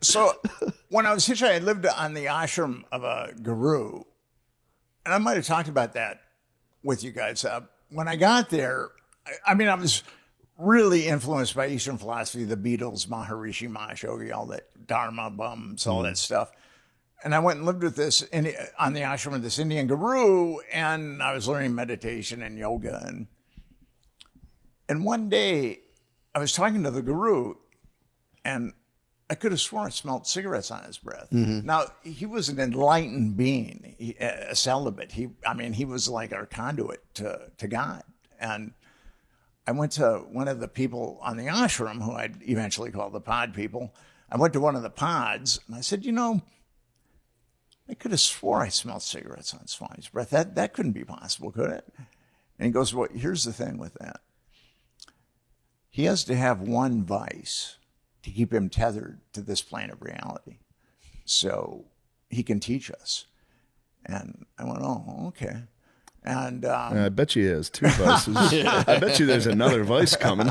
So when I was hitchhiking, I lived on the ashram of a guru. And I might have talked about that with you guys. When I got there, I was really influenced by Eastern philosophy, the Beatles, Maharishi Mahesh Yogi, all that Dharma bums, all that stuff. And I went and lived with this on the ashram of this Indian guru, and I was learning meditation and yoga. And one day I was talking to the guru, and I could have sworn I smelled cigarettes on his breath. Now, he was an enlightened being, a celibate. He was like our conduit to God. And I went to one of the people on the ashram, who I'd eventually call the pod people. I went to one of the pods, and I said, I could have swore I smelled cigarettes on Swami's breath. That couldn't be possible, could it? And he goes, well, here's the thing with that. He has to have one vice to keep him tethered to this plane of reality, so he can teach us. And I went, oh, okay. And I bet you he has 2 vices. I bet you there's another vice coming,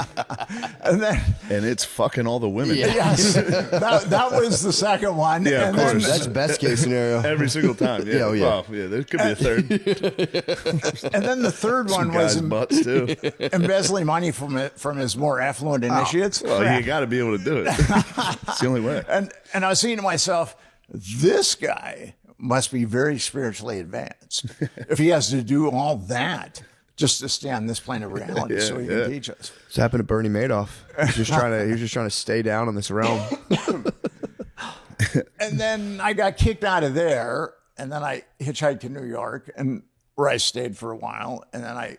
and it's fucking all the women. Yes, that was the second one. Yeah, and of course. That's best case scenario. Every single time. Yeah, Well, there could be a third. And then the third one was butts too. embezzling money from his more affluent initiates. Well, you got to be able to do it. It's the only way. And I was thinking to myself, this guy must be very spiritually advanced if he has to do all that just to stay on this plane of reality, so he can teach us. It's happened to Bernie Madoff. He was just trying to stay down in this realm. And then I got kicked out of there, and then I hitchhiked to New York, and where I stayed for a while, and then I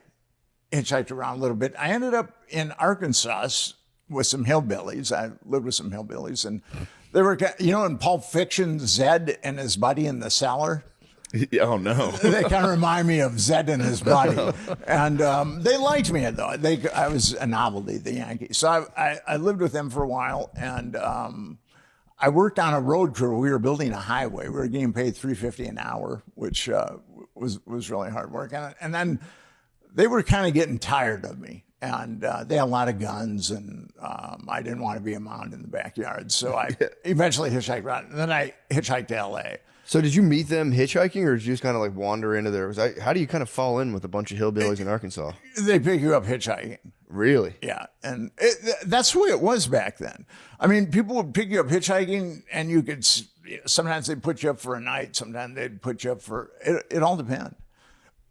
hitchhiked around a little bit. I ended up in Arkansas with some hillbillies. I lived with some hillbillies, and they were, in Pulp Fiction, Zed and his buddy in the cellar. Oh, no. They kind of remind me of Zed and his buddy. And they liked me, though. I was a novelty, the Yankees. So I lived with them for a while, and I worked on a road crew. We were building a highway. We were getting paid $3.50 an hour, which was really hard work. And then they were kind of getting tired of me. And they had a lot of guns, and I didn't want to be a mound in the backyard. So I eventually hitchhiked around. And then I hitchhiked to L.A. So did you meet them hitchhiking, or did you just kind of like wander into there? How do you kind of fall in with a bunch of hillbillies in Arkansas? They pick you up hitchhiking. Really? Yeah. And that's the way it was back then. I mean, people would pick you up hitchhiking, and you could, sometimes they'd put you up for a night. Sometimes they'd put you up for, it all depended.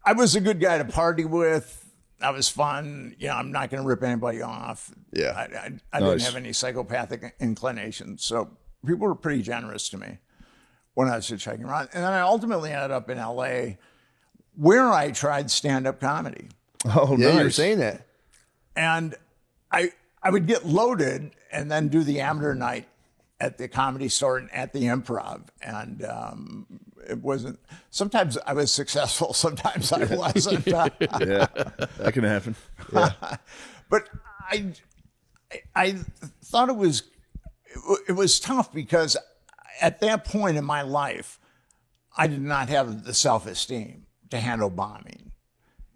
I was a good guy to party with. I was fun. I'm not going to rip anybody off. Yeah. I didn't have any psychopathic inclinations. So people were pretty generous to me when I was hitchhiking around. And then I ultimately ended up in L.A., where I tried stand-up comedy. Oh, yeah, nice. You were saying that. And I would get loaded and then do the amateur night at the Comedy Store and at the Improv. And it wasn't, sometimes I was successful, sometimes I wasn't. Yeah, that can happen. Yeah. But I thought it was tough because at that point in my life, I did not have the self-esteem to handle bombing.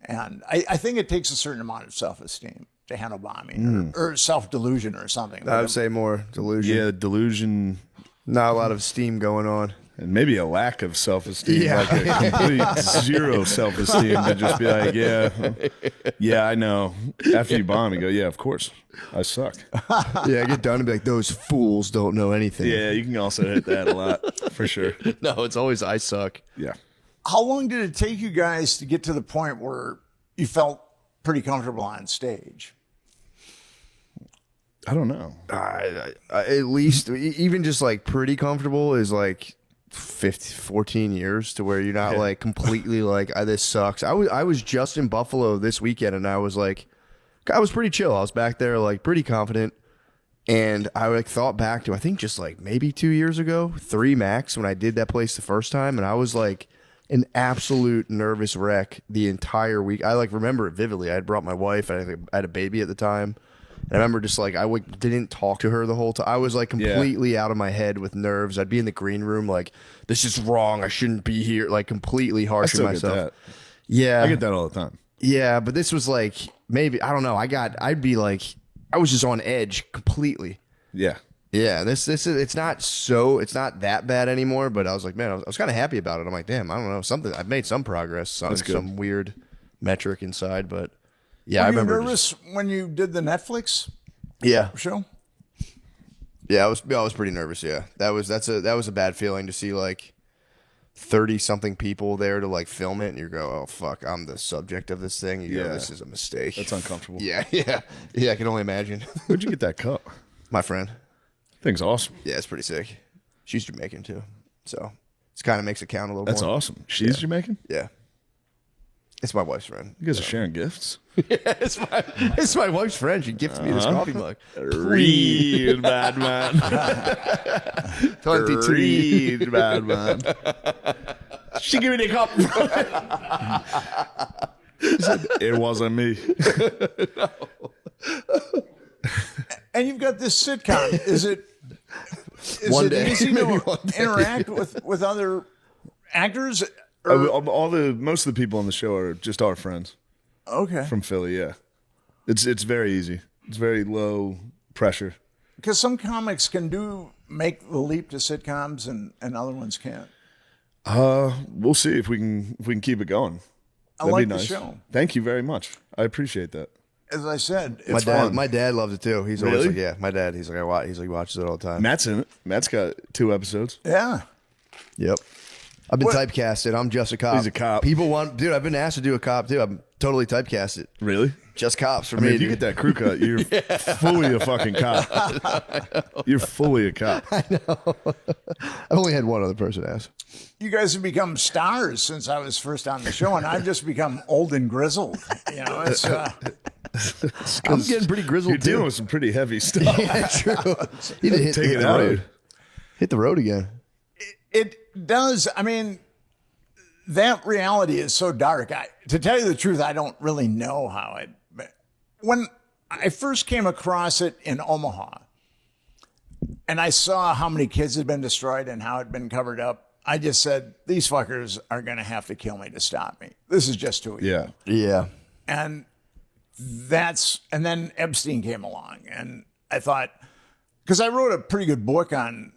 And I think it takes a certain amount of self-esteem to handle bombing or self-delusion or something. I would say more delusion. Yeah, delusion. Not a lot of steam going on. And maybe a lack of self-esteem, Yeah. like a complete zero self-esteem to just be like, yeah, I know. After you bomb, you go, yeah, of course, I suck. Yeah, get done and be like, those fools don't know anything. Yeah, you can also hit that a lot, for sure. No, it's always, I suck. Yeah. How long did it take you guys to get to the point where you felt pretty comfortable on stage? I don't know. I at least, even just like pretty comfortable is like 14 years to where you're not like completely like, this sucks. I was just in Buffalo this weekend, and I was pretty chill. I was back there like pretty confident. And I like thought back to, I think just like maybe 2 years ago, 3 max, when I did that place the first time. And I was like an absolute nervous wreck the entire week. I like remember it vividly. I had brought my wife, and I had a baby at the time. And I remember just like, didn't talk to her the whole time. I was like completely out of my head with nerves. I'd be in the green room like, this is wrong. I shouldn't be here. Like completely harsh on myself. Get that. Yeah. I get that all the time. Yeah. But this was like, maybe, I don't know. I was just on edge completely. Yeah. Yeah, this is it's not that bad anymore. But I was like, man, I was kind of happy about it. I'm like, damn, I don't know, something. I've made some progress on That's good. some weird metric inside, but yeah, Were I you remember. nervous when you did the Netflix Yeah, show? yeah, I was pretty nervous. Yeah, that was a bad feeling to see like 30 something people there to like film it, and you go, oh fuck, I'm the subject of this thing. You go, Yeah. this is a mistake. That's uncomfortable. Yeah. I can only imagine. Where'd you get that cup? My friend. Thing's awesome. Yeah, it's pretty sick. She's Jamaican too, so it kind of makes it count a little That's more. awesome. She's Jamaican? Yeah, it's my wife's friend. You guys are sharing gifts? It's my wife's friend. She gifted me this coffee mug. Real bad man. 23. Real bad man. She gave me the cup. It wasn't me. And you've got this sitcom. Is it One day. easy Maybe to one day. interact with other actors? Most of the people on the show are just our friends Okay. from Philly. Yeah, it's very easy. It's very low pressure. Because some comics can make the leap to sitcoms and other ones can't. We'll see if we can keep it going. I That'd like be the nice. show. Thank you very much. I appreciate that. As I said, it's My dad loves it too. He's always Really? like, yeah, my dad. He's like, he watches it all the time. Matt's in it. Matt's got 2 episodes. yeah. Yep. I've been What- typecasted. I'm just a cop. He's a cop. People want, dude. I've been asked to do a cop too. I'm totally typecasted. Really? Just cops for I mean, me. if you dude. get that crew cut, you're fully a fucking cop. You're fully a cop. I've only had one other person ask. You guys have become stars since I was first on the show, and I've just become old and grizzled. You know, it's I'm getting pretty grizzled You're too. dealing with some pretty heavy stuff. Yeah, true. You need to hit, Take hit it the out. road. Hit the road again. it does. I mean, that reality is so dark. To tell you the truth, I don't really know how it. When I first came across it in Omaha, and I saw how many kids had been destroyed and how it had been covered up, I just said, these fuckers are going to have to kill me to stop me. This is just too evil. Yeah. Yeah. And then Epstein came along, and I thought, because I wrote a pretty good book on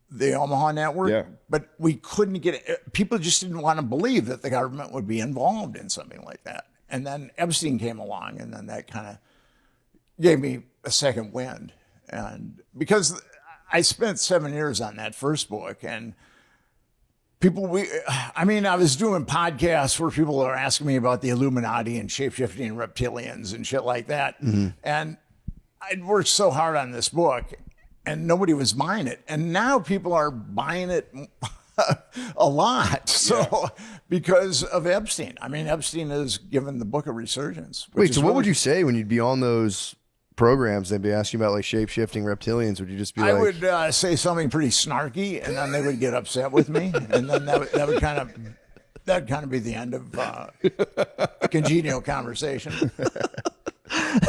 the Omaha network, Yeah. but we couldn't get it. People just didn't want to believe that the government would be involved in something like that. And then Epstein came along, and then that kind of gave me a second wind. And because I spent 7 years on that first book, and I was doing podcasts where people are asking me about the Illuminati and shapeshifting reptilians and shit like that. Mm-hmm. And I'd worked so hard on this book, and nobody was buying it. And now people are buying it a lot. So because of Epstein. I mean, Epstein has given the book a resurgence. Wait, so what would you say when you'd be on those programs? They'd be asking about like shape-shifting reptilians. Would you just be I like, would say something pretty snarky, and then they would get upset with me, and then that'd kind of be the end of a congenial conversation.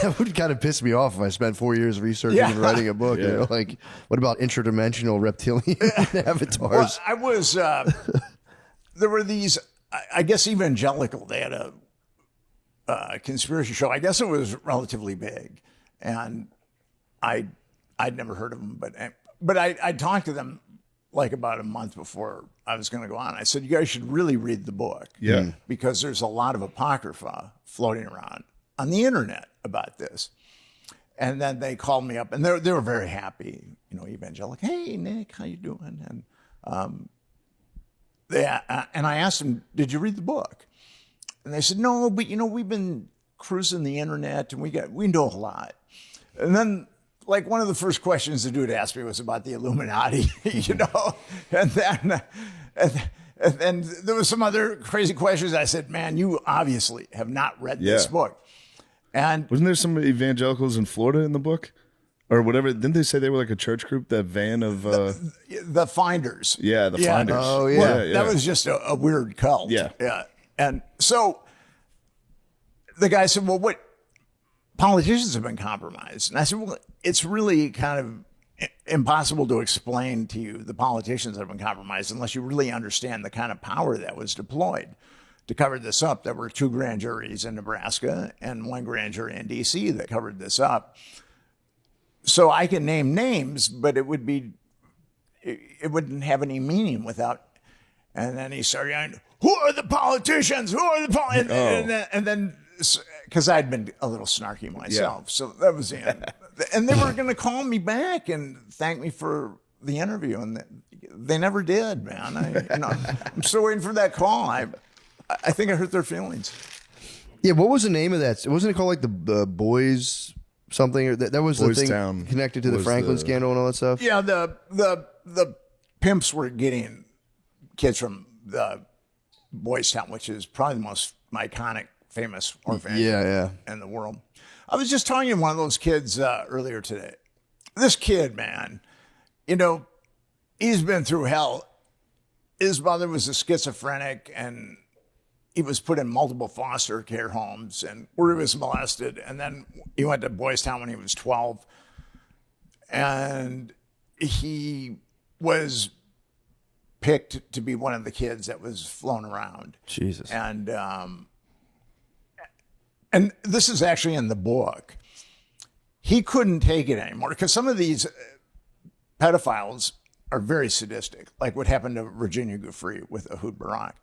that would kind of piss me off if I spent 4 years researching Yeah. and writing a book. You know, like, what about interdimensional reptilian avatars? Well, I was. There were these. I guess evangelical. They had a conspiracy show. I guess it was relatively big, and I'd never heard of them, but I talked to them like about a month before I was going to go on. I said, you guys should really read the book. Yeah. Because there's a lot of apocrypha floating around on the internet about this. And then they called me up, and they were very happy, evangelical. Hey, Nick, how you doing? And and I asked them, did you read the book? And they said, no, but we've been cruising the internet, and we know a lot. And then, like, one of the first questions the dude asked me was about the Illuminati, and then there was some other crazy questions. I said, man, you obviously have not read this Yeah. book. And Wasn't there some evangelicals in Florida in the book? Or whatever. Didn't they say they were like a church group? That van of... the Finders. yeah, the Finders. Oh, yeah. Well, that was just a weird cult. Yeah. Yeah. And so the guy said, well, what politicians have been compromised? And I said, well, it's really kind of impossible to explain to you the politicians that have been compromised unless you really understand the kind of power that was deployed to cover this up. There were 2 grand juries in Nebraska and 1 grand jury in D.C. that covered this up. So I can name names, but it wouldn't have any meaning without. And then he started yelling, "Who are the politicians? Who are the politicians?" And then, because I'd been a little snarky myself, so that was the end. And they were going to call me back and thank me for the interview, and they never did, man. I'm still waiting for that call. I think I hurt their feelings. Yeah, what was the name of that? Wasn't it called like the Boys something? Or that was Boys the thing Town connected to the Franklin scandal and all that stuff? Yeah, the pimps were getting kids from the Boys Town, which is probably the most iconic, famous orphanage in the world. I was just talking to one of those kids earlier today. This kid, man, he's been through hell. His mother was a schizophrenic, and he was put in multiple foster care homes, and where he was molested. And then he went to Boys Town when he was 12. And he was picked to be one of the kids that was flown around. Jesus. And this is actually in the book. He couldn't take it anymore because some of these pedophiles are very sadistic, like what happened to Virginia Giuffre with Ehud Barak.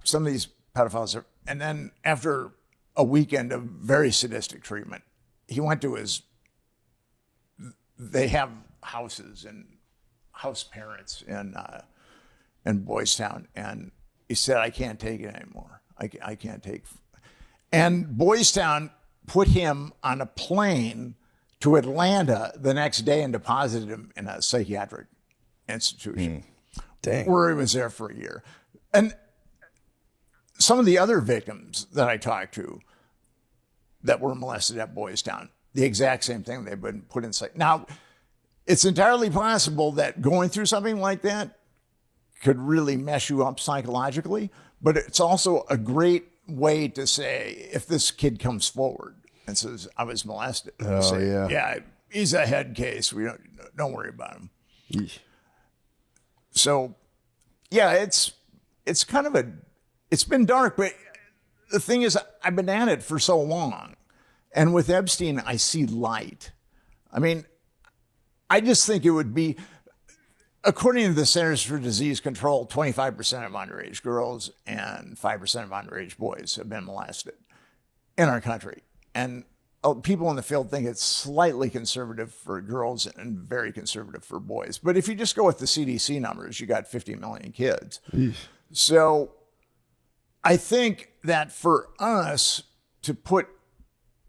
Some of these pedophiles are, and then after a weekend of very sadistic treatment, he went to they have houses and house parents in Boys Town, and he said, "I can't take it anymore. I can't take." And Boys Town put him on a plane to Atlanta the next day and deposited him in a psychiatric institution. Dang. Where he was there for a year. And some of the other victims that I talked to that were molested at Boys Town, the exact same thing. They've been put in psych. Now, it's entirely possible that going through something like that could really mess you up psychologically, but it's also a great way to say, if this kid comes forward and says, "I was molested," yeah, he's a head case. We don't worry about him. Yeesh. So, yeah, it's kind of it's been dark, but the thing is, I've been at it for so long, and with Epstein, I see light. I mean, I just think it would be, according to the Centers for Disease Control, 25% of underage girls and 5% of underage boys have been molested in our country. And people in the field think it's slightly conservative for girls and very conservative for boys. But if you just go with the CDC numbers, you got 50 million kids. Eesh. So I think that for us to put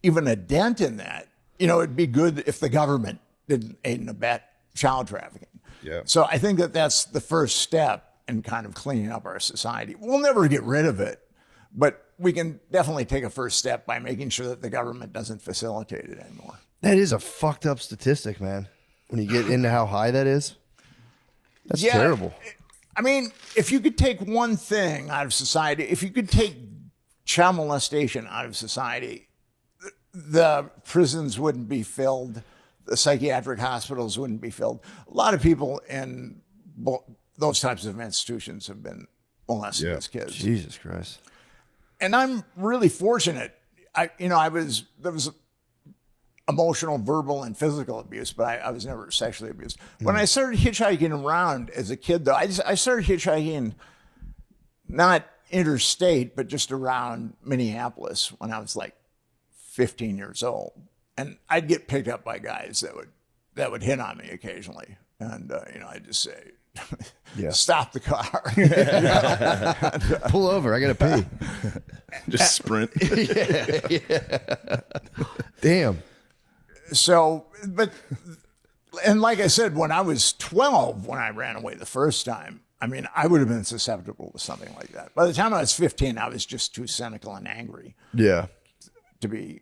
even a dent in that, it'd be good if the government didn't aid and abet child trafficking. Yeah. So I think that that's the first step in kind of cleaning up our society. We'll never get rid of it, but we can definitely take a first step by making sure that the government doesn't facilitate it anymore. That is a fucked up statistic, man. When you get into how high that is, that's terrible. I mean, if you could take one thing out of society, if you could take child molestation out of society, the prisons wouldn't be filled. The psychiatric hospitals wouldn't be filled. A lot of people in those types of institutions have been molested as kids. Jesus Christ. And I'm really fortunate. There was emotional, verbal, and physical abuse, but I was never sexually abused. When I started hitchhiking around as a kid, though, I started hitchhiking not interstate, but just around Minneapolis when I was like 15 years old. And I'd get picked up by guys that would hit on me occasionally. And, I'd just say, stop the car. Pull over. I got to pee. Just sprint. Damn. So, and like I said, when I was 12, when I ran away the first time, I mean, I would have been susceptible to something like that. By the time I was 15, I was just too cynical and angry to be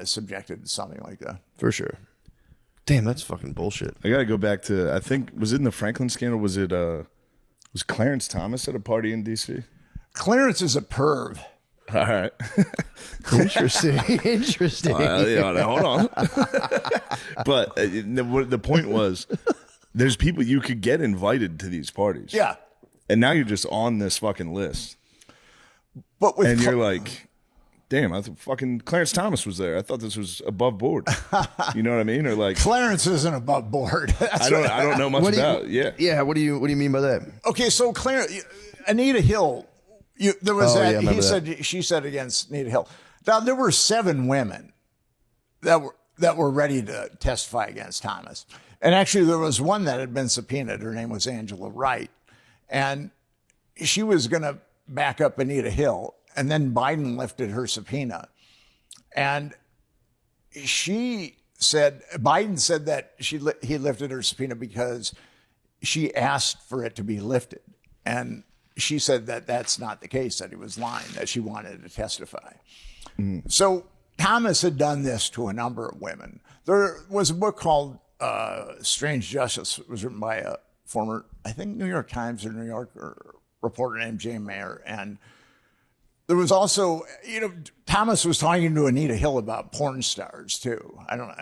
subjected to something like that. For sure. Damn, that's fucking bullshit. I got to go back to, I think, was it in the Franklin scandal? Was Clarence Thomas at a party in D.C.? Clarence is a perv. All right. Interesting. Hold on. But the point was, there's people, you could get invited to these parties. Yeah. And now you're just on this fucking list. But with and you're like, damn, I thought fucking Clarence Thomas was there. I thought this was above board. You know what I mean? Or like, Clarence isn't above board. I don't know much about. Yeah. Yeah. What do you mean by that? Okay, so Anita Hill, there was Oh, yeah, I that. remember that. She said against Anita Hill. Now there were 7 women that were ready to testify against Thomas, and actually there was one that had been subpoenaed. Her name was Angela Wright, and she was going to back up Anita Hill, and then Biden lifted her subpoena, and Biden said that he lifted her subpoena because she asked for it to be lifted. And she said that that's not the case, that he was lying, that she wanted to testify. So Thomas had done this to a number of women. There was a book called Strange Justice. It was written by a former, I think, New York Times or New Yorker reporter named Jane Mayer. And there was also, Thomas was talking to Anita Hill about porn stars too. I don't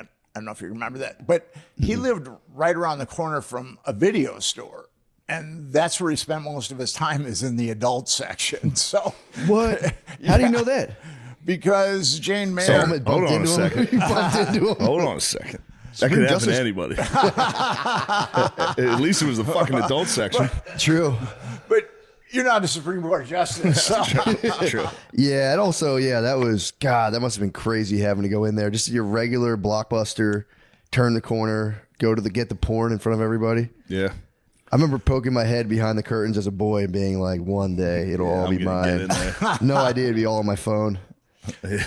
know if you remember that, but he lived right around the corner from a video store. And that's where he spent most of his time, is in the adult section. So What? How do you know that? because Jane Mayer, Someone Hold bumped on a into him. second. You bumped into him. Hold on a second. That could happen to anybody. At least it was the fucking adult section. True. but you're not a Supreme Court justice. So. True. Yeah, and also, that was, God, that must have been crazy having to go in there. Just your regular Blockbuster, turn the corner, get the porn in front of everybody. Yeah. I remember poking my head behind the curtains as a boy and being like, one day it'll all I'm be gonna mine. get in there. No idea it'd be all on my phone. I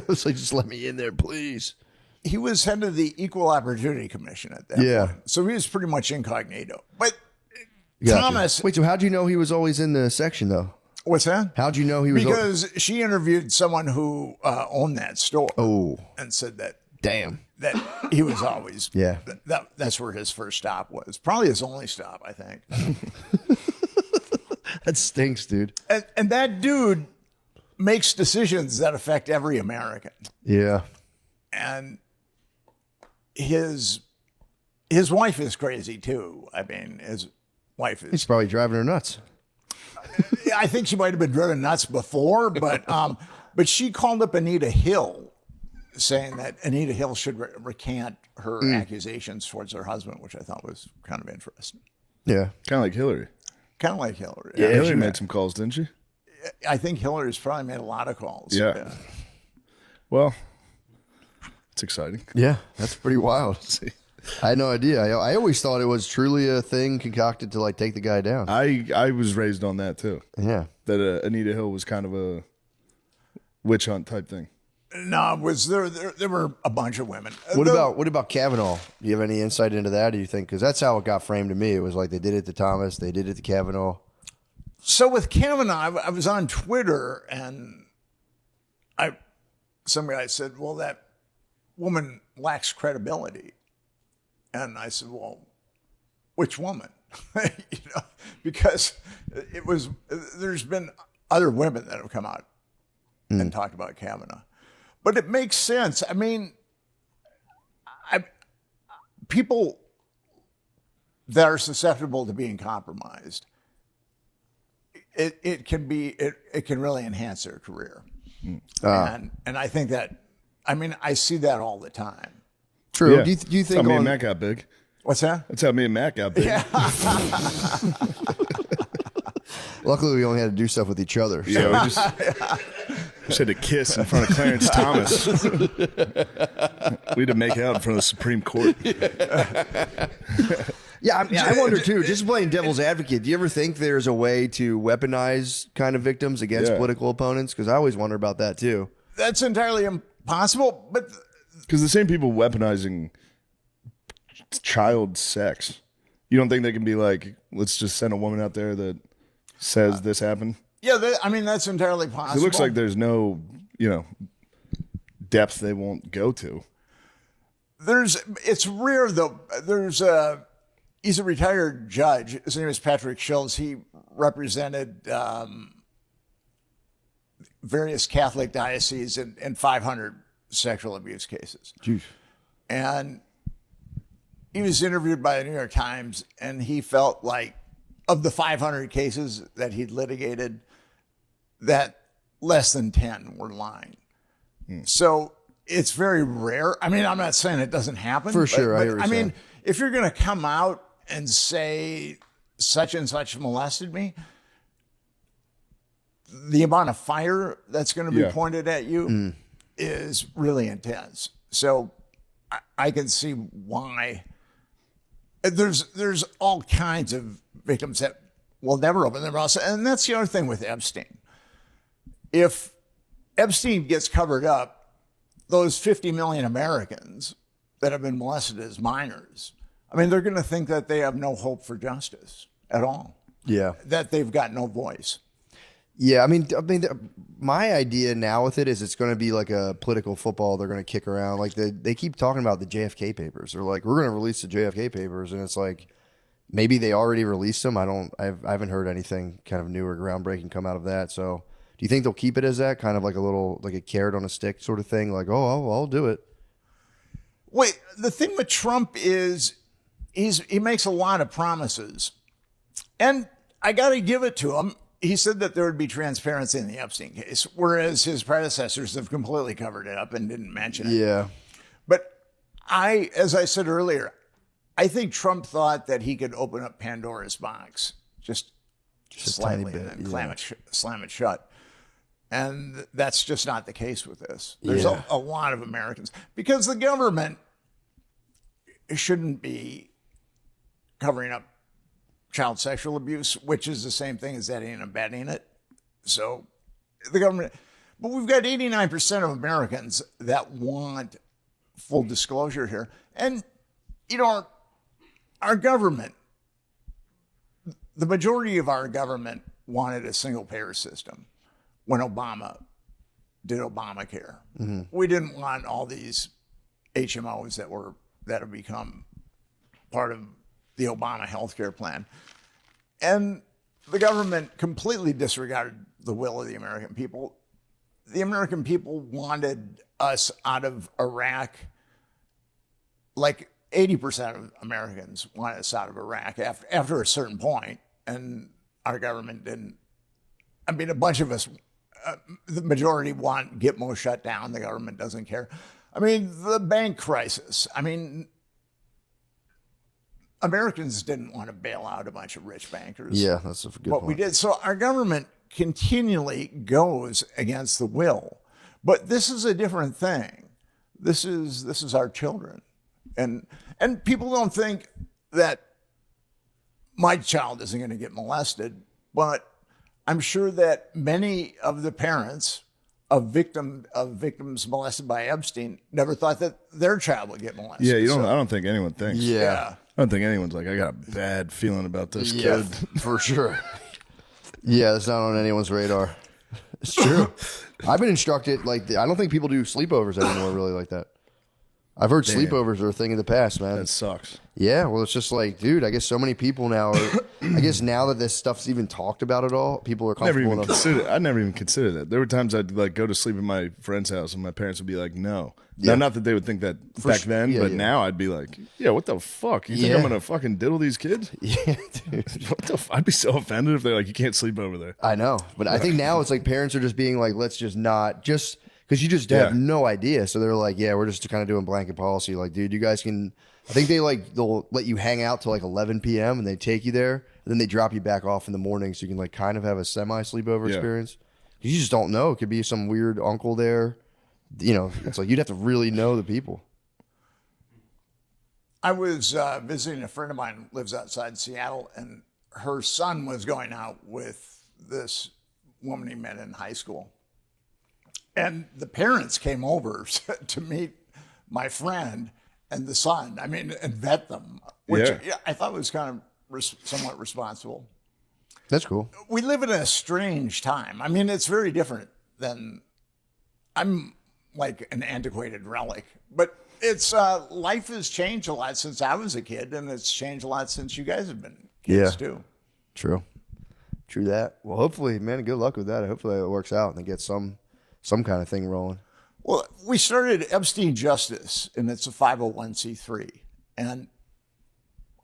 was like, just let me in there, please. He was head of the Equal Opportunity Commission at that point. So he was pretty much incognito. But Gotcha. Thomas, Wait, so how'd you know he was always in the section, though? what's that? How'd you know he was? Because she interviewed someone who owned that store. Oh, And said that damn. he was always, Yeah. that's where his first stop was. Probably his only stop, I think. That stinks, dude. And that dude makes decisions that affect every American. Yeah. And his wife is crazy too. I mean, his wife He's is, probably driving her nuts. I think she might have been driven nuts before, but she called up Anita Hill saying that Anita Hill should recant her accusations towards her husband, which I thought was kind of interesting. Yeah. Kind of like Hillary. Kind of like Hillary. Yeah, Hillary made some calls, didn't she? I think Hillary's probably made a lot of calls. Yeah. Well, it's exciting. Yeah, that's pretty wild. I had no idea. I always thought it was truly a thing concocted to like take the guy down. I was raised on that too. Yeah. That Anita Hill was kind of a witch hunt type thing. No, there were a bunch of women. What about Kavanaugh? Do you have any insight into that? Do you think, because that's how it got framed to me? It was like they did it to Thomas, they did it to Kavanaugh. So with Kavanaugh, I was on Twitter and some guy said, "Well, that woman lacks credibility," and I said, "Well, which woman?" Because there's been other women that have come out and talked about Kavanaugh. But it makes sense. I mean, people that are susceptible to being compromised, it can really enhance their career. And I think that, I mean, I see that all the time. True. Yeah. Do you That's think how me and Matt got big? What's that? That's how me and Matt got big. Yeah. Luckily, we only had to do stuff with each other. So. Yeah, we just had to kiss in front of Clarence Thomas. We had to make out in front of the Supreme Court. Yeah, I wonder too, just playing devil's advocate, do you ever think there's a way to weaponize kind of victims against political opponents? Because I always wonder about that too. That's entirely impossible, but Because the same people weaponizing child sex, you don't think they can be like, let's just send a woman out there that says this happened? yeah, I mean, that's entirely possible. It looks like there's no, depth they won't go to. It's rare though. He's a retired judge. His name is Patrick Schultz. He represented various Catholic dioceses in 500 sexual abuse cases. Jeez. And he was interviewed by the New York Times, and he felt like, of the 500 cases that he'd litigated, that less than 10 were lying. So it's very rare. I mean, I'm not saying it doesn't happen. For sure, I hear what I you're mean, saying. if you're going to come out and say such and such molested me, the amount of fire that's going to be Yeah. pointed at you is really intense. So I can see why there's all kinds of victims that will never open their mouths. And that's the other thing with Epstein. If Epstein gets covered up, those 50 million Americans that have been molested as minors, I mean, they're going to think that they have no hope for justice at all, Yeah. that they've got no voice. Yeah, I mean, my idea now with it is it's going to be like a political football. They're going to kick around like they keep talking about the JFK papers. They're like, we're going to release the JFK papers, and it's like maybe they already released them. I haven't heard anything kind of new or groundbreaking come out of that. So, do you think they'll keep it as that kind of like a carrot on a stick sort of thing? Like, oh, I'll do it. Wait, the thing with Trump is he makes a lot of promises, and I got to give it to him. He said that there would be transparency in the Epstein case, whereas his predecessors have completely covered it up and didn't mention it. Yeah. But as I said earlier, I think Trump thought that he could open up Pandora's box just slightly tiny bit, and then slam it shut. And that's just not the case with this. There's Yeah. a lot of Americans, because the government shouldn't be covering up child sexual abuse, which is the same thing as aiding and abetting it. So the government, but we've got 89% of Americans that want full disclosure here. And, our government, the majority of our government wanted a single payer system when Obama did Obamacare. We didn't want all these HMOs that have become part of the Obama healthcare plan. And the government completely disregarded the will of the American people. The American people wanted us out of Iraq. Like 80% of Americans wanted us out of Iraq after a certain point, and our government didn't. I mean, a bunch of us, the majority want Gitmo shut down. The government doesn't care. I mean, the bank crisis. I mean, Americans didn't want to bail out a bunch of rich bankers. Yeah, that's a good What point. we did. So our government continually goes against the will. But this is a different thing. This is our children. And people don't think that my child isn't going to get molested, but I'm sure that many of the parents of victims molested by Epstein never thought that their child would get molested. Yeah, So, I don't think anyone thinks. Yeah. I don't think anyone's like, I got a bad feeling about this Yeah, kid. for sure. Yeah, it's not on anyone's radar. It's true. I've been instructed, I don't think people do sleepovers anymore really like that. I've heard sleepovers are a thing of the past, man. That sucks. Yeah, well, it's just like, dude, I guess so many people now I guess now that this stuff's even talked about at all, people are comfortable enough. I never even considered that. There were times I'd go to sleep at my friend's house and my parents would be like, no. Yeah. Not that they would think that back then, yeah, but yeah. now I'd be like, yeah, what the fuck? You think Yeah. I'm going to fucking diddle these kids? Yeah, dude. What the I'd be so offended if they're like, you can't sleep over there. I know, but I think now it's like parents are just being like, let's just not, just because you just have Yeah. no idea. So they're like, yeah, we're just kind of doing blanket policy. Like, dude, you guys can. I think they'll let you hang out till 11 p.m. and they take you there, and then they drop you back off in the morning so you can kind of have a semi sleepover Yeah. experience. You just don't know. It could be some weird uncle there. It's like you'd have to really know the people. I was visiting a friend of mine who lives outside Seattle, and her son was going out with this woman he met in high school. And the parents came over to meet my friend and the son, and vet them, which Yeah. I thought was kind of somewhat responsible. That's cool. We live in a strange time. It's very different than, I'm like an antiquated relic, but it's life has changed a lot since I was a kid, and it's changed a lot since you guys have been kids too. True that. Well, hopefully, man, good luck with that. Hopefully it works out and they get some kind of thing rolling. Well, we started Epstein Justice, and it's a 501c3, and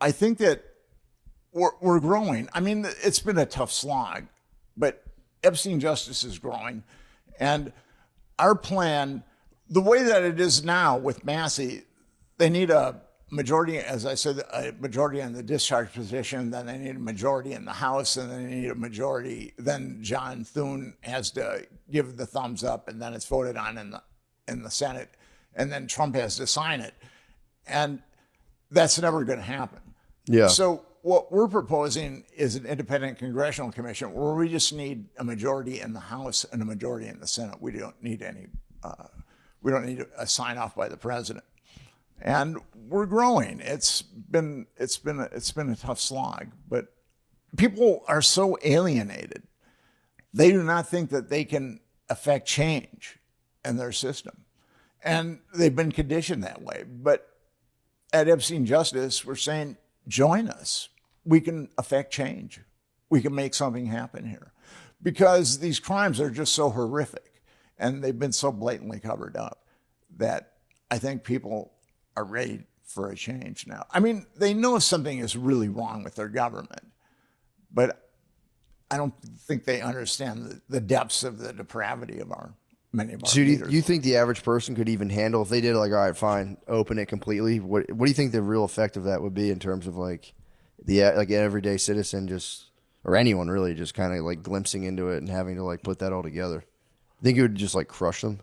I think that we're growing. It's been a tough slog, but Epstein Justice is growing. And our plan, the way that it is now with Massey, they need a majority, as I said, a majority in the discharge position, then they need a majority in the House, and then they need a majority. Then John Thune has to give the thumbs up, and then it's voted on in the Senate, and then Trump has to sign it. And that's never going to happen. Yeah. So what we're proposing is an independent congressional commission where we just need a majority in the House and a majority in the Senate. We don't need any. We don't need a sign off by the president. And we're growing. It's been a tough slog, but people are so alienated. They do not think that they can affect change in their system, and they've been conditioned that way. But at Epstein Justice, we're saying, join us. We can affect change. We can make something happen here, because these crimes are just so horrific, and they've been so blatantly covered up that I think people are ready for a change now. I mean, they know something is really wrong with their government, but I don't think they understand the depths of the depravity of many of our So leaders. do you think the average person could even handle if they did like, all right, fine, open it completely? What do you think the real effect of that would be in terms of like an everyday citizen just, or anyone really, just kind of like glimpsing into it and having to like put that all together? Think it would just like crush them?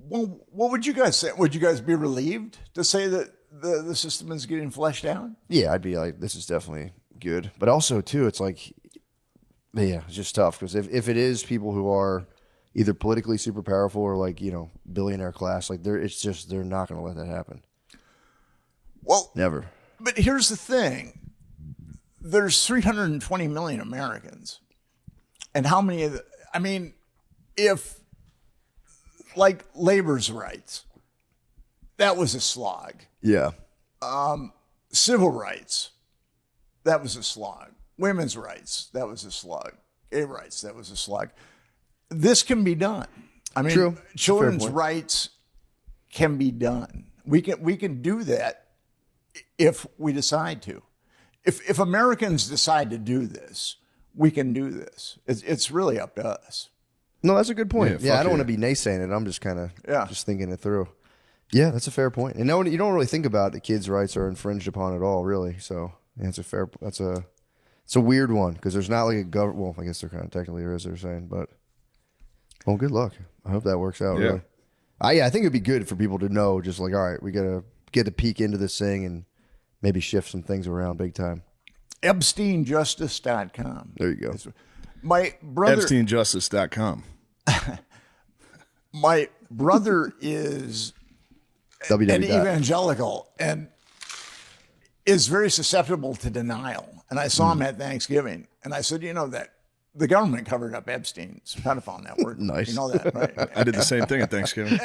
Well, what would you guys say? Would you guys be relieved to say that the system is getting fleshed out? Yeah, I'd be like, this is definitely good. But also, too, it's like, yeah, it's just tough because if it is people who are either politically super powerful or like, billionaire class, like they're not going to let that happen. Well, Never. but here's the thing. There's 320 million Americans. And how many of if like labor's rights, that was a slog. Yeah. Civil rights, that was a slog. Women's rights, that was a slug. Gay rights, that was a slug. This can be done. I mean, True. children's Fair point. rights can be done. We can do that if we decide to. If Americans decide to do this, we can do this. It's really up to us. No, that's a good point. Yeah, I fuck don't want yeah. to be naysaying it. I'm just kind of Yeah. just thinking it through. Yeah, that's a fair point. And no, you don't really think about the kids' rights are infringed upon at all, really. So yeah, it's a weird one because there's not like a government. Well, I guess there kind of technically is. They're saying, but well, good luck. I hope that works out. Yeah. Really. I think it'd be good for people to know, just like, all right, we gotta get a peek into this thing and maybe shift some things around big time. EbsteinJustice.com. There you go. My brother, EbsteinJustice.com. my brother is an www. evangelical and is very susceptible to denial. And I saw him at Thanksgiving, and I said, that the government covered up Epstein's pedophile network. Nice. You know that, right? I did the same thing at Thanksgiving.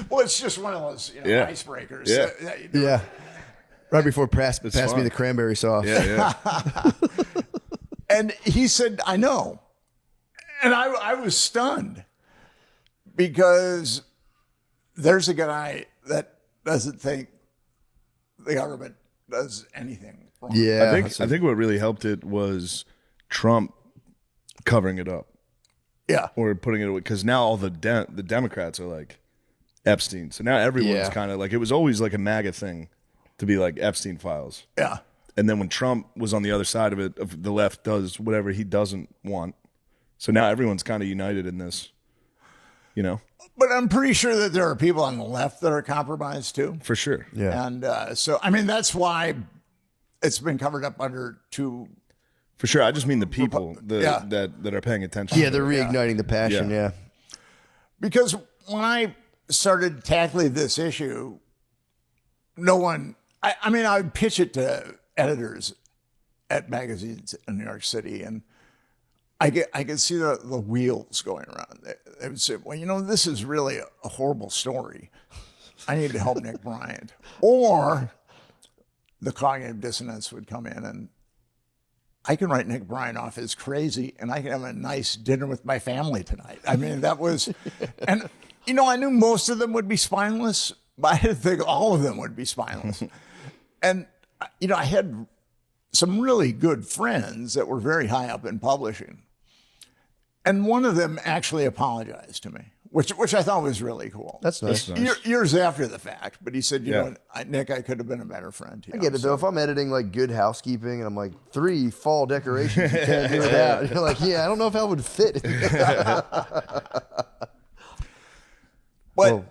Well, it's just one of those Yeah. icebreakers. Yeah. that you do. Yeah. Right before pass me fun. the cranberry sauce. Yeah. And he said, I know. And I was stunned because there's a guy that doesn't think the government does anything wrong. Yeah. I think what really helped it was Trump covering it up Yeah. or putting it away, because now all the Democrats are like Epstein. So now everyone's Yeah. kind of like, it was always like a MAGA thing to be like Epstein files. Yeah. And then when Trump was on the other side of it, of the left does whatever he doesn't want. So now everyone's kind of united in this, But I'm pretty sure that there are people on the left that are compromised too. for sure. Yeah. And so, that's why it's been covered up under two. For sure. I just mean the people Yeah. that are paying attention. Yeah, to they're it. reigniting the passion. Yeah. Yeah. Because when I started tackling this issue, no one, I would pitch it to editors at magazines in New York City, and I could see the wheels going around. They would say, well, this is really a horrible story. I need to help Nick Bryant. Or the cognitive dissonance would come in, and I can write Nick Bryant off as crazy, and I can have a nice dinner with my family tonight. That was, and I knew most of them would be spineless, but I didn't think all of them would be spineless. And I had some really good friends that were very high up in publishing. And one of them actually apologized to me, which I thought was really cool. That's nice. That's nice. Years after the fact, but he said, you Yeah. know, Nick, I could have been a better friend to you. I get it though. If I'm editing like Good Housekeeping and I'm like 3 fall decorations, you can't do that. You're like, yeah, I don't know if that would fit. But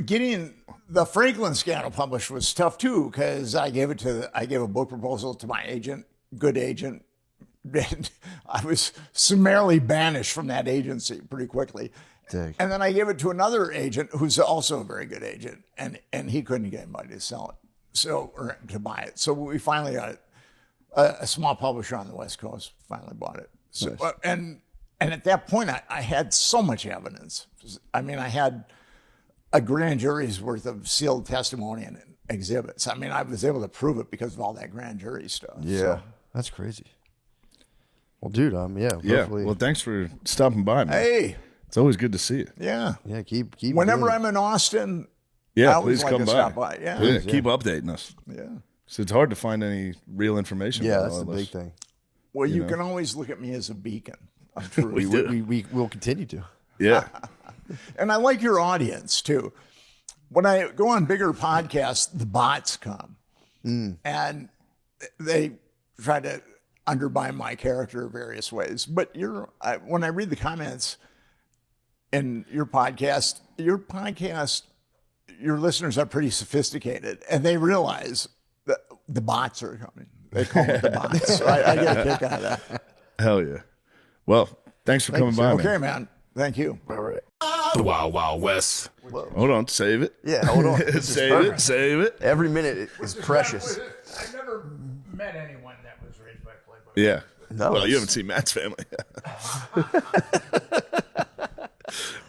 getting the Franklin scandal published was tough too, because I gave a book proposal to my agent, good agent. And I was summarily banished from that agency pretty quickly. Dang. And then I gave it to another agent who's also a very good agent, and he couldn't get anybody to sell it, or to buy it. So we finally got a small publisher on the West Coast finally bought it. So Nice. and at that point I had so much evidence. I mean, I had a grand jury's worth of sealed testimony and exhibits. I mean, I was able to prove it because of all that grand jury stuff. Yeah, So, that's crazy. Well, dude, Yeah. hopefully, Well, thanks for stopping by, man. hey, It's always good to see you. yeah. yeah, keep. Whenever doing it. I'm in Austin, Yeah, I always please like come to by. stop by. Yeah. Please, keep updating us. Yeah. So it's hard to find any real information. Yeah, about that's all the of big us. thing. Well, you can always look at me as a beacon of truth. We will continue to. Yeah. And I like your audience too. When I go on bigger podcasts, the bots come and they try to undermine my character various ways. But when I read the comments in your podcast, your listeners are pretty sophisticated and they realize that the bots are coming. They call it the bots. So I get a kick out of that. Hell yeah. Well, thanks for coming by, man. Okay, man. Thank you. All right. The Wild Wild West. Hold on. Save it. Yeah, hold on. This is Save perfect. it. Save it. Every minute is precious. I've never met anyone that was raised by Playboy. Yeah. No, Well, you it's- haven't seen Matt's family.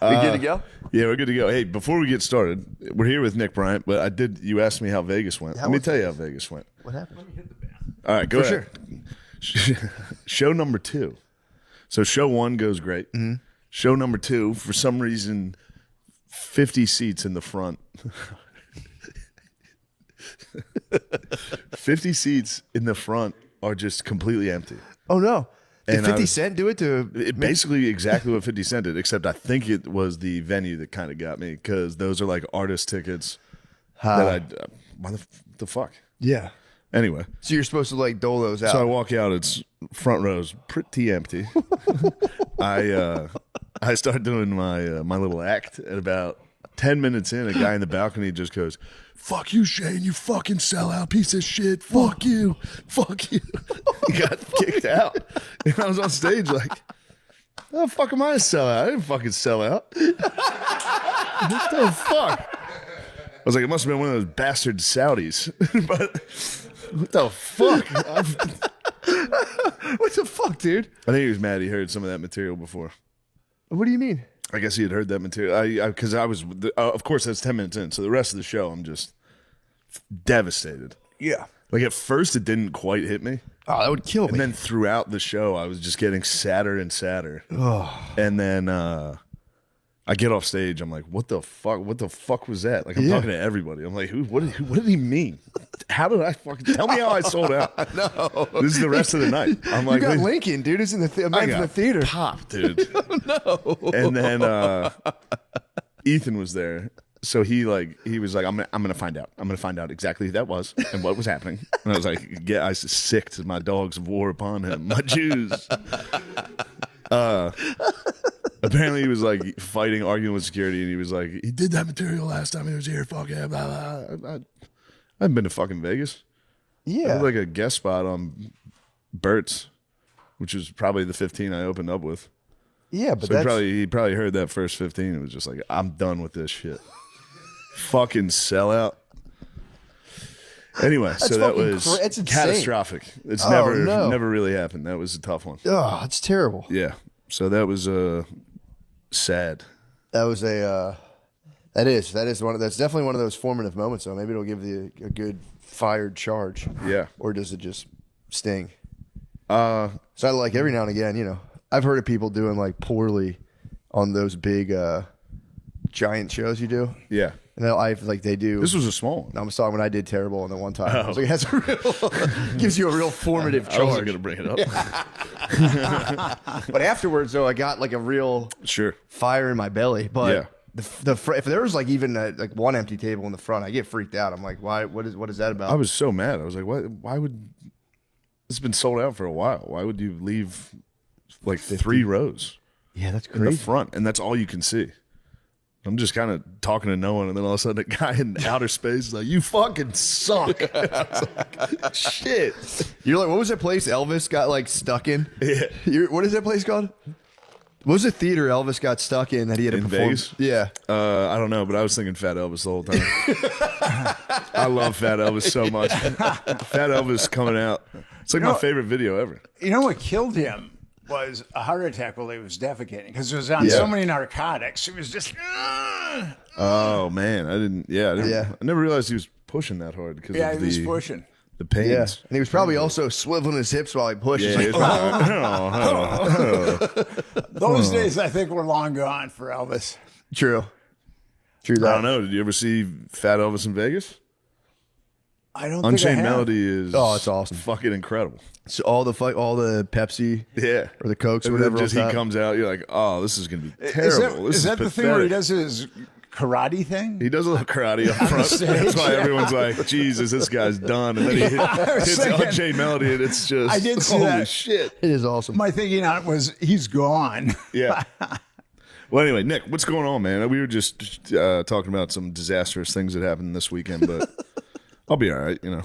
We good to go? Yeah, we're good to go. Hey, before we get started, we're here with Nick Bryant, but you asked me how Vegas went. Let me was tell you how Vegas went. What happened? All right, go For ahead. Show number 2. So show 1 goes great. Mm-hmm. Show number 2, for some reason, 50 seats in the front. 50 seats in the front are just completely empty. Oh no! Did And 50 Cent do it to? Basically exactly what 50 Cent did, except I think it was the venue that kind of got me, because those are like artist tickets that why the fuck? Yeah. Anyway, So you're supposed to like dole those out. so I walk out, it's front row's pretty empty. I start doing my little act. At about 10 minutes in, a guy in the balcony just goes, "Fuck you, Shane, you fucking sellout piece of shit. Fuck you. Fuck you." He got kicked out. And I was on stage like, "Oh, fuck am I a sellout? I didn't fucking sell out." What the fuck? I was like, it must have been one of those bastard Saudis. But what the fuck? What the fuck, dude? I think he was mad he heard some of that material before. What do you mean? I guess he had heard that material. Because I was, of course, that's 10 minutes in. So the rest of the show, I'm just devastated. Yeah. Like at first, it didn't quite hit me. Oh, that would kill me. And then throughout the show, I was just getting sadder and sadder. And then I get off stage. I'm like, what the fuck? What the fuck was that? Like, I'm talking to everybody. I'm like, what did he mean? How did I fucking tell me how I sold out? No. This is the rest of the night. I'm you like, got "Wait, Lincoln, dude. It's in the I man got from the theater. popped, dude." No. And then Ethan was there. So he was like, I'm gonna find out. I'm gonna find out exactly who that was and what was happening. And I was like, yeah, I sicked my dogs of war upon him, my Jews. Apparently he was like fighting, arguing with security, and he was like, he did that material last time he was here. Fuck yeah, blah, blah. I haven't been to fucking Vegas. I Yeah. did like a guest spot on Burt's, which was probably the 15 I opened up with. Yeah, but So that's he probably heard that first 15 and was just like, I'm done with this shit. Fucking sellout. Anyway, so that fucking was that's insane. catastrophic. It's Oh, no. never really happened. That was a tough one. oh, it's terrible. Yeah. So that was sad. That was a that's definitely one of those formative moments though. Maybe it'll give you a good fired charge. Yeah. Or does it just sting? So I like every now and again, you know, I've heard of people doing like poorly on those big giant shows you do. Yeah. And they do. This was a small one. I was talking when I did terrible, and the one time I was like, it has a real, gives you a real formative I wasn't charge. going to bring it up. But afterwards, though, I got like a real Sure. fire in my belly. But Yeah. if there was like even like one empty table in the front, I get freaked out. I'm like, why? What is that about? I was so mad. I was like, why would it's been sold out for a while? Why would you leave like 3 rows yeah, that's in the crazy. front? And that's all you can see. I'm just kind of talking to no one, and then all of a sudden a guy in outer space is like, you fucking suck. I was like, shit. You're like, what was that place Elvis got like stuck in? Yeah. What is that place called? What was the theater Elvis got stuck in that he had to In perform? Vegas? Yeah. I don't know, but I was thinking Fat Elvis the whole time. I love Fat Elvis so much. Fat Elvis coming out. It's like my favorite video ever. You know what killed him was a heart attack while he was defecating because it was on so many narcotics. He was just. Oh man, I didn't. Yeah. I never realized he was pushing that hard because Yeah, of he was the pushing. the pains. Yeah. And he was probably also swiveling his hips while he pushed. Yeah, He's like, Those days, I think, were long gone for Elvis. True. I That. don't know. Did you ever see Fat Elvis in Vegas? I don't think I Unchained have. Melody is it's awesome. fucking incredible. So all the Pepsi Yeah, or the Cokes or and then whatever. just on he top. comes out, you're like, oh, this is gonna be Is terrible. that, is that the thing where he pathetic. does his karate thing? He does a little karate up front. stage, That's why yeah. everyone's like, Jesus, this guy's done. And then he was hits thinking- Unchained Melody, and it's just, I did see holy that. shit. It is awesome. My thinking on it was he's gone. Yeah. Well, anyway, Nick, what's going on, man? We were just talking about some disastrous things that happened this weekend, but I'll be all right, you know.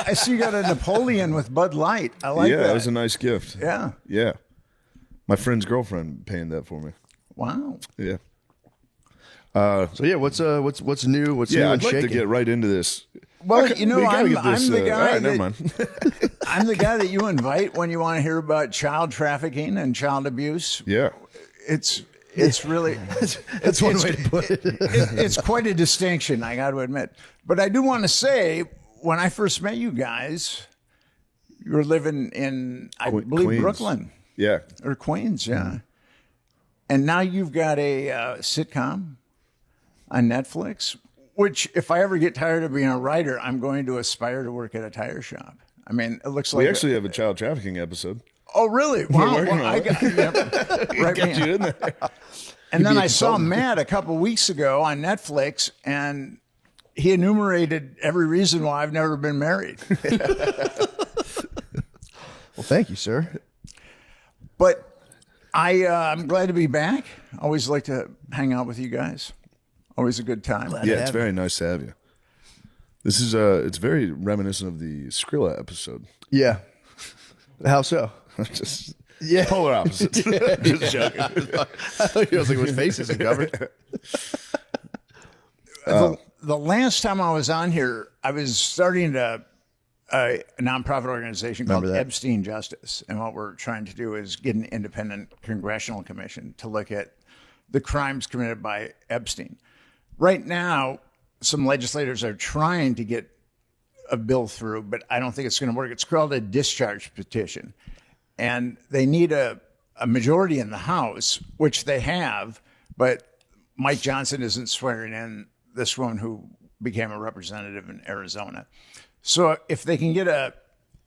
I see you got a Napoleon with Bud Light. I like Yeah, that. it was a nice gift. Yeah. Yeah. My friend's girlfriend paying that for me. Wow. Yeah. So yeah, what's new? What's new Yeah, and I'd like shaking? to get right into this. Well, Okay, you know, we gotta I'm get this, the all guy right, never that mind. I'm the guy that you invite when you want to hear about child trafficking and child abuse. Yeah. It's really That's one way to put it. it's quite a distinction, I got to admit. But I do want to say, when I first met you guys, you were living in, I believe, Queens. Brooklyn Yeah. or Queens, yeah. And now you've got a sitcom on Netflix, which, if I ever get tired of being a writer, I'm going to aspire to work at a tire shop. I mean, it looks like We actually have a child trafficking episode. Oh, really? Wow. working Well, on I it. got, right Got me you in there. And then be a I saw consultant. Matt a couple weeks ago on Netflix, and he enumerated every reason why I've never been married. Well, thank you, sir. But I'm glad to be back. Always like to hang out with you guys. Always a good time. Yeah, it's very nice to have you. This is it's very reminiscent of the Skrilla episode. Yeah. How so? Just Yeah. polar opposites. Just joking. I thought you was like, with faces and covered. The last time I was on here, I was starting a nonprofit organization called Remember that. Epstein Justice. And what we're trying to do is get an independent congressional commission to look at the crimes committed by Epstein. Right now, some legislators are trying to get a bill through, but I don't think it's going to work. It's called a discharge petition. And they need a majority in the House, which they have, but Mike Johnson isn't swearing in this woman who became a representative in Arizona. So if they can get a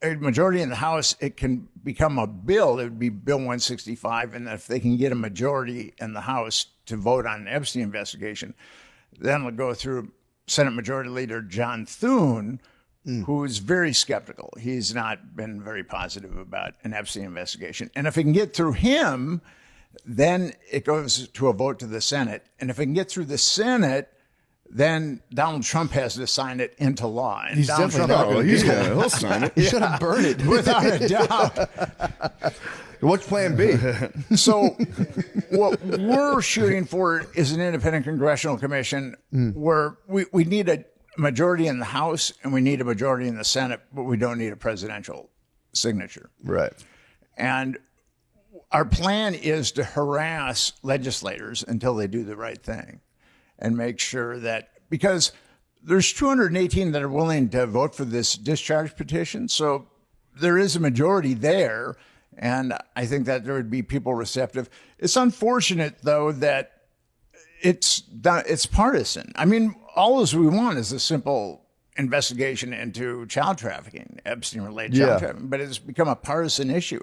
majority in the House, it can become a bill. It would be Bill 165. And if they can get a majority in the House to vote on an Epstein investigation, then it'll go through Senate Majority Leader John Thune, who is very skeptical. He's not been very positive about an Epstein investigation. And if it can get through him, then it goes to a vote to the Senate. And if it can get through the Senate, then Donald Trump has to sign it into law. And He's Donald definitely Trump, not gonna He'll sign it. You should have burned it. without a doubt. What's plan B? So what we're shooting for is an independent congressional commission where we need a majority in the House and we need a majority in the Senate, but we don't need a presidential signature. Right. And our plan is to harass legislators until they do the right thing and make sure that, because there's 218 that are willing to vote for this discharge petition. So there is a majority there. And I think that there would be people receptive. It's unfortunate, though, that it's partisan. I mean, all we want is a simple investigation into child trafficking, Epstein-related child trafficking, but it's become a partisan issue.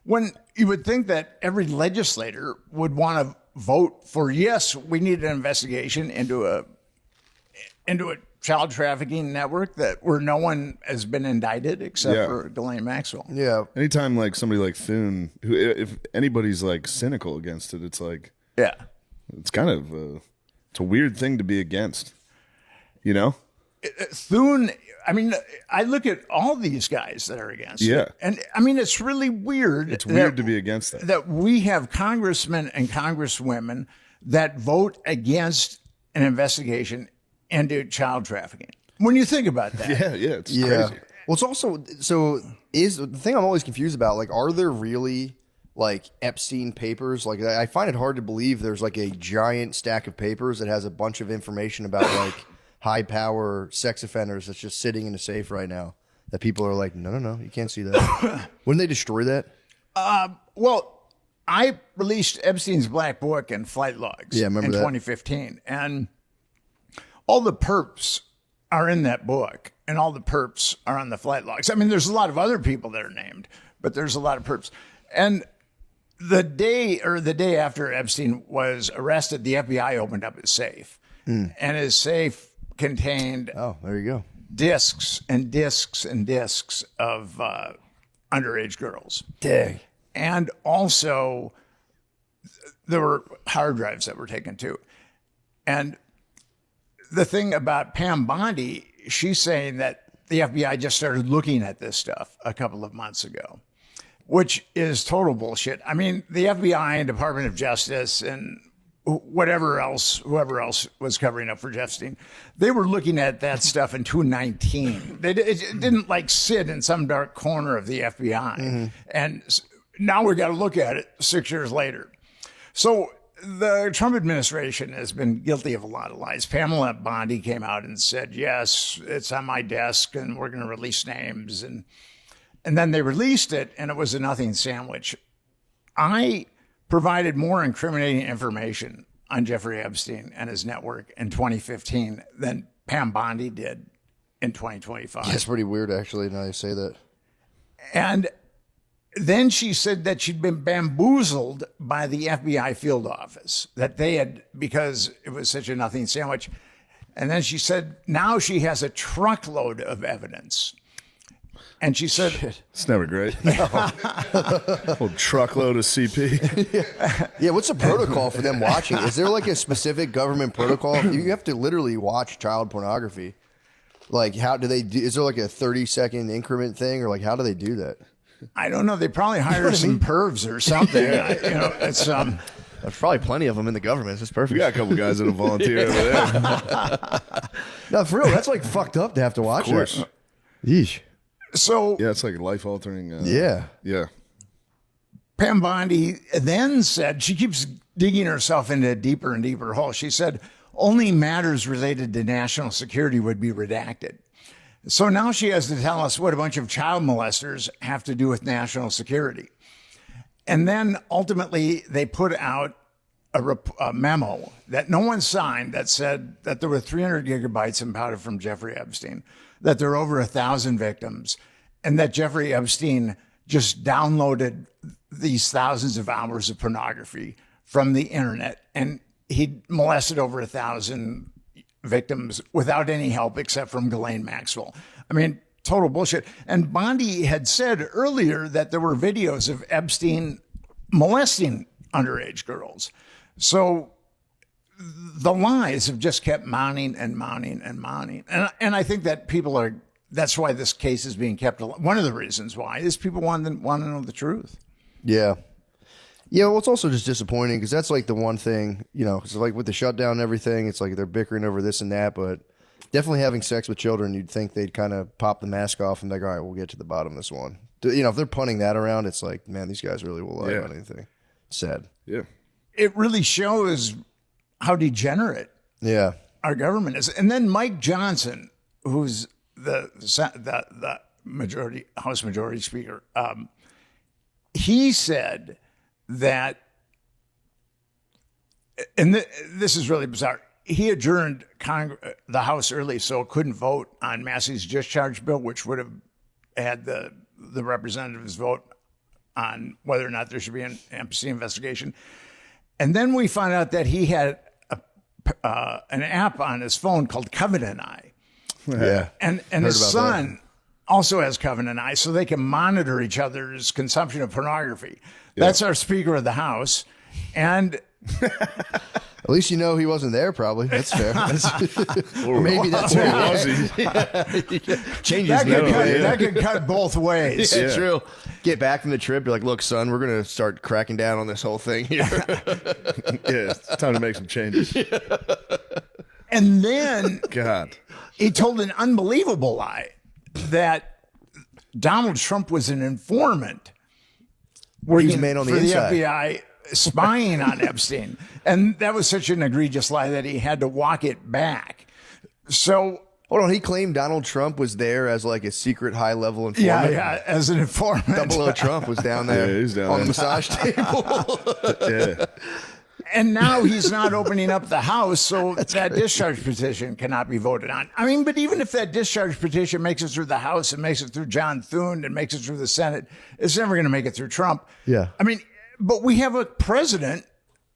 When you would think that every legislator would want to vote for, yes, we need an investigation into a child trafficking network where no one has been indicted except for Ghislaine Maxwell. Yeah. Anytime like somebody like Thune, who if anybody's like cynical against it, it's like it's kind of it's a weird thing to be against, you know. Thune, I mean, I look at all these guys that are against it. And I mean, it's really weird. It's weird to be against that. That we have congressmen and congresswomen that vote against an investigation into child trafficking. When you think about that. It's crazy. Well, it's also, so is the thing I'm always confused about, like, are there really like Epstein papers? Like, I find it hard to believe there's like a giant stack of papers that has a bunch of information about like high power sex offenders that's just sitting in a safe right now that people are like, no, you can't see that. Wouldn't they destroy that? Well, I released Epstein's Black Book and flight logs in 2015. And all the perps are in that book, and all the perps are on the flight logs. I mean, there's a lot of other people that are named, but there's a lot of perps. And the day after Epstein was arrested, the FBI opened up his safe. And his safe contained there you go, discs and discs and discs of underage girls. Dang. And also there were hard drives that were taken too. And the thing about Pam Bondi, she's saying that the FBI just started looking at this stuff a couple of months ago, which is total bullshit. I mean, the FBI and Department of Justice and whoever else was covering up for Epstein, they were looking at that stuff in 2019. It didn't like sit in some dark corner of the FBI. And now we got to look at it 6 years later. So the Trump administration has been guilty of a lot of lies. Pamela Bondi came out and said, yes, it's on my desk and we're going to release names. And then they released it and it was a nothing sandwich. I provided more incriminating information on Jeffrey Epstein and his network in 2015 than Pam Bondi did in 2025. That's pretty weird, actually, now you say that. And then she said that she'd been bamboozled by the FBI field office, that they had, because it was such a nothing sandwich. And then she said now she has a truckload of evidence. And she said, it's never great. Whole truckload of CP. Yeah, what's the protocol for them watching? Is there like a specific government protocol? You have to literally watch child pornography. Like, how do they do? Is there like a 30-second increment thing, or like how do they do that? I don't know. They probably hire some pervs or something. It's There's probably plenty of them in the government. It's perfect. We got a couple guys that'll volunteer over there. No, for real, that's like fucked up to have to watch. Of course. That. Yeesh. So yeah, it's like life altering. Yeah. Pam Bondi then said, she keeps digging herself into a deeper and deeper hole. She said only matters related to national security would be redacted. So now she has to tell us what a bunch of child molesters have to do with national security. And then ultimately they put out a memo that no one signed that said that there were 300 gigabytes impounded from Jeffrey Epstein, that there are over 1,000 victims, and that Jeffrey Epstein just downloaded these thousands of hours of pornography from the internet, and he molested over 1,000 victims without any help except from Ghislaine Maxwell. I mean, total bullshit. And Bondi had said earlier that there were videos of Epstein molesting underage girls. So the lies have just kept mounting and mounting and mounting. And I think that that's why this case is being kept alive. One of the reasons why is people want to know the truth. Yeah. Yeah, well, it's also just disappointing because that's like the one thing, it's like with the shutdown and everything, it's like they're bickering over this and that, but definitely having sex with children, you'd think they'd kind of pop the mask off and be like, all right, we'll get to the bottom of this one. If they're punting that around, it's like, man, these guys really will lie about anything. Sad. Yeah. It really shows how degenerate our government is. And then Mike Johnson, who's the House Majority Speaker, he said that and this is really bizarre. He adjourned the House early, so it couldn't vote on Massey's discharge bill, which would have had the representatives vote on whether or not there should be an Epstein investigation. And then we found out that he had an app on his phone called Covenant Eye. Yeah. And his son also has Covenant Eye, so they can monitor each other's consumption of pornography. Yeah. That's our Speaker of the House. And at least you know he wasn't there, probably. That's fair. Or maybe that's where he was. Changes that could cut both ways. Yeah, true. Get back from the trip, be like, look, son, we're going to start cracking down on this whole thing here. It's time to make some changes. And then God, he told an unbelievable lie that Donald Trump was an informant working He's man on for the the inside. FBI, spying on Epstein. And that was such an egregious lie that he had to walk it back. So hold on, he claimed Donald Trump was there as like a secret high-level informant. Yeah, as an informant. 00 Trump was down there he's down on there. the massage table. yeah. And now he's not opening up the House, so that discharge petition cannot be voted on. I mean, but even if that discharge petition makes it through the House and makes it through John Thune and makes it through the Senate, it's never going to make it through Trump. Yeah. I mean, but we have a president,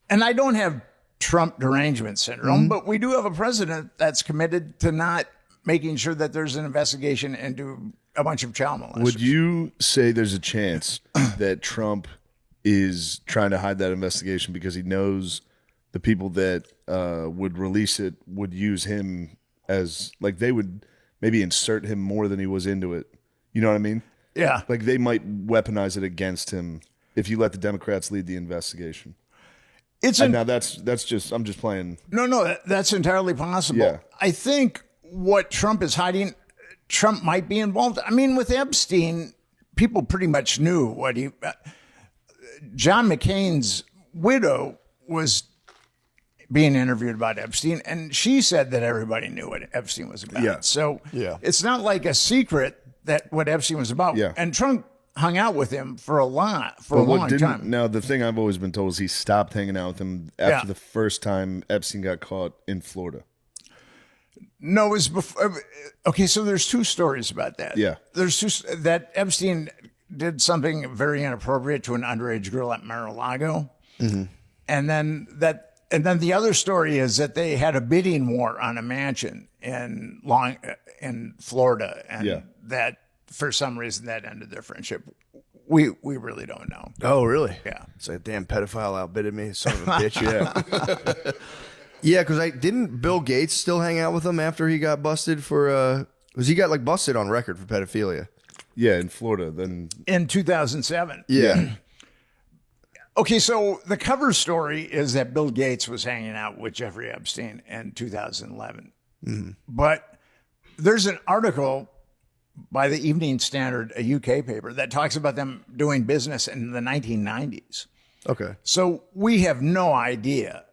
and I don't have Trump derangement syndrome, but we do have a president that's committed to not making sure that there's an investigation into a bunch of child molesters. Would you say there's a chance that Trump is trying to hide that investigation because he knows the people that would release it would use him as, like, they would maybe insert him more than he was into it? You know what I mean? Yeah. Like, they might weaponize it against him if you let the Democrats lead the investigation. Now that's just, I'm just playing. No, that's entirely possible. Yeah. I think what Trump is hiding, Trump might be involved. I mean, with Epstein, people pretty much knew what he. John McCain's widow was being interviewed about Epstein, and she said that everybody knew what Epstein was about. Yeah. So Yeah. it's not like a secret that what Epstein was about. Yeah. And Trump hung out with him for a long Didn't- time. Now, the thing I've always been told is he stopped hanging out with him after Yeah. the first time Epstein got caught in Florida. No, it was before. Okay, so there's two stories about that. Yeah. There's that Epstein did something very inappropriate to an underage girl at Mar-a-Lago. Mm-hmm. And then the other story is that they had a bidding war on a mansion in Florida, and Yeah. that for some reason that ended their friendship. We really don't know. Oh, really? Yeah. It's like a damn pedophile outbidded me, son of a bitch. Yeah. Yeah, because didn't Bill Gates still hang out with him after he got busted for, because he got like busted on record for pedophilia. Yeah, in Florida. Then In 2007. Yeah. Okay, so the cover story is that Bill Gates was hanging out with Jeffrey Epstein in 2011. But there's an article by the Evening Standard, a UK paper, that talks about them doing business in the 1990s. Okay. So we have no idea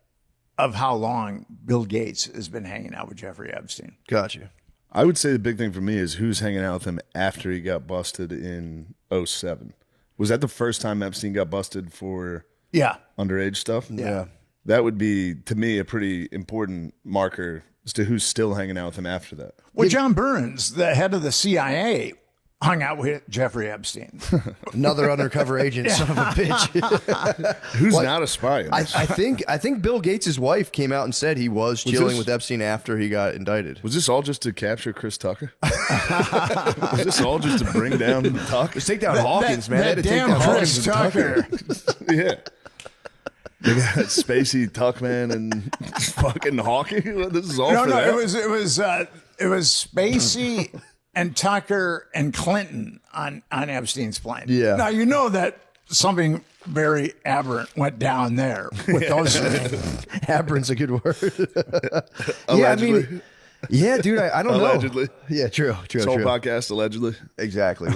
of how long Bill Gates has been hanging out with Jeffrey Epstein. Gotcha. I would say the big thing for me is who's hanging out with him after he got busted in 2007. Was that the first time Epstein got busted for Yeah. underage stuff? Yeah. That would be, to me, a pretty important marker as to who's still hanging out with him after that. Well, John Burns, the head of the CIA, hung out with Jeffrey Epstein. Another undercover agent, son of a bitch. Who's not a spy? In I this? think Bill Gates' wife came out and said he was chilling this- with Epstein after he got indicted. Was this all just to capture Chris Tucker? Was this all just to bring down Tucker? Let's take down Hawkins, man. They had That to take damn down Chris Hawkins. Tucker. Yeah. They got Spacey, Tuckman, and fucking Hawking. This is all No, for no, that? it was Spacey and Tucker and Clinton on Epstein's plane. Yeah. Now you know that something very aberrant went down there with those. Aberrant's a good word. Allegedly. Yeah, dude, I don't know. Allegedly. Yeah, true. This whole podcast, allegedly. Exactly.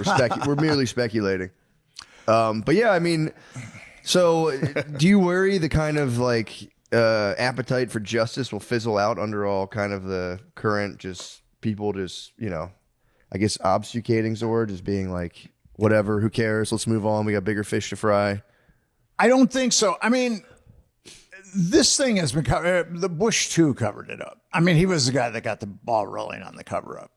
We're merely speculating. But yeah, I mean, so do you worry the kind of like appetite for justice will fizzle out under all kind of the current just people just, I guess obfuscating Zord, just being like, whatever, who cares? Let's move on. We got bigger fish to fry. I don't think so. I mean, this thing has been covered. The Bush too covered it up. I mean, he was the guy that got the ball rolling on the cover up,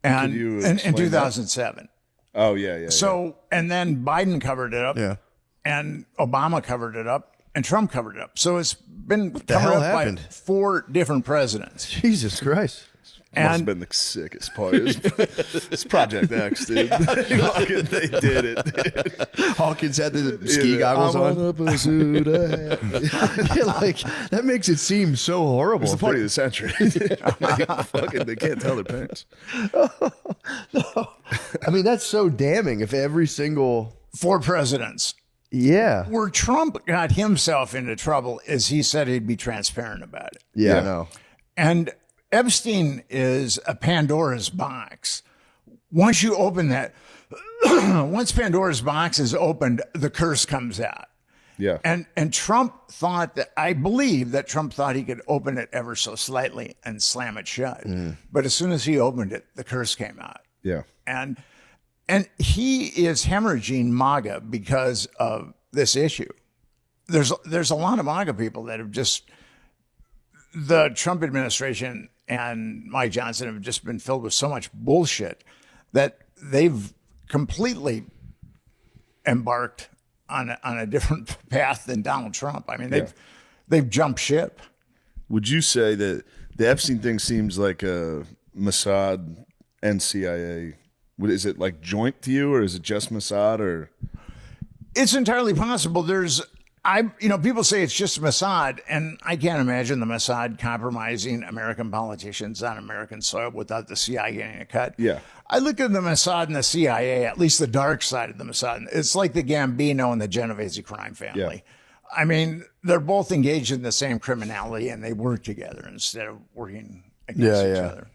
and Could you in explain 2007. Oh yeah. So and then Biden covered it up, Yeah. and Obama covered it up, and Trump covered it up. So it's been the covered hell up happened? by 4 different presidents. Jesus Christ. Must have And been the sickest part. It's Project X, dude. Fucking they did it. Dude. Hawkins had the ski goggles I'm on. a pursuit of- Yeah, like that makes it seem so horrible. It's the party of the century. Fucking, they can't tell their parents. I mean, that's so damning. If every single 4 presidents. yeah, Where Trump got himself into trouble is he said he'd be transparent about it. yeah, Yeah. I know. And Epstein is a Pandora's box. Once you open that, once Pandora's box is opened, the curse comes out. Yeah. And Trump thought that, I believe that Trump thought he could open it ever so slightly and slam it shut. But as soon as he opened it, the curse came out. Yeah. And he is hemorrhaging MAGA because of this issue. There's a lot of MAGA people that have just, the Trump administration and Mike Johnson have just been filled with so much bullshit that they've completely embarked on a different path than Donald Trump. I mean, they've jumped ship. Would you say that the Epstein thing seems like a Mossad and CIA? Is it like joint to you, or is it just Mossad? Or It's entirely possible. People say it's just Mossad, and I can't imagine the Mossad compromising American politicians on American soil without the CIA getting a cut. Yeah. I look at the Mossad and the CIA, at least the dark side of the Mossad. It's like the Gambino and the Genovese crime family. Yeah. I mean, they're both engaged in the same criminality, and they work together instead of working against each other.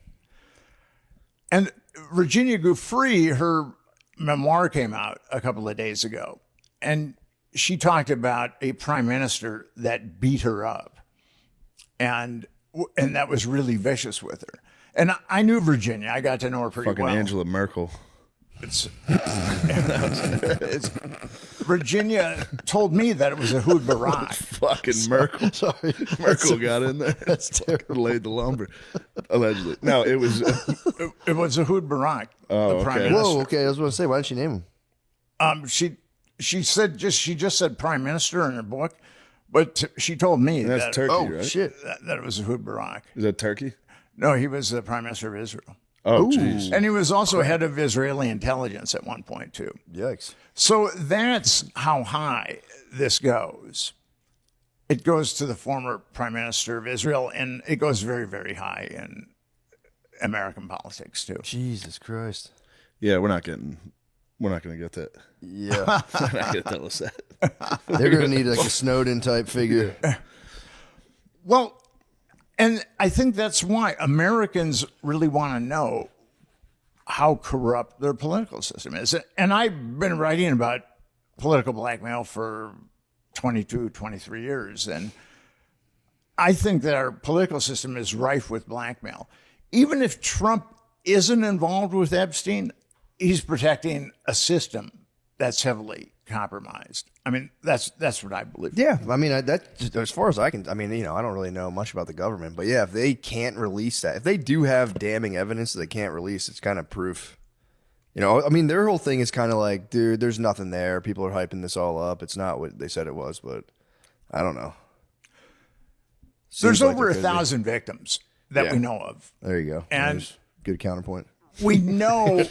And Virginia Giuffre, her memoir came out a couple of days ago, and she talked about a prime minister that beat her up, and that was really vicious with her. And I knew Virginia. I got to know her pretty fucking well. Angela Merkel? Virginia told me that it was a Hood Barak. Fucking Merkel. Sorry, Merkel got in there. That's terrible. Laid the lumber. Allegedly. No, it was. It was a Hood Barak, the prime okay. minister. Whoa, okay. I was going to say, why didn't she name him? She just said prime minister in her book, but she told me That's that, Turkey, right? Shit. that it was a Hood Barak. Is that Turkey? No, he was the prime minister of Israel. Oh, jeez. And he was also head of Israeli intelligence at one point, too. Yikes. So that's how high this goes. It goes to the former prime minister of Israel, and it goes very, very high in American politics, too. Jesus Christ. Yeah, we're not going to get that. Yeah. They're not going to tell us that. They're going to need like a Snowden type figure. Well, and I think that's why Americans really want to know how corrupt their political system is. And I've been writing about political blackmail for 22, 23 years. And I think that our political system is rife with blackmail. Even if Trump isn't involved with Epstein, he's protecting a system that's heavily compromised. I mean, that's what I believe. Yeah, I mean, that as far as I can, I mean, I don't really know much about the government, but yeah, if they can't release that, if they do have damning evidence that they can't release, it's kind of proof. I mean, their whole thing is kind of like, dude, there's nothing there. People are hyping this all up. It's not what they said it was, but I don't know. There's Seems like over there could be. 1,000 victims that we know of. There you go. And- There's good counterpoint. We know,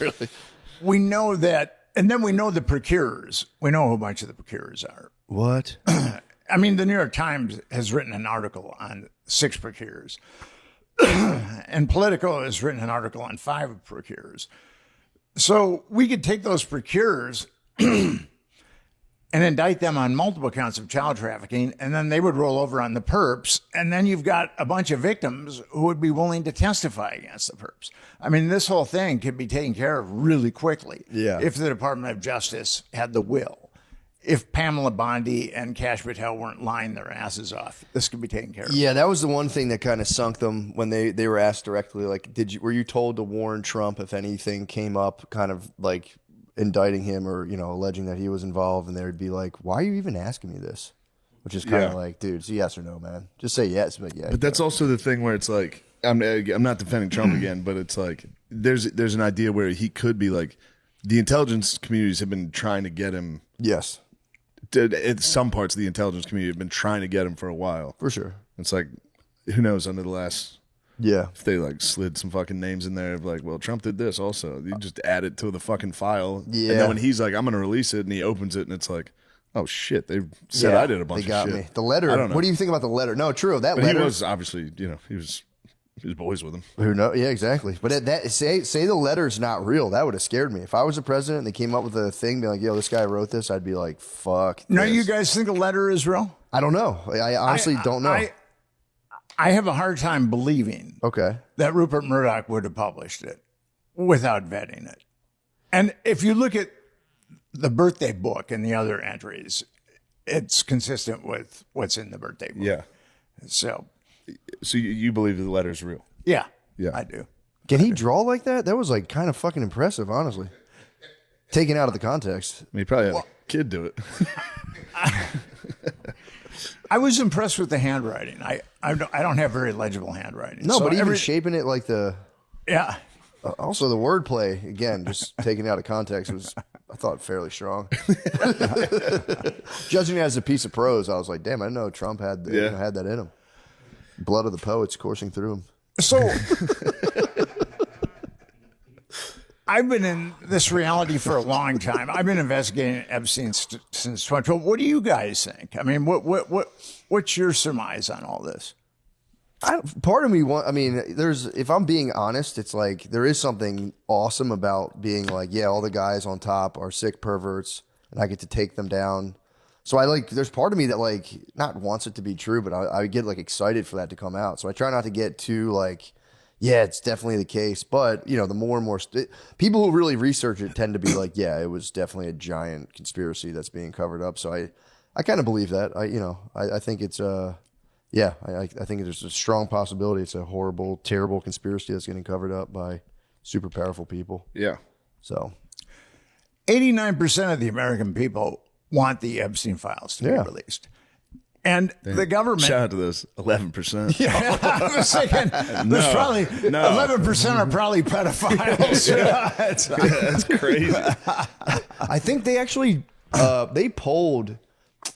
we know that, and then we know the procurers. We know who a bunch of the procurers are. What? I mean, the New York Times has written an article on 6 procurers, and Politico has written an article on 5 procurers. So we could take those procurers and indict them on multiple counts of child trafficking, and then they would roll over on the perps, and then you've got a bunch of victims who would be willing to testify against the perps. I mean, this whole thing could be taken care of really quickly if the Department of Justice had the will. If Pamela Bondi and Kash Patel weren't lying their asses off, this could be taken care of. Yeah, that was the one thing that kind of sunk them when they were asked directly, like, were you told to warn Trump if anything came up, kind of like indicting him or alleging that he was involved, and they would be like, why are you even asking me this? which is kind of Yeah. like, dude, it's a yes or no, man. Just say yes. But yeah. But that's also the thing where it's like I'm not defending Trump again, but it's like there's an idea where he could be like the intelligence communities have been trying to get him. Yes. Some parts of the intelligence community have been trying to get him for a while. For sure. It's like who knows under the last. Yeah. If they like slid some fucking names in there of like, well, Trump did this also. You just add it to the fucking file. Yeah. And then when he's like, I'm going to release it, and he opens it, and it's like, oh shit, they said Yeah, I did a bunch they got of shit. me. The letter. I don't know. What do you think about the letter? No, true. That But letter. he was obviously, he was boys with him. Who knows? Yeah, exactly. But say the letter's not real. That would have scared me. If I was the president and they came up with a thing, be like, "Yo, this guy wrote this," I'd be like, "Fuck." Now, this. you guys think a letter is real? I don't know. I honestly don't know. I have a hard time believing Okay. that Rupert Murdoch would have published it without vetting it. And if you look at the birthday book and the other entries, it's consistent with what's in the birthday book. Yeah. So, So you believe the letter's real? yeah, Yeah. I do. Can he draw like that? That was like kind of fucking impressive, honestly. Taken out of the context. I mean, he probably had a kid do it. I was impressed with the handwriting. I don't have very legible handwriting. No, So but even shaping it like the. yeah. Also, the wordplay again, just taken out of context, was I thought fairly strong. Judging it as a piece of prose, I was like, damn, I didn't know Trump had had that in him. Blood of the poets coursing through him. So I've been in this reality for a long time. I've been investigating Epstein since 2012. What do you guys think? I mean, what's your surmise on all this? Part of me if I'm being honest, it's like there is something awesome about being like, yeah, all the guys on top are sick perverts and I get to take them down. So there's part of me that like not wants it to be true, but I get like excited for that to come out. So I try not to get too like, yeah, it's definitely the case. But the more and more people who really research it tend to be like, yeah, it was definitely a giant conspiracy that's being covered up. So I kind of believe that. I think it's yeah, I think there's a strong possibility it's a horrible, terrible conspiracy that's getting covered up by super powerful people. Yeah. So 89% of the American people want the Epstein files to be released. And the government. Shout out to those 11%. Yeah, I was thinking there's probably 11% are probably pedophiles. That's crazy. I think they actually they polled.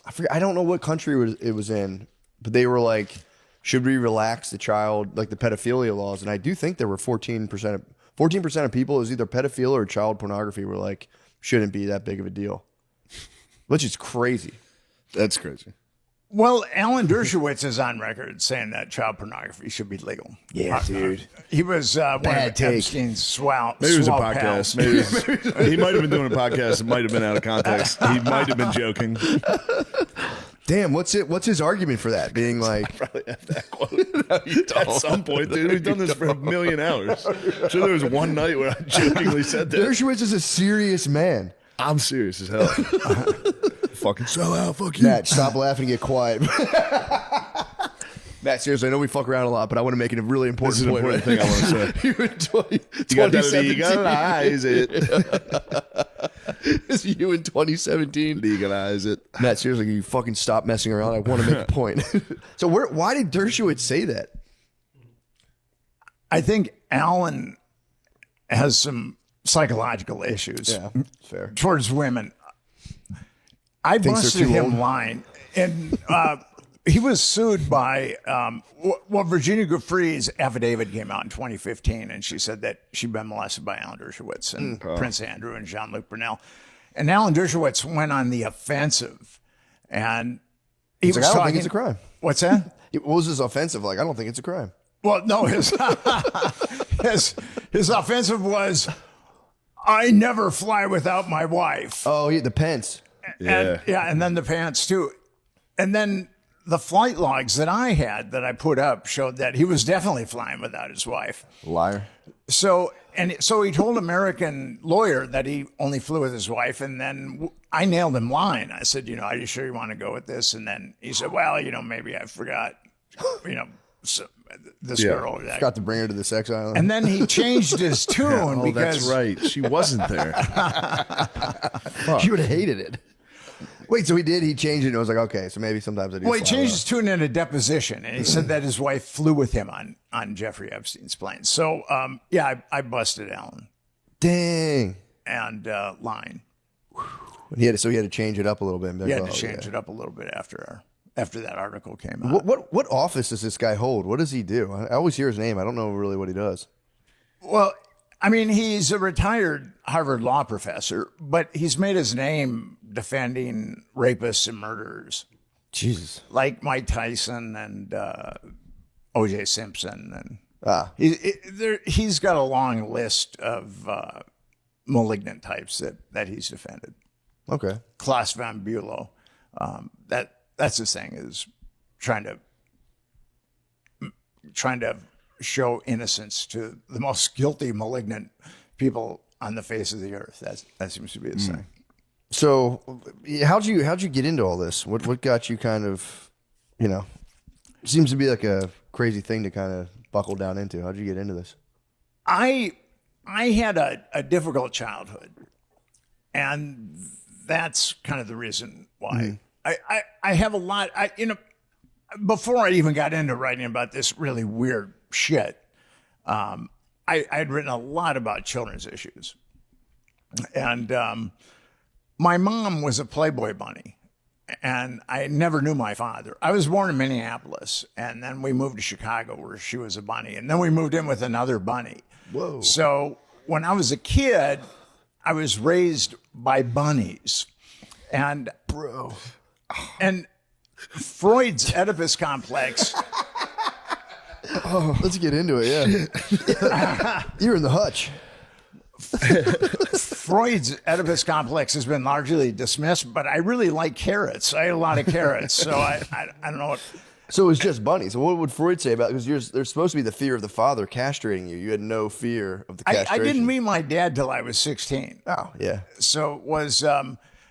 I forget. I don't know what country it was in, but they were like, should we relax the child like the pedophilia laws? And I do think there were 14% of people. It was either pedophilia or child pornography. Were like, shouldn't be that big of a deal, which is crazy. That's crazy. Well, Alan Dershowitz is on record saying that child pornography should be legal. Yeah, dude. He was one of take. Epstein's swell. Maybe it was a swell podcast. pals. Maybe he might have been doing a podcast. It might have been out of context. He might have been joking. Damn, what's his argument for that? Being like, Probably have that quote at some point, dude. We've done this for a million hours. I'm sure there was one night where I jokingly said that. Dershowitz is a serious man. I'm serious as hell. Fucking sell out. Fuck you. Matt, stop laughing and get quiet. Matt, seriously, I know we fuck around a lot, but I want to make it a really important This is an point. important thing I want to say. You in 20, You got that 2017. legalize it. It's you in 2017. Legalize it. Matt, seriously, can you fucking stop messing around? I want to make a point. So why did Dershowitz say that? I think Alan has some psychological issues Fair. towards women. I Thinks they're busted too him old? lying. And he was sued by, Virginia Giuffre's affidavit came out in 2015, and she said that she'd been molested by Alan Dershowitz and Prince Andrew and Jean-Luc Brunel. And Alan Dershowitz went on the offensive, and he was Like, I don't talking. think it's a crime. What's that? What was his offensive? Like, I don't think it's a crime. Well, no, his offensive was, I never fly without my wife. Oh, the Pence. And then the pants too. And then the flight logs that I had that I put up showed that he was definitely flying without his wife. Liar. So he told American lawyer that he only flew with his wife. And then I nailed him lying. I said, are you sure you want to go with this? And then he said, well, maybe I forgot, this girl or that. Forgot to bring her to the sex island. And then he changed his tune Oh, because that's right. She wasn't there. You would have hated it. Wait, so he did? He changed it and it was like, okay, so maybe sometimes I do. Well, he fly changed low. his tune in a deposition, and he said that his wife flew with him on Jeffrey Epstein's plane. So, I busted Alan Dang. and Line. He had to change it up a little bit. He had to change it up a little bit after that article came out. What office does this guy hold? What does he do? I always hear his name. I don't know really what he does. Well, I mean, he's a retired Harvard law professor, but he's made his name defending rapists and murderers. Jesus. Like Mike Tyson and O.J. Simpson. And he's got a long list of malignant types that he's defended. Okay. Klaus von Bülow. That's his thing, is trying to show innocence to the most guilty, malignant people on the face of the earth. That seems to be his thing. So, how'd you get into all this? What got you kind of, seems to be like a crazy thing to kind of buckle down into. How'd you get into this? I had a difficult childhood, and that's kind of the reason why. I have a lot. Before I even got into writing about this really weird shit, I'd written a lot about children's issues, and my mom was a Playboy bunny, and I never knew my father. I was born in Minneapolis, and then we moved to Chicago where she was a bunny, and then we moved in with another bunny. Whoa! So when I was a kid, I was raised by bunnies, and Freud's Oedipus complex. Let's get into it. Yeah, you're in the hutch. Freud's Oedipus complex has been largely dismissed, but I really like carrots. I ate a lot of carrots, so I don't know what. So it was just bunnies. So what would Freud say about? Because there's supposed to be the fear of the father castrating you. You had no fear of the castration. I didn't meet my dad till I was 16. Oh, yeah. So it was,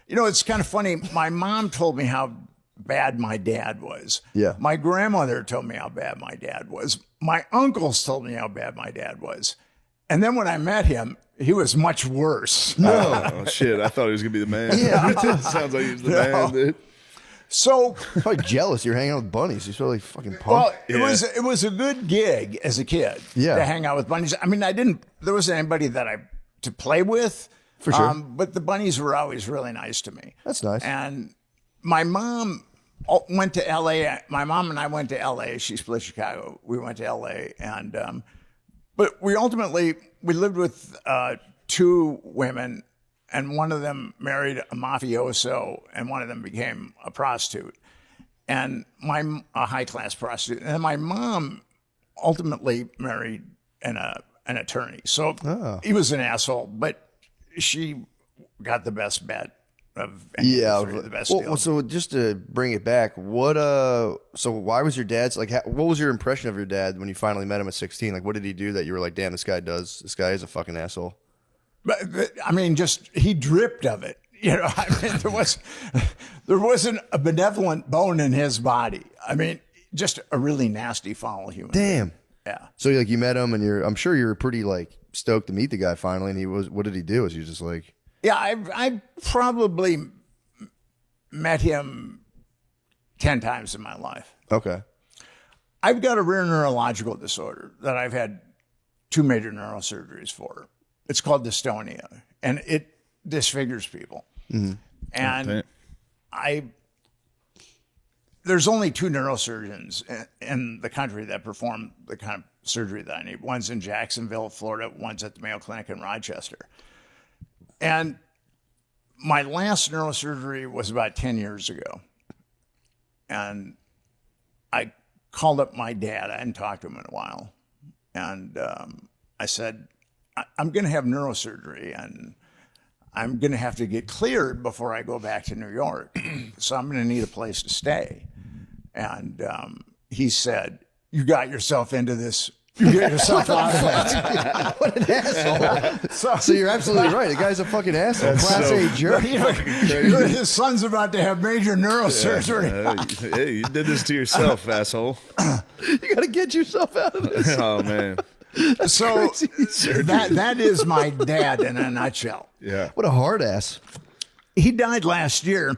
it's kind of funny. My mom told me how bad my dad was. Yeah. My grandmother told me how bad my dad was. My uncles told me how bad my dad was. And then when I met him, he was much worse. Oh, shit. I thought he was going to be the man. Yeah. Sounds like he was the man, dude. So probably jealous you're hanging out with bunnies. You're really fucking pumped. well, it was a good gig as a kid to hang out with bunnies. I mean, there wasn't anybody to play with. For sure. But the bunnies were always really nice to me. That's nice. And my mom went to L.A. My mom and I went to L.A. She split Chicago. We went to L.A. And but we lived with two women, and one of them married a mafioso, and one of them became a prostitute, and a high-class prostitute. And my mom ultimately married an attorney. So he was an asshole, but she got the best bet of the best deal. So just to bring it back, so why was your dad's what was your impression of your dad when you finally met him at 16? Like, what did he do that you were like, damn, this guy is a fucking asshole? But I mean, just he dripped of it. I mean, there wasn't a benevolent bone in his body. I mean, just a really nasty, foul human. Damn. Being. Yeah. So you met him, and I'm sure you're pretty stoked to meet the guy finally. And what did he do? Was he just like? Yeah, I probably met him 10 times in my life. Okay. I've got a rare neurological disorder that I've had 2 major neurosurgeries for. It's called dystonia, and it disfigures people. Mm-hmm. And there's only 2 neurosurgeons in the country that perform the kind of surgery that I need. One's in Jacksonville, Florida. One's at the Mayo Clinic in Rochester. And my last neurosurgery was about 10 years ago. And I called up my dad. I hadn't talked to him in a while. And I said, I'm going to have neurosurgery, and I'm going to have to get cleared before I go back to New York. So I'm going to need a place to stay. And he said, you got yourself into this. You get yourself out of it. What an asshole. So you're absolutely right. The guy's a fucking asshole. Class A jerk. His son's about to have major neurosurgery. Hey, you did this to yourself, asshole. You got to get yourself out of this. Oh, man. So that is my dad in a nutshell. Yeah. What a hard ass. He died last year.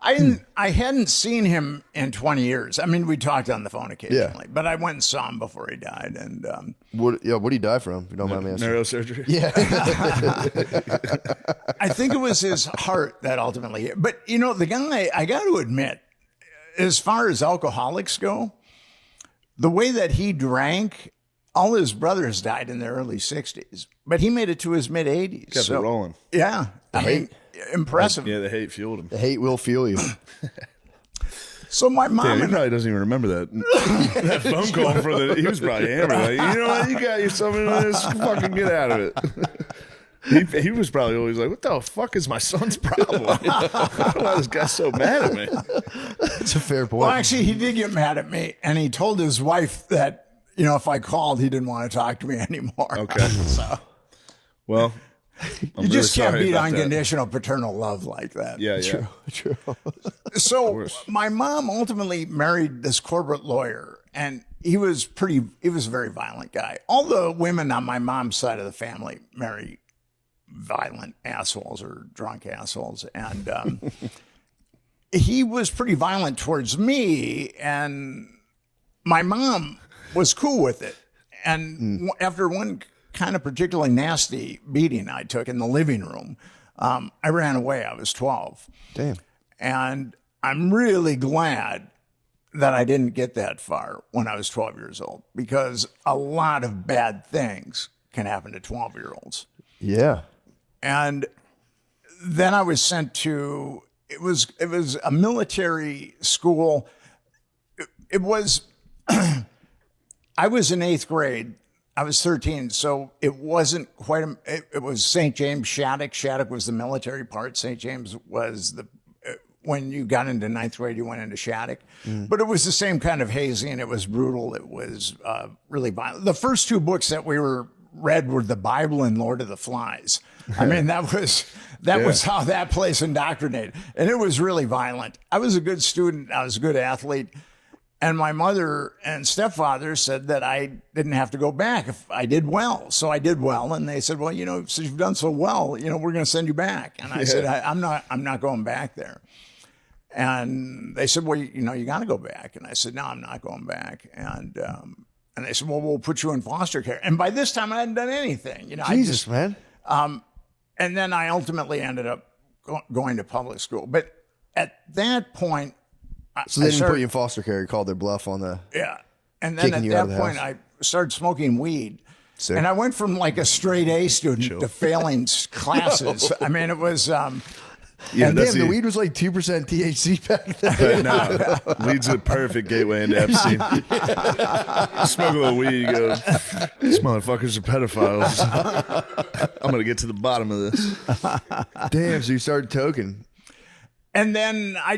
I hadn't seen him in 20 years. I mean, we talked on the phone occasionally, but I went and saw him before he died. And What did he die from? If you don't mind me asking. Neurosurgery. Yeah. I think it was his heart that ultimately. But you know, the guy, I got to admit, as far as alcoholics go, the way that he drank, all his brothers died in their early 60s, but he made it to his mid 80s. Kept it rolling. Yeah. I mean, impressive. Yeah, the hate fueled him. The hate will fuel you. So my mom Damn, he and probably doesn't even remember that phone call for the. He was probably hammered. Like, you know what? You got yourself into this. Fucking get out of it. He was probably always like, "What the fuck is my son's problem? Why this guy's so mad at me?" That's a fair point. Well, actually, he did get mad at me, and he told his wife that, you know, if I called, he didn't want to talk to me anymore. Okay. So Well, you just can't beat unconditional paternal love like that. Yeah, yeah. True. So my mom ultimately married this corporate lawyer, and he was a very violent guy. All the women on my mom's side of the family marry violent assholes or drunk assholes. And he was pretty violent towards me, and my mom was cool with it. And after one kind of particularly nasty beating I took in the living room, I ran away. I was 12. Damn. And I'm really glad that I didn't get that far when I was 12 years old, because a lot of bad things can happen to 12-year-olds. Yeah. And then I was sent to, it was a military school. It was, I was in 8th grade. I was 13, so it wasn't quite, it was St. James Shattuck. Shattuck was the military part. St. James was when you got into 9th grade, you went into Shattuck. But it was the same kind of hazing. It was brutal. It was really violent. The first 2 books that we read were the Bible and Lord of the Flies. I mean, that was how that place indoctrinated. And it was really violent. I was a good student. I was a good athlete. And my mother and stepfather said that I didn't have to go back if I did well. So I did well. And they said, well, you know, since you've done so well, you know, we're going to send you back. And I said, I'm not going back there. And they said, well, you know, you got to go back. And I said, no, I'm not going back. And they said, well, we'll put you in foster care. And by this time I hadn't done anything, you know. Jesus, man. And then I ultimately ended up going to public school. But at that point, So they didn't put you in foster care. You called their bluff on the. Yeah. And then at that point, I started smoking weed. Sick. And I went from like a straight A student to failing classes. I mean, it was. Yeah, and damn, the weed was like 2% THC back then. No, weed's a perfect gateway into Epstein. Smoke a little weed, you go, these motherfuckers are pedophiles. I'm going to get to the bottom of this. Damn, so you started toking. And then I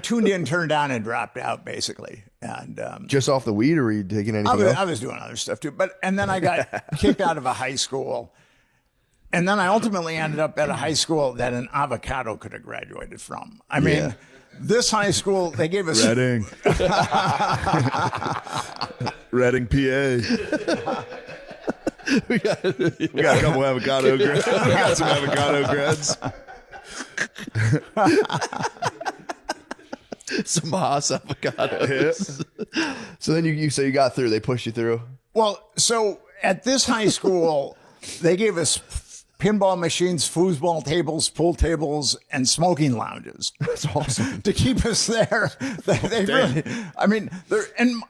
tuned in, turned on, and dropped out basically. And Just off the weed, or were you taking anything else? I was doing other stuff too. And then I got kicked out of a high school. And then I ultimately ended up at a high school that an avocado could have graduated from. I mean, this high school, they gave us... Reading. Reading, PA. We got a couple avocado grads. We got some avocado grads. Some Haas avocados. So then you say you got through. They pushed you through. Well, so at this high school, they gave us pinball machines, foosball tables, pool tables, and smoking lounges. That's awesome. To keep us there. They really, I mean, and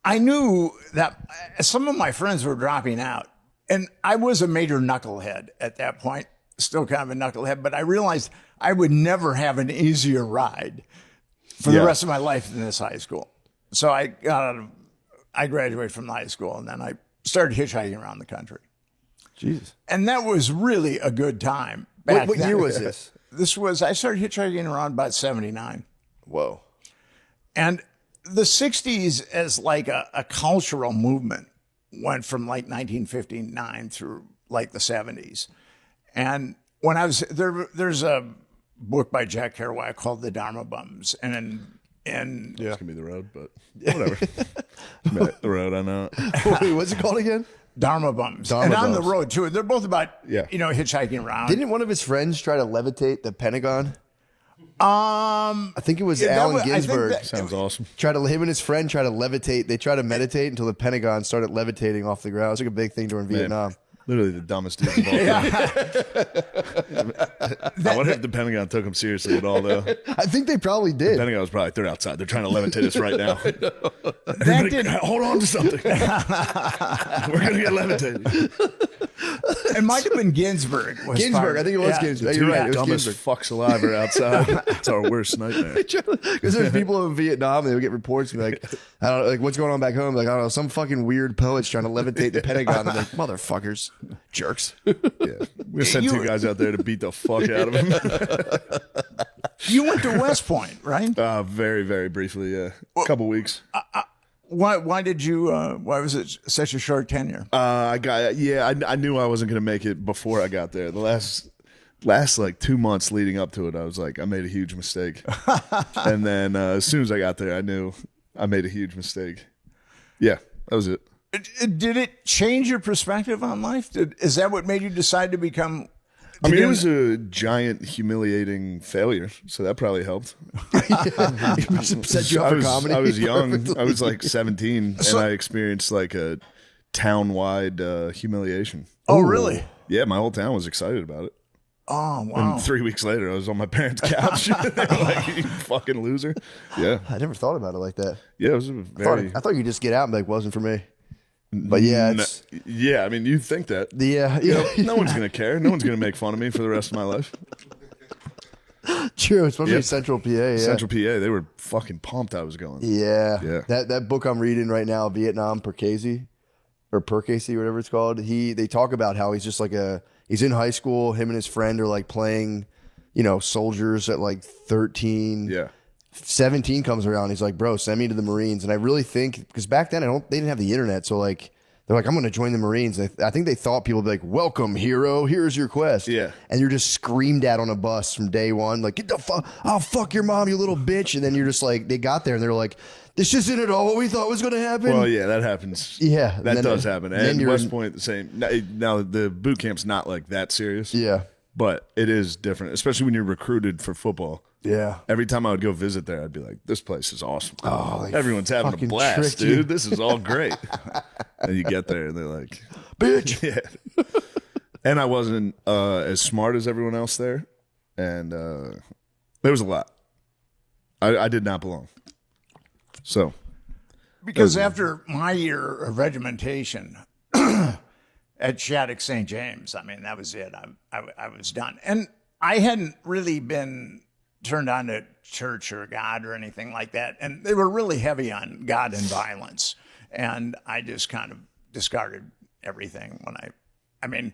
I knew that some of my friends were dropping out, and I was a major knucklehead at that point, still kind of a knucklehead, but I realized I would never have an easier ride for the rest of my life than this high school. So I graduated from the high school, and then I started hitchhiking around the country. Jesus. And that was really a good time. What year was this? I started hitchhiking around about 79. Whoa. And the 60s as like a cultural movement went from like 1959 through like the 70s. And when I was there's a book by Jack Kerouac called The Dharma Bums. And It's going to be The Road, but whatever. The Road, I know. Wait, what's it called again? Dharma Bums. Dharma and on Bums. the road too. They're both about, Yeah. you know, hitchhiking around. Didn't one of his friends try to levitate the Pentagon? I think it was Yeah, that Allen was- I think Ginsberg. that- Sounds awesome. Him and his friend try to levitate. They try to meditate until the Pentagon started levitating off the ground. It was like a big thing during Vietnam. Literally the dumbest dudes of all time. I wonder if the Pentagon took him seriously at all, though. I think they probably did. Pentagon was probably like, they're outside. They're trying to levitate us right now. That did, Hold on to something. We're going to get levitated. it might have been Ginsburg. Was Ginsburg, part of I think it was Ginsburg. You're Two right. It was dumbest Ginsburg. fucks alive are outside. It's our worst nightmare. Because there's people in Vietnam, they would get reports and be like, I don't know, like, what's going on back home? Like, I don't know, some fucking weird poet's trying to levitate the Pentagon. I'm like, motherfuckers, jerks. Yeah. We're going to send two guys out there to beat the fuck out of him. You went to West Point, right? Very, very briefly, yeah. A couple weeks. Why did you? Why was it such a short tenure? I knew I wasn't going to make it before I got there. The last like 2 months leading up to it, I was like, I made a huge mistake. And then as soon as I got there, I knew I made a huge mistake. Yeah, that was it. Did it change your perspective on life? Is that what made you decide to become? I mean, it was a giant, humiliating failure, so that probably helped. Set you up for comedy. I was young. I was like 17, and I experienced like a town-wide humiliation. Oh, really? Yeah, my whole town was excited about it. Oh, wow. And 3 weeks later, I was on my parents' couch. They were like, "You fucking loser." Yeah, I never thought about it like that. yeah, it was a very. I thought you could just get out and be like, wasn't for me. But yeah, it's, Yeah, I mean, you think that. yeah, No one's gonna care. No one's gonna make fun of me for the rest of my life. true. Especially Yep. Central PA. Yeah. Central PA, they were fucking pumped I was going. Yeah. Yeah. That book I'm reading right now, Vietnam per Casey, or per Casey, whatever it's called. They talk about how he's just like he's in high school. Him and his friend are like playing, soldiers at like 13. Yeah. 17 comes around. He's like, bro, send me to the Marines. And I really think, because back then they didn't have the internet. So like, they're like, I'm going to join the Marines. And I think they thought people would be like, welcome, hero. Here's your quest. Yeah. And you're just screamed at on a bus from day one. Like, get the fuck, I'll fuck your mom, you little bitch. And then you're just like, they got there and they're like, this isn't at all what we thought was going to happen. Well, yeah, that happens. Yeah, that then- does happen. then And you're West in- Point, the same. Now, the boot camp's not like that serious. Yeah. But it is different, especially when you're recruited for football. Yeah. Every time I would go visit there, I'd be like, this place is awesome. Oh, they everyone's having a fucking blast, tricked you. dude. This is all great. And you get there and they're like, Bitch. yeah. And I wasn't as smart as everyone else there. And there was a lot. I did not belong. So. Because after my year of regimentation at Shattuck St. James, I mean, that was it. I was done. And I hadn't really been turned on to church or God or anything like that. And they were really heavy on God and violence. And I just kind of discarded everything when I mean,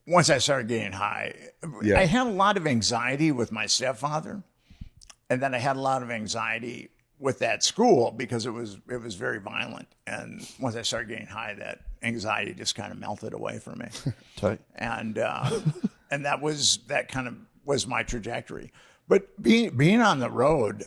once I started getting high, Yeah. I had a lot of anxiety with my stepfather. And then I had a lot of anxiety with that school because it was very violent. And once I started getting high, that anxiety just kind of melted away from me. Tight. And that kind of was my trajectory. But being on the road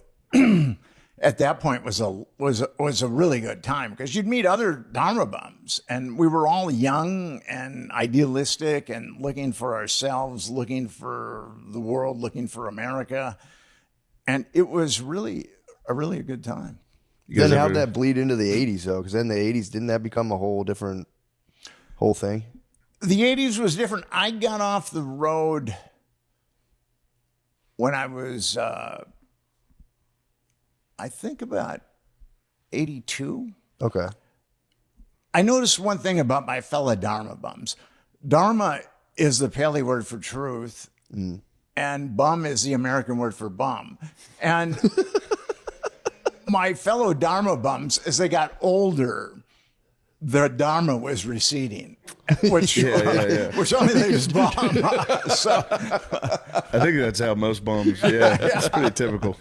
at that point was a really good time because you'd meet other Dharma bums, and we were all young and idealistic and looking for ourselves, looking for the world, looking for America, and it was really a good time. Then how'd that bleed into the 80s, though? Because then the 80s, didn't that become a whole different whole thing? The 80s was different. I got off the road when I was, I think about 82. Okay. I noticed one thing about my fellow Dharma bums. Dharma is the Pali word for truth, and bum is the American word for bum. And my fellow Dharma bums, as they got older, the Dharma was receding, which which only leaves bum. So I think that's how most bums, it's pretty typical.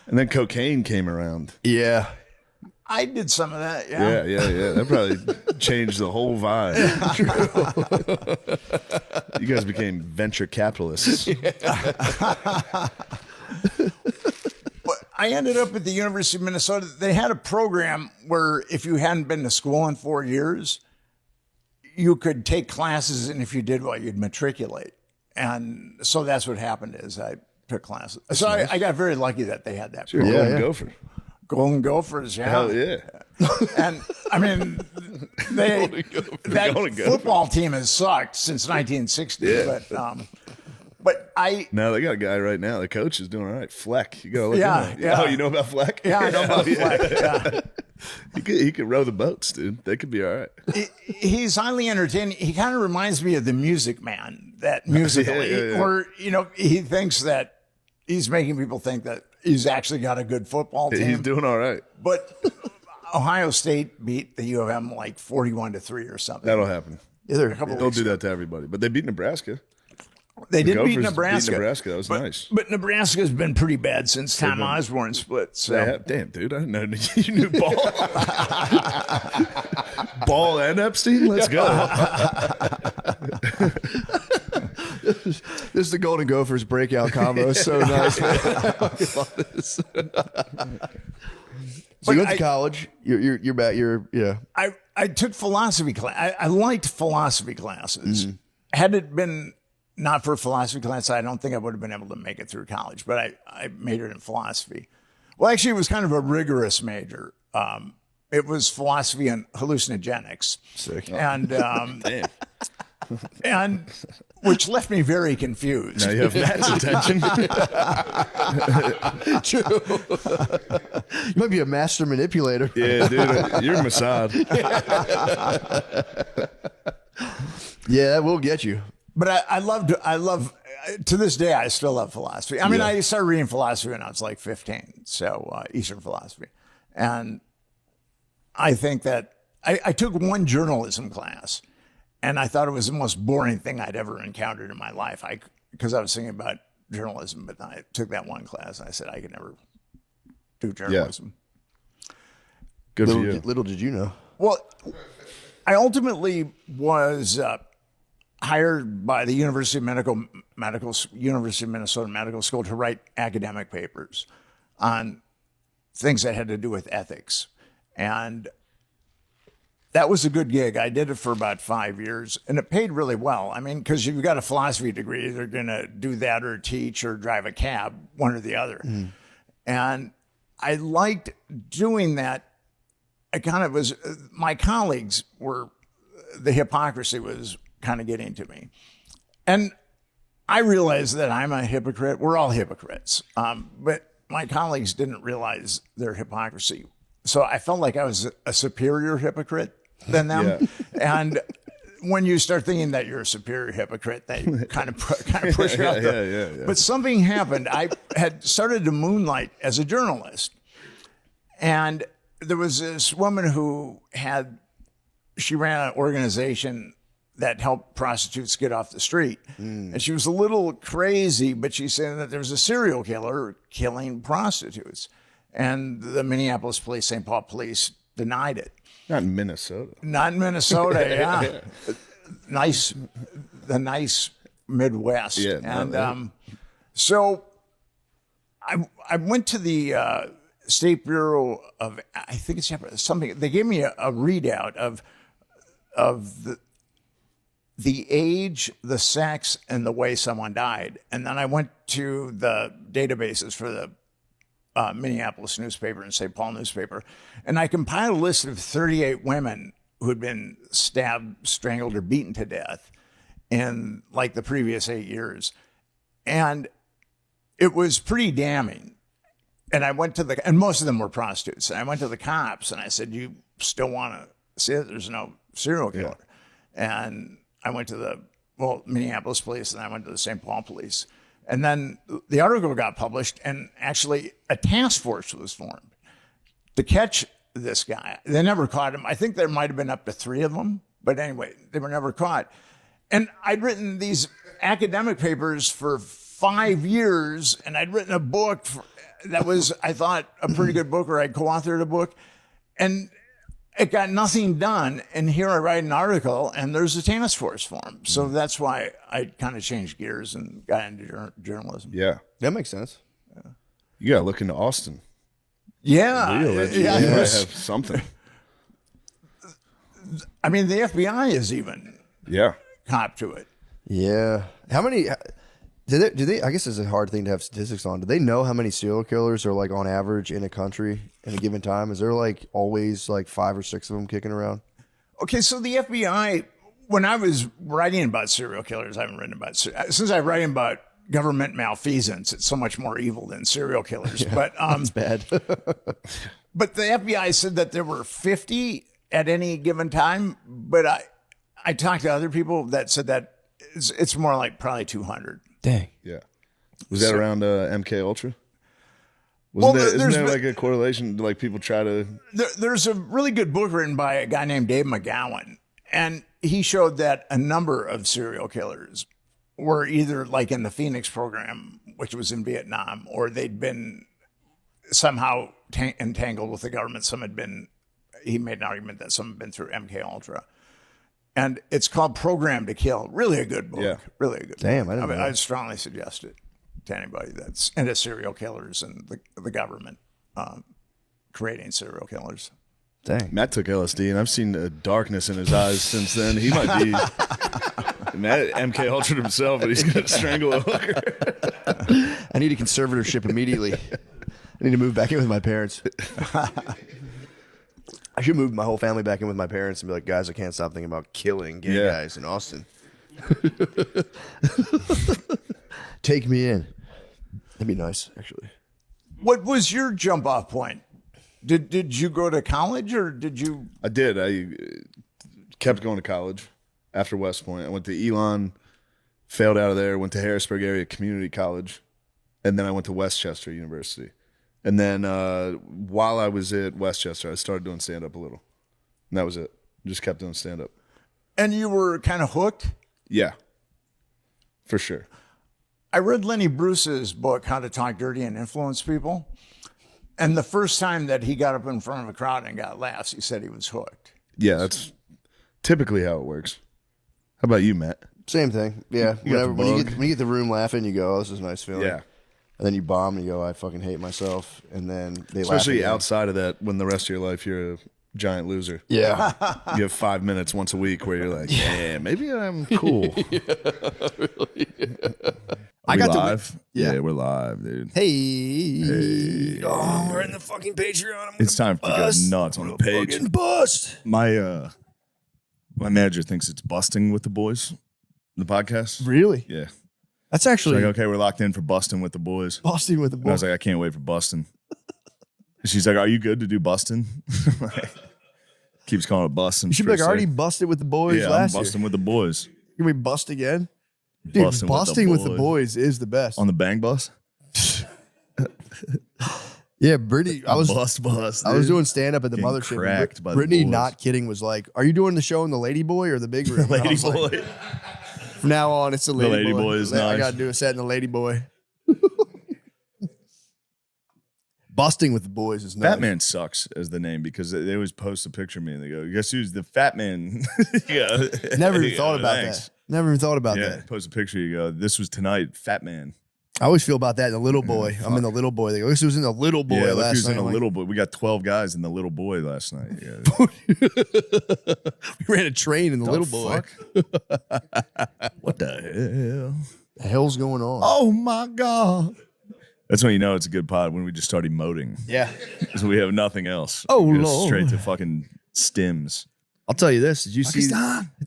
And then cocaine came around. Yeah. I did some of that. Yeah. That probably changed the whole vibe. You guys became venture capitalists. But I ended up at the University of Minnesota. They had a program where if you hadn't been to school in 4 years, you could take classes, and if you did well, you'd matriculate. And so that's what happened is took classes. So I got very lucky that they had that. Sure, Yeah, Golden yeah. Gopher. Golden Gophers, yeah. Hell yeah. And I mean, that Golden Gopher. football team has sucked since 1960. Yeah. But I, No, they got a guy right now. The coach is doing all right. Fleck. You gotta look Yeah, him up. yeah. Oh, you know about Fleck? yeah, I know about Fleck. Yeah. He could row the boats, dude. They could be all right. He's highly entertaining. He kind of reminds me of the Music Man, that musical, Yeah. where he thinks that he's making people think that he's actually got a good football team. He's doing all right. But Ohio State beat the U of M like 41-3 or something. That'll happen. Either. They'll do that to everybody. But they beat Nebraska. They did beat Gophers Nebraska. Beat Nebraska. That was nice. But Nebraska's been pretty bad since Tom Osborne split. So Damn, dude. I didn't know you knew Ball. Ball and Epstein? Let's go. This is the Golden Gophers breakout combo. So nice. Man. So you went to college. You're back. I took philosophy class. I liked philosophy classes. Had it been not for philosophy class, I don't think I would have been able to make it through college. But I majored in philosophy. Well, actually, it was kind of a rigorous major. It was philosophy and hallucinogenics. Sick. And Damn. and which left me very confused. Now you have Matt's attention. True. You might be a master manipulator. Yeah, dude. You're Mossad. Yeah, that will get you. But I love, to this day, I still love philosophy. I mean, I started reading philosophy when I was like 15, so Eastern philosophy. And I think that I took one journalism class, and I thought it was the most boring thing I'd ever encountered in my life. Because I was thinking about journalism, but I took that one class, and I said I could never do journalism. Good for you. Little did you know. Well, I ultimately was hired by the University of Minnesota Medical School to write academic papers on things that had to do with ethics. And that was a good gig. I did it for about 5 years, and it paid really well. I mean, because you've got a philosophy degree, they're going to do that or teach or drive a cab, one or the other. And I liked doing that. I kind of was, my colleagues were, the hypocrisy was kind of getting to me. And I realized that I'm a hypocrite. We're all hypocrites. But my colleagues didn't realize their hypocrisy. So I felt like I was a superior hypocrite than them. Yeah. And when you start thinking that you're a superior hypocrite, they kind of push you out there. Yeah. But something happened. I had started to moonlight as a journalist. And there was this woman who she ran an organization that helped prostitutes get off the street. And she was a little crazy, but she said that there was a serial killer killing prostitutes. And the Minneapolis police, St. Paul police denied it. Not in Minnesota. Not in Minnesota, yeah. The nice Midwest. Yeah. And so I went to the State Bureau of, I think it's something, they gave me a readout of the age, the sex, and the way someone died. And then I went to the databases for the Minneapolis newspaper and St. Paul newspaper, and I compiled a list of 38 women who had been stabbed, strangled, or beaten to death in like the previous 8 years. And it was pretty damning. And I went to and most of them were prostitutes. And I went to the cops and I said, "You still want to see that there's no serial killer?" Yeah. And I went to the Minneapolis police, and I went to the St. Paul police. And then the article got published, and actually a task force was formed to catch this guy. They never caught him. I think there might have been up to 3 of them, but anyway, they were never caught. And I'd written these academic papers for 5 years, and I'd written a book that was, I thought, a pretty good book, or I co-authored a book, and it got nothing done. And here I write an article, and there's a task force formed. So that's why I kind of changed gears and got into journalism. Yeah. That makes sense. You got to look into Austin. Yeah. You might have something. I mean, the FBI is even Yeah. cop to it. Yeah. How many? Do they? I guess it's a hard thing to have statistics on. Do they know how many serial killers are like on average in a country in a given time? Is there like always like 5 or 6 of them kicking around? Okay, so the FBI, when I was writing about serial killers, I haven't written about, since I write about government malfeasance, it's so much more evil than serial killers. But It's bad. but the FBI said that there were 50 at any given time. But I talked to other people that said that it's more like probably 200. Dang. Yeah. Was that around MK Ultra? Well, Isn't there's there been- like a correlation? Like people try to. There's a really good book written by a guy named Dave McGowan, and he showed that a number of serial killers were either like in the Phoenix program, which was in Vietnam, or they'd been somehow entangled with the government. Some had been. He made an argument that some had been through MK Ultra, and it's called Program to Kill. Really a good book. Yeah. Really a good. Damn, book. I didn't know I that. strongly suggest it to anybody that's into serial killers and the government creating serial killers. Dang. Matt took LSD, and I've seen a darkness in his eyes since then. He might be Matt MK Ultra himself, but he's gonna strangle a hooker. I need a conservatorship immediately. I need to move back in with my parents. I should move my whole family back in with my parents and be like, guys, I can't stop thinking about killing gay Yeah. guys in Austin. Take me in. That'd be nice, actually. What was your jump off point? Did you go to college or did you? I did. I kept going to college after West Point. I went to Elon, failed out of there, went to Harrisburg Area Community College, and then I went to Westchester University. And then while I was at Westchester, I started doing stand-up a little. And that was it. Just kept doing stand-up. And you were kind of hooked? Yeah, for sure. I read Lenny Bruce's book, How to Talk Dirty and Influence People. And the first time that he got up in front of a crowd and got laughs, he said he was hooked. Yeah, that's typically how it works. How about you, Matt? Same thing. Yeah. You got the When you bug. get the room laughing, you go, oh, this is a nice feeling. Yeah. And then you bomb and you go, I fucking hate myself. And then they Especially laugh again. outside of that, when the rest of your life you're a giant loser. Yeah. You have 5 minutes once a week where you're like, yeah, maybe I'm cool. I got to live. Yeah. We're live, dude. Hey. Oh, we're in the fucking Patreon. It's time to go bust. nuts on the page. Fucking bust. My manager thinks it's busting with the boys. The podcast? Really? Yeah. That's She's actually like, okay, we're locked in for busting with the boys. busting with the And I was boy. like, I can't wait for busting. She's like, are you good to do busting? Keeps calling it busting. You should be like, I already busted with the boys yeah, I'm last busting with the boys. year. Can we bust again? Dude, busting with the boys is the best. On the bang bus? Yeah, Brittany, I was bust. I was dude. doing stand up at the Getting mothership. and cracked by the Brittany, boys. not kidding, was like, "Are you doing the show in the Lady Boy or the big room?" And I Lady was like, boy. from now on, it's the Lady, Lady Boy is I nice. got to do a set in the Lady Boy. Busting with the boys is nice. Fat Man sucks as the name because they always post a picture of me and they go, guess who's the fat man? yeah. Never even Yeah, thought about thanks. that. Never even thought about Yeah, that. post a picture. You go, this was tonight, fat man. I always feel about that in the Little Boy. I'm in the Little Boy. They go, this was in the Little Boy yeah, look last who's night. in a I'm like, little boy. We got 12 guys in the little boy last night. Yeah. we ran a train in the Little Boy. What the hell? The hell's going on? Oh my God. That's when you know it's a good pod, when we just start emoting. Yeah. Because we have nothing else. Oh, We go Lord. straight to fucking stems. I'll tell you this. Did you see Pakistan. the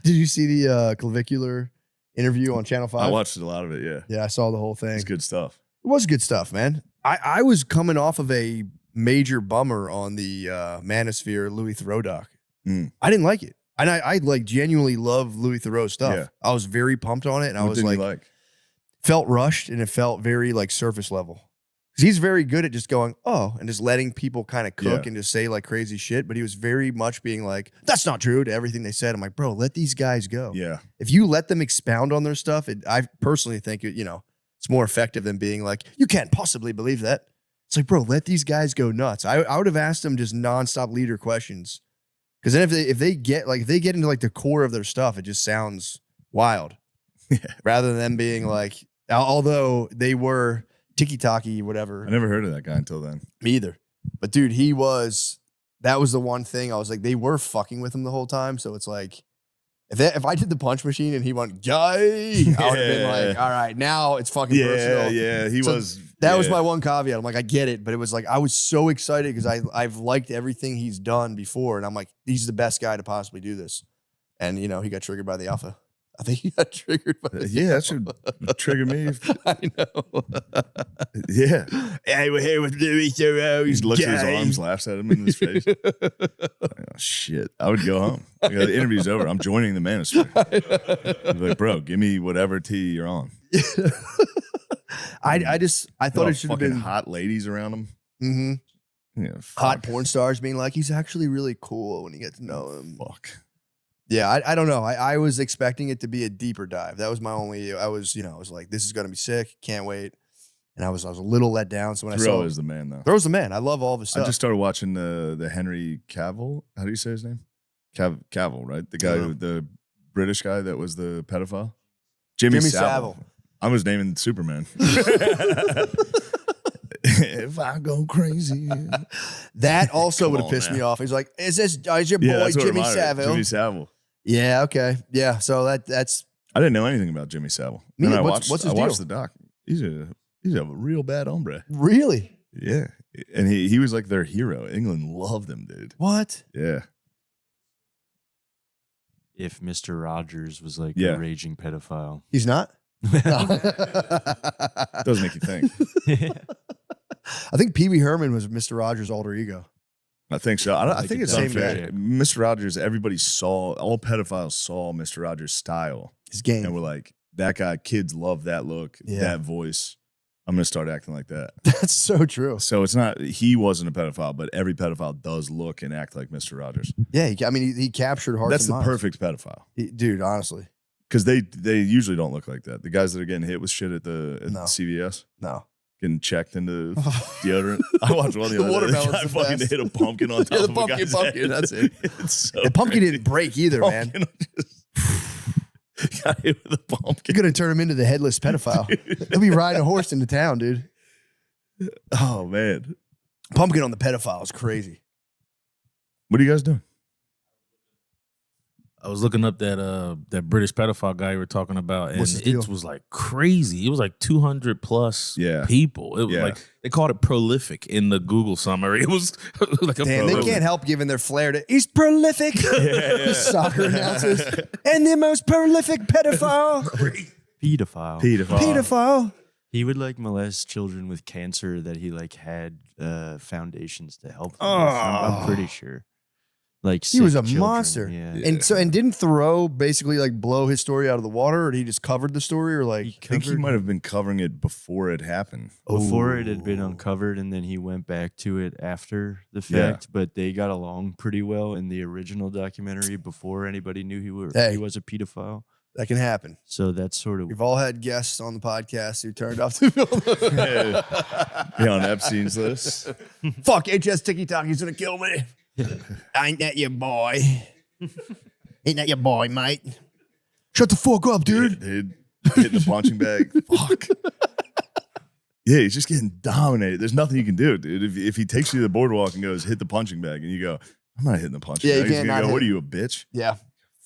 Did you see the clavicular interview on Channel 5? I watched a lot of it, yeah. Yeah, I saw the whole thing. It's good stuff. It was good stuff, man. I was coming off of a major bummer on the Manosphere Louis Theroux doc. Mm. I didn't like it. And I like genuinely love Louis Theroux's stuff. Yeah. I was very pumped on it. And I What was didn't like, you like? felt rushed and it felt very like surface level. 'Cause he's very good at just going, oh, and just letting people kind of cook Yeah. and just say like crazy shit. But he was very much being like, that's not true to everything they said. I'm like, bro, let these guys go. Yeah. If you let them expound on their stuff, I personally think it's more effective than being like, you can't possibly believe that. It's like, bro, let these guys go nuts. I would have asked them just nonstop leader questions. Because then if they get into like the core of their stuff, it just sounds wild. Yeah. Rather than them being like, although they were tiki-taki, whatever. I never heard of that guy until then. Me either. But dude, that was the one thing I was like, they were fucking with him the whole time. So it's like, If I did the punch machine and he went gay, I would have been like, all right, now it's fucking personal. Yeah, he So was. That was my one caveat. I'm like, I get it, but it was like I was so excited because I've liked everything he's done before, and I'm like, he's the best guy to possibly do this. And he got triggered by the alpha. I think he got triggered by the Yeah, that should trigger me. I know. Yeah. Hey, we're here with Louis Theroux. He looks at his arms, laughs at him in his face. Oh, shit. I would go home. The interview's over. I'm joining the manosphere. I'd be like, bro, give me whatever tea you're on. I thought it should have been hot ladies around him. Mm-hmm. Yeah, Hot porn stars being like, he's actually really cool when you get to know him. Fuck. Yeah, I don't know. I was expecting it to be a deeper dive. That was my only. I was like, this is gonna be sick. Can't wait. And I was a little let down. So when I saw is the man though. Throw's the man. I love all of his stuff. I just started watching the Henry Cavill. How do you say his name? Cavill, right? The guy, the British guy that was the pedophile. Jimmy Savile. I was naming Superman. If I go crazy. That also would have pissed me off. He's like, is your boy Jimmy Savile? Jimmy Savile. Yeah, okay. Yeah. So that's I didn't know anything about Jimmy Savile. Me, And what's his I watched deal? the doc. He's a real bad hombre. really Yeah. And he was like their hero. England loved him, dude. what? Yeah. If Mr. Rogers was like Yeah. a raging pedophile. He's not. Does make you think. I think Pee Wee Herman was Mr. Rogers' alter ego. I think so. I Like think a it's same unfair. guy. Mr. Rogers, everybody all pedophiles saw Mr. Rogers' style. His game. And we're like, that guy, kids love that look, Yeah. that voice. I'm going to start acting like that. That's so true. So it's not, he wasn't a pedophile, but every pedophile does look and act like Mr. Rogers. Yeah, he captured hearts. That's and the minds. perfect pedophile. Dude. Honestly, Because they usually don't look like that. The guys that are getting hit with shit at No. CVS, no. getting checked into deodorant. I watched one the other day. watermelon's Guy the fucking best. hit a pumpkin on top Yeah, the of a pumpkin, guy's pumpkin, head. that's it. It's so The pumpkin crazy. didn't break either, man. Pumpkin got hit with a pumpkin. You're gonna turn him into the headless pedophile. He'll be riding a horse into town, dude. Oh man, Pumpkin on the pedophile is crazy. what are you guys doing? I was looking up that British pedophile guy you were talking about, and What's his deal? it was like crazy. It was like 200 plus Yeah. people. It was Yeah. like they called it prolific in the Google summary. It was like a Damn, they prolific. can't help giving their flair to. He's prolific. The soccer announcers and the most prolific pedophile. Pedophile. Pedophile. He would like molest children with cancer that he like had foundations to help them with. Oh. I'm pretty sure. Like He was sick a children, monster. Yeah. And didn't Thoreau basically like blow his story out of the water, or did he just covered the story, or like? He I think he covered- might have been covering it before it happened. Before it had been uncovered, and then he went back to it after the Yeah. fact. But they got along pretty well in the original documentary before anybody knew he Hey. was a pedophile. That can happen. So that's sort of We've all had guests on the podcast who turned off the film. Yeah, on Epstein's list. Fuck, HS Tiki Taki's gonna kill me. Ain't that your boy? Ain't that your boy, mate? Shut the fuck up, dude. Dude, hitting the punching bag. Fuck. Yeah, he's just getting dominated. There's nothing you can do, dude. If he takes you to the boardwalk and goes, hit the punching bag, and you go, I'm not hitting the punching Yeah, you bag. He's can't gonna not go, what hit. are you, a bitch? Yeah,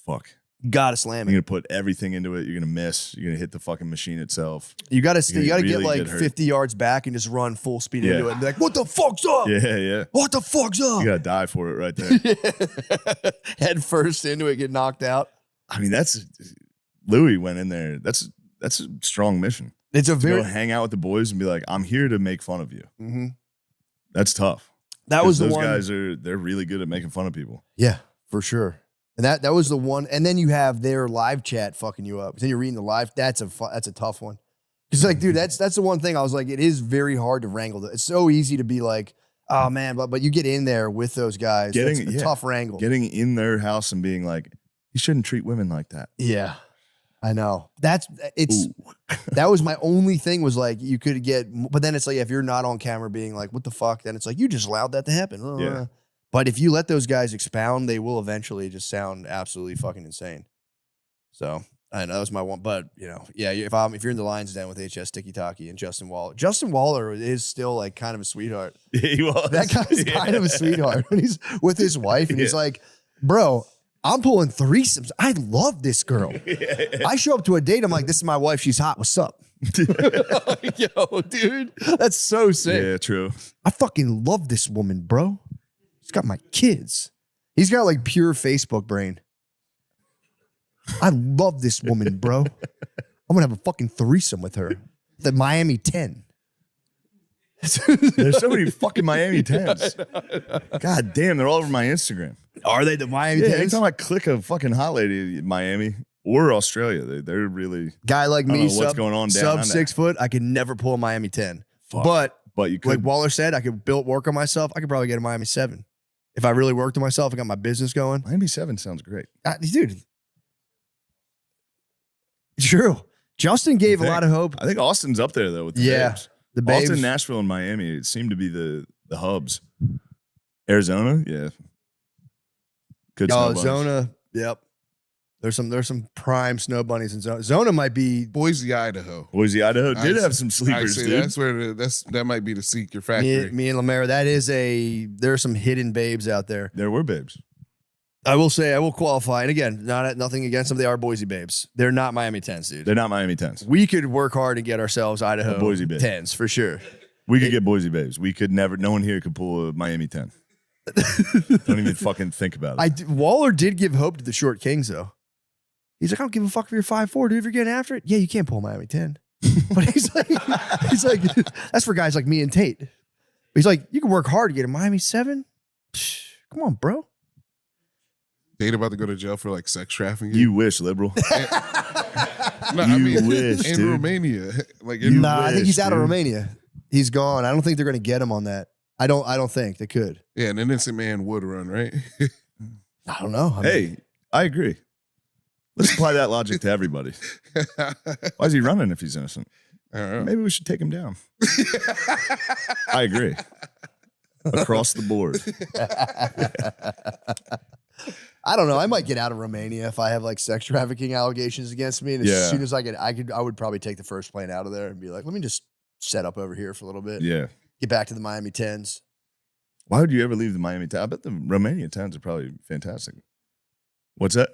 Fuck. gotta slam You're it. gonna put everything into it. You're gonna miss. You're gonna hit the fucking machine itself. You gotta You're you gotta gonna get really like get hurt. 50 yards back and just run full speed Yeah. into it and be like, what the fuck's up? Yeah. What the fuck's up? You gotta die for it right there. Head first into it, get knocked out. I mean, Louis went in there. That's a strong mission. It's a To very go hang out with the boys and be like, I'm here to make fun of you. Mhm. That's tough. That was the those one. guys they're really good at making fun of people. Yeah, for sure. And that was the one. And then you have their live chat fucking you up. Then you're reading the live. That's a tough one. It's like, dude, that's the one thing I was like, it is very hard to wrangle. It's so easy to be like, oh man, but you get in there with those guys. It's a tough wrangle. Getting in their house and being like, you shouldn't treat women like that. Yeah, I know. That was my only thing was like you could get, but then it's like if you're not on camera being like, what the fuck? Then it's like you just allowed that to happen. Yeah. But if you let those guys expound, they will eventually just sound absolutely fucking insane. So I know that was my one, but yeah. If you're in the Lions Den with HS Tiki Taki and Justin Waller is still like kind of a sweetheart. He was. That guy's kind of a sweetheart when he's with his wife and he's like, bro, I'm pulling threesomes. I love this girl. I show up to a date. I'm like, this is my wife. She's hot. What's up? Yo, dude, that's so sick. Yeah, true. I fucking love this woman, bro. She's got my kids. He's got like pure Facebook brain. I love this woman, bro. I'm gonna have a fucking threesome with her. The Miami 10. There's so many fucking Miami 10s. God damn, they're all over my Instagram. Are they the Miami Yeah, 10s? anytime I click a fucking hot lady in Miami or Australia, they're really. Guy like I don't me, know what's going on down sub under. 6 foot, I could never pull a Miami 10. Fuck. But But you like could. Waller said, I could work on myself. I could probably get a Miami 7. If I really worked on myself, I got my business going. Miami 7 sounds great. Dude. True. Justin gave a lot of hope. I think Austin's up there though with the Yeah, babes. the babes. Austin, Nashville, and Miami seem to be the hubs. Arizona, yeah. Good snow bunnies. Zona. Yep. There's some prime snow bunnies in Zona. Zona might be. Boise, Idaho. Boise, Idaho did I have see- some I sleepers, see. dude. That's where that might be the secret factory. Me and Lamera. There are some hidden babes out there. There were babes. I will say, I will qualify, and again, nothing against them. They are Boise babes. They're not Miami 10s, dude. They're not Miami 10s. We could work hard and get ourselves Idaho A Boise babe. 10s for sure. We could get Boise babes. We could never. No one here could pull a Miami 10. Don't even fucking think about it. Waller did give hope to the short kings though. He's like, I don't give a fuck if you're 5'4", dude. If you're getting after it, yeah, you can't pull Miami 10. But he's like, that's for guys like me and Tate. But he's like, you can work hard to get a Miami 7. Psh, come on, bro. Date about to go to jail for like sex trafficking. You wish, liberal. No, I you mean, wish, in dude. Romania, like Nah, I think he's wish, out of dude. Romania. He's gone. I don't think they're going to get him on that. I don't think they could. yeah, an innocent man would run, right? I don't know. I mean, Hey, I agree. Let's apply that logic to everybody. Why is he running if he's innocent? I don't know. Maybe we should take him down. I agree. Across the board. I don't know. I might get out of Romania if I have like sex trafficking allegations against me. And as Yeah. soon as I would probably take the first plane out of there and be like, let me just set up over here for a little bit. Yeah. Get back to the Miami 10s. Why would you ever leave the Miami 10? I bet the Romania 10s are probably fantastic. What's that?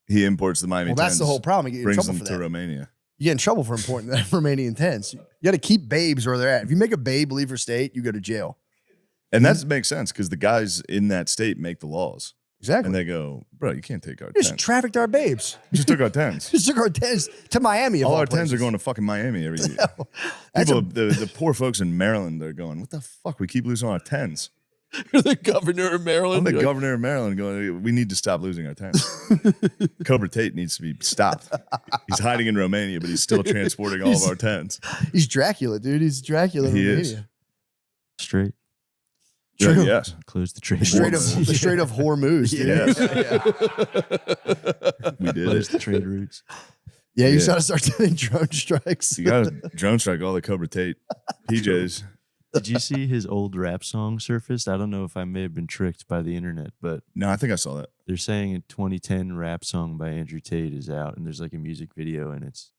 He imports the Miami 10s. Well, that's the whole problem. You get in Brings trouble them for to that. Romania. You get in trouble for importing the Romanian 10s. You got to keep babes where they're at. If you make a babe leave her state, you go to jail. And that makes sense because the guys in that state make the laws. Exactly. And they go, bro, you can't take our You just 10s. trafficked our babes. You just took our 10s. Just took our 10s to Miami. Of All all our 10s places. are going to fucking Miami every year. That's People, the poor folks in Maryland, they're going, what the fuck? We keep losing our 10s. You're the governor of Maryland. I'm the governor of Maryland going, we need to stop losing our 10s. Cobra Tate needs to be stopped. He's hiding in Romania, but he's still transporting all of our 10s. He's Dracula, dude. He's Dracula in He Romania. is. Straight. Yeah, True. yes. Close the trade. The straight of Hormuz, dude. Yes. We did Close it. the trade routes. Yeah, you Yeah. gotta start doing drone strikes. You got to drone strike all the Cobra Tate PJs. Did you see his old rap song surfaced? I don't know if I may have been tricked by the internet, but No, I think I saw that. they're saying a 2010 rap song by Andrew Tate is out, and there's like a music video, and it's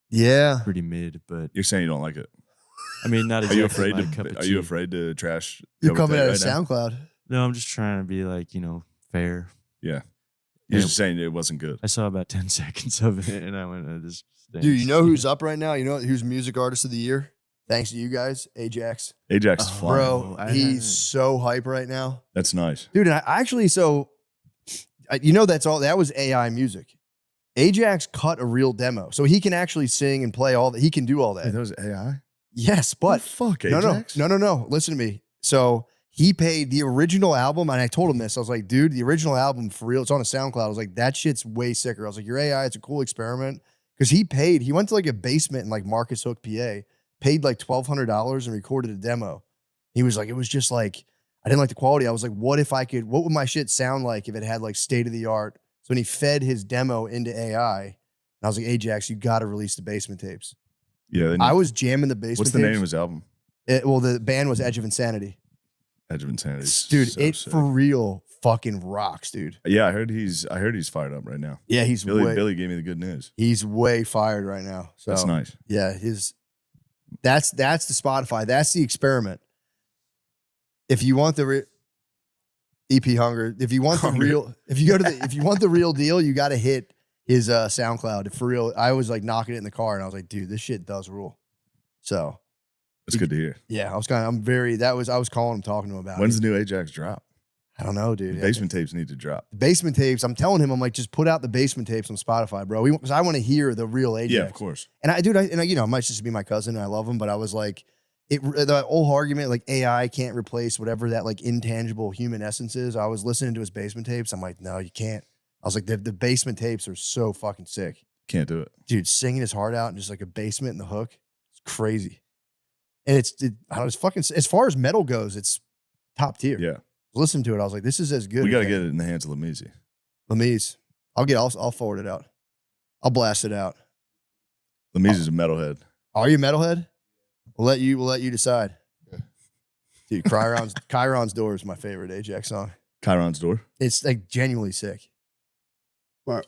Yeah. pretty mid. But You're saying you don't like it. I mean, not Are you exactly afraid my cup to? of Are you tea. afraid to trash? You're Cobra coming Tate out of right now? SoundCloud. No, I'm just trying to be like, fair. Yeah. You're Yeah. just saying it wasn't good. I saw about 10 seconds of it, and I went, this stinks. Dude, you know who's up right now? You know who's music artist of the year? Thanks to you guys, Ajax. Ajax is flying. Bro, I he's haven't- so hype right now. That's nice. Dude, and I actually, that was AI music. Ajax cut a real demo. So he can actually sing and play all that. He can do all Wait, that. that was AI? Yes, but fuck, no, Ajax? no. Listen to me. So he paid the original album, and I told him this. I was like, dude, the original album for real, it's on a SoundCloud. I was like, that shit's way sicker. I was like, your AI, it's a cool experiment. Because he went to like a basement in like Marcus Hook, PA, paid like $1,200 and recorded a demo. He was like, it was just like, I didn't like the quality. I was like, what would my shit sound like if it had like state of the art? So when he fed his demo into AI, and I was like, Ajax, you got to release the basement tapes. Yeah. I was jamming the basement What's the tapes. name of his album? The band was Edge of Insanity. Edge of Insanity. Dude, So it sick. for real fucking rocks, dude. Yeah, I heard he's fired up right now. Yeah, he's Billy gave me the good news. he's way fired right now. So That's nice. yeah, that's the Spotify. That's the experiment. If you want EP Hunger. If you want the real, if you want the real deal, you got to hit his SoundCloud for real. I was like knocking it in the car, and I was like, dude, this shit does rule. So That's good to hear. yeah, I was calling him, talking to him about When's it. the new Ajax drop? I don't know, dude. The basement tapes need to drop. The basement tapes. I'm telling him, I'm like, just put out the basement tapes on Spotify, bro. Because I want to hear the real Ajax. Yeah, of course. And it might just be my cousin, and I love him, but I was like, the whole argument, like AI can't replace whatever that like intangible human essence is. I was listening to his basement tapes. I'm like, no, you can't. I was like, the basement tapes are so fucking sick. Can't do it. Dude, singing his heart out and just like a basement in the hook. It's crazy. And it's fucking, as far as metal goes, it's top tier. Yeah. Listen to it. I was like, this is as good. We got to as get it in the hands of Lamizi. Lamise. I'll forward it out. I'll blast it out. Lamizi's a metalhead. Are you a metalhead? We'll let you decide. Dude, Chiron's Door is my favorite Ajax song. Chiron's Door. It's like genuinely sick. What?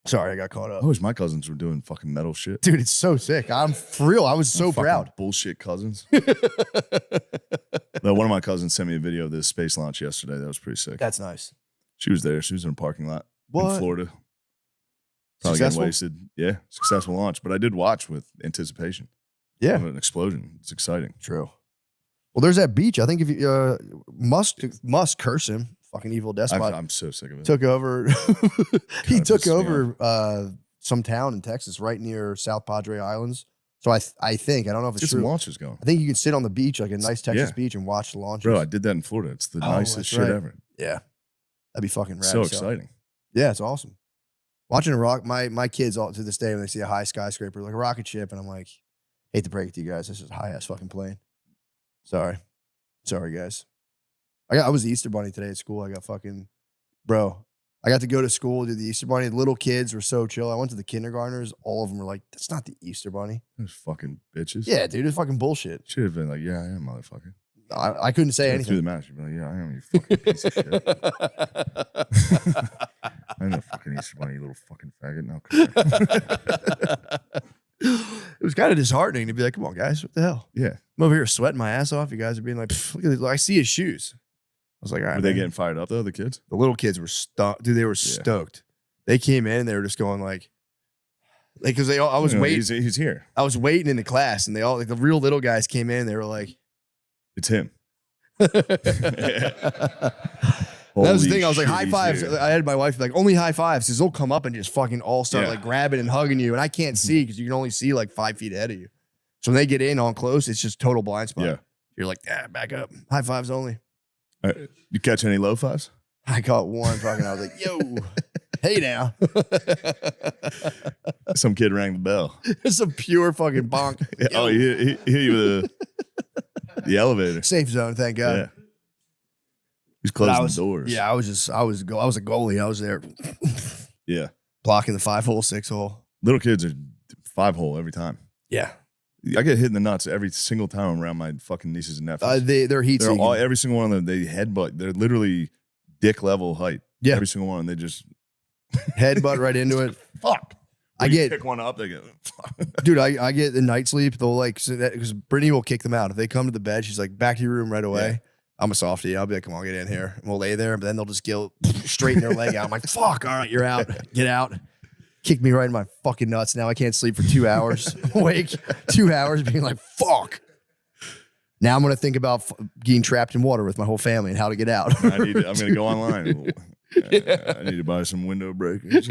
Sorry, I got caught up. I wish my cousins were doing fucking metal shit. Dude, it's so sick. I'm for real. I was so Fucking proud. Bullshit cousins. One of my cousins sent me a video of this space launch yesterday. That was pretty sick. That's nice. She was there. She was in a parking lot What? in Florida. Probably getting Successful? wasted. Yeah, successful launch. But I did watch with anticipation. Yeah. Of an explosion. It's exciting. True. Well, there's that beach. I think if you Musk curse him, fucking evil despot. I'm so sick of it. Took over. He God, took pisses me over some town in Texas, right near South Padre Islands. So I think, I don't know if it's Get some true. launches going. I think you can sit on the beach, like a nice Texas Yeah. beach, and watch the launches. Bro, I did that in Florida. It's the nicest that's shit right. ever. Yeah, that'd be fucking rad. So as hell. exciting. Yeah, it's awesome. Watching a rock, my kids all to this day when they see a high skyscraper, like a rocket ship, and I'm like, hate to break it to you guys, this is a high ass fucking plane. Sorry guys. I was the Easter Bunny today at school. I got I got to go to school, do the Easter Bunny. The little kids were so chill. I went to the kindergartners. All of them were like, that's not the Easter Bunny. Those fucking bitches. Yeah, dude, it's fucking bullshit. Should have been like, yeah, I am, motherfucker. I couldn't say Through the anything. match, you'd be like, yeah, I am, you fucking piece of shit. I'm the fucking Easter Bunny, you little fucking faggot. No, It was kind of disheartening to be like, come on, guys, what the hell? yeah. I'm over here sweating my ass off. You guys are being like, look at this. I see his shoes. I was like, all right. Were they man. getting fired up though, the kids? The little kids were stoked. Dude, they were stoked. They came in and they were just going like, because I was waiting. He's here. I was waiting in the class and they all, like the real little guys came in. They were like, It's him. That was the thing. I was like, Holy high shit, fives. he's here. I had my wife be like, only high fives, because they'll come up and just fucking all start Yeah. like grabbing and hugging you. And I can't see because you can only see like 5 feet ahead of you. So when they get in on close, it's just total blind spot. Yeah. You're like, back up. High fives only. You catch any low fives? I caught one fucking, I was like, yo, hey now. Some kid rang the bell. It's a pure fucking bonk. Oh, he hit you with the elevator. Safe zone, thank God. Yeah. He's But closing I was, the doors. Yeah, I was a goalie. I was there Yeah. blocking the 5-hole, 6-hole. Little kids are 5-hole every time. Yeah. I get hit in the nuts every single time I'm around my fucking nieces and nephews. They're heat They're seeking. every single one of them, they headbutt. They're literally dick level height. Yeah. Every single one. They just Headbutt right into it. fuck. I You get, pick one up, they go, fuck. dude, I get the night sleep. They'll like, because Brittany will kick them out. If they come to the bed, she's like, back to your room right away. Yeah. I'm a softie. I'll be like, come on, get in here. And we'll lay there, but then they'll just straighten their leg out. I'm like, fuck, all right, you're out. Get out. Kick me right in my fucking nuts. Now I can't sleep for 2 hours. Wake 2 hours being like, fuck. Now I'm going to think about getting trapped in water with my whole family and how to get out. I'm going to go online. I need to buy some window breakers.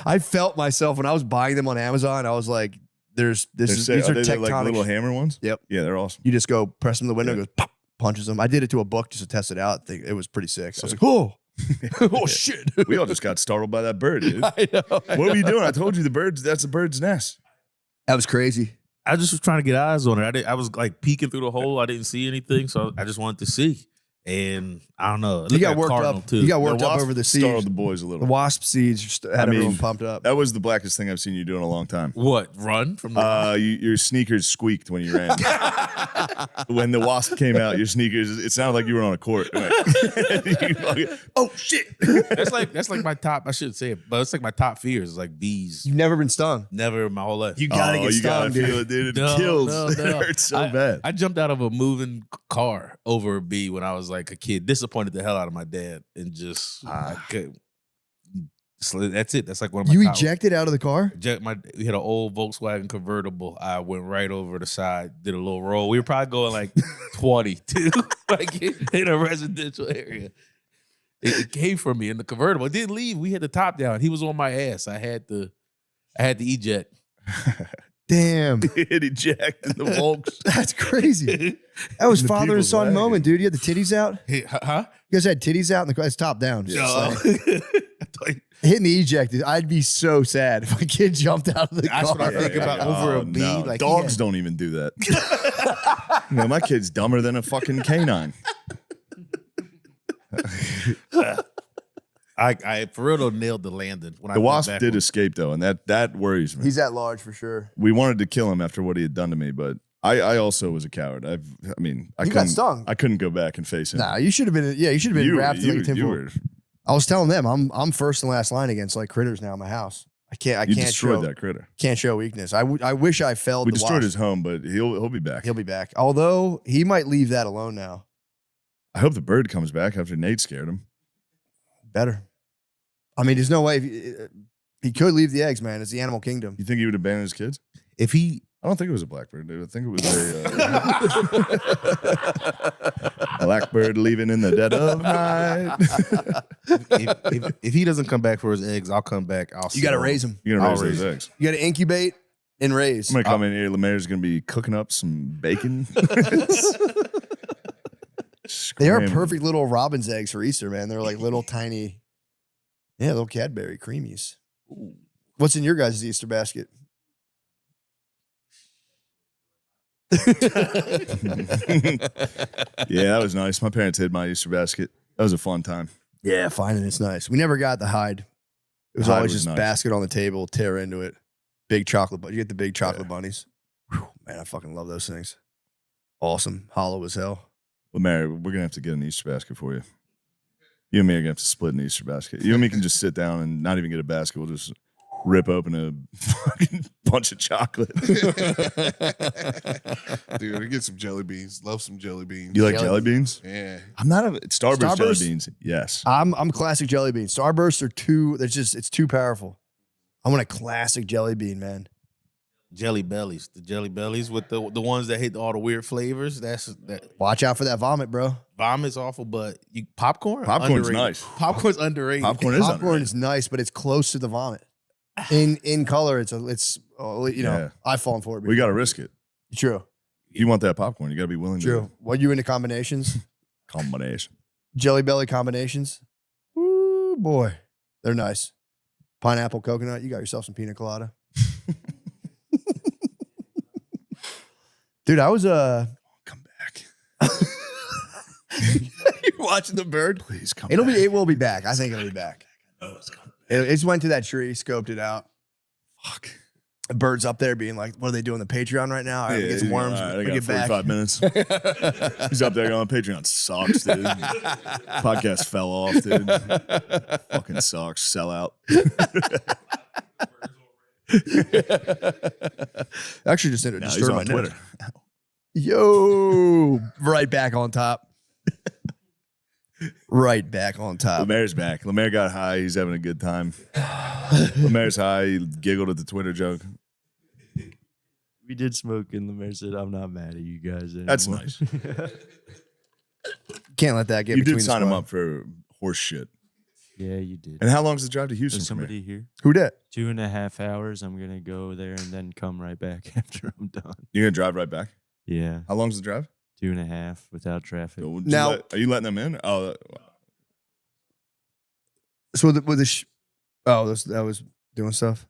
I felt myself when I was buying them on Amazon. I was like, these are tectonic. like little hammer ones? Yep. Yeah, they're awesome. You just go press them in the window, Yeah. goes pop, punches them. I did it to a book just to test it out. I think it was pretty sick. I was like, oh, oh shit. We all just got startled by that bird, dude. I know. What were you doing? I told you that's the bird's nest. That was crazy. I just was trying to get eyes on it. I was like peeking through the hole. I didn't see anything, so I just wanted to see. And I don't know. You got worked worked up. You got worked up over the Startled seeds. the boys a The little. wasp seeds just had everyone pumped up. That was the blackest thing I've seen you do in a long time. What? Run from the Your sneakers squeaked when you ran. When the wasp came out, your sneakers, it sounded like you were on a court. Oh shit. That's like my top, I shouldn't say it, but it's like my top fears is like bees. You've never been stung. Never in my whole life. You gotta get you gotta stung, dude. feel it, dude. It No, kills. no, It no. hurts so bad. I jumped out of a moving car over a bee when I was like a kid. Disappointed the hell out of my dad, and just I could. So that's it. That's like one of my. You top- ejected out of the car? We had an old Volkswagen convertible. I went right over the side, did a little roll. We were probably going like 20 too, like in a residential area. It came from me in the convertible. It didn't leave. We had the top down. He was on my ass. I had to eject. Damn. It ejected the Volks. That's crazy. That was The father and people's son wagon. moment, dude. You had the titties out? Huh? You guys had titties out in the car? It's top down. Just like, I thought you- hitting the eject, I'd be so sad if my kid jumped out of the That's car. what I think about over a bee. No. Like Dogs don't even do that. My kid's dumber than a fucking canine. I for real though nailed the landing. When The wasp back did when- escape though, and that worries me. He's at large for sure. We wanted to kill him after what he had done to me, but I also was a coward. I You got couldn't stung. I couldn't go back and face him. Nah, you should have been. Yeah, you should have been wrapped in like a you tinfoil. were I was telling them I'm first and last line against like critters now in my house. I can't you show destroyed that critter. can't show weakness. I wish I felled We the destroyed wasp. his home, but he'll be back. He'll be back. Although he might leave that alone now. I hope the bird comes back after Nate scared him. Better. I mean, there's no way he could leave the eggs, man. It's the animal kingdom. You think he would abandon his kids? if he I don't think it was a blackbird, dude. I think it was a blackbird leaving in the dead of night. if he doesn't come back for his eggs, I'll come back. You got to raise them. You're gonna I'll raise raise those eggs. You got to incubate and raise. I'm gonna come in here. Lemaire's gonna be cooking up some bacon. They are Screaming. perfect little robin's eggs for Easter, man. They're like little tiny, little Cadbury creamies. What's in your guys' Easter basket? Yeah, that was nice. My parents hid my Easter basket. That was a fun time. Yeah, finding it's nice. We never got the hide. It was The hide always was just nice. basket on the table, tear into it. Big chocolate, but you get the big chocolate bunnies. Whew, man, I fucking love those things. Awesome, hollow as hell. Lemaire, we're gonna have to get an Easter basket for you. You and me are gonna have to split an Easter basket. You and me can just sit down and not even get a basket. We'll just rip open a fucking bunch of chocolate. Dude, I get some jelly beans. Love some jelly beans. You like jelly beans? Yeah. I'm not a Starburst jelly Starburst? beans. Yes. I'm classic jelly bean. Starbursts are too. It's too powerful. I want a classic jelly bean, man. Jelly bellies, the jelly bellies with the ones that hit all the weird flavors. That Watch out for that vomit, bro. vomit's awful, but popcorn. Popcorn's underrated. nice. Popcorn's underrated. Popcorn is Popcorn underrated. is nice, but it's close to the vomit. In color, it's Yeah. I've fallen for it. We got to risk it. True. If you want that popcorn, you got to be willing True. to What you into combinations? combination. Jelly belly combinations. Ooh, boy. They're nice. Pineapple, coconut. You got yourself some pina colada. Dude, I was Come back. You're watching the bird? Please come It back. will be back. I think it'll be back. It just went to that tree, scoped it out. Fuck. The bird's up there being like, what are they doing the Patreon right now? All right, get some worms. All right, I we'll got get back. 45 minutes. He's up there going, Patreon sucks, dude. Podcast fell off, dude. Fucking sucks. Sell out. Actually, just didn't Now he's disturb my on Twitter. Twitter. Yo, right back on top. Right back on top. Lemaire's back. Lemaire got high. He's having a good time. Lemaire's high. He giggled at the Twitter joke. We did smoke, and Lemaire said, "I'm not mad at you guys anymore." That's nice. Can't let that get You between did the sign him squad. up for horse shit. Yeah, you did. And how long is the drive to Houston There's from here? somebody here. Who did? 2.5 hours. I'm gonna go there and then come right back after I'm done. You're going to drive right back? Yeah, How long's the drive? 2.5 without traffic. So, Now- are you letting them in? Oh, So that was doing stuff.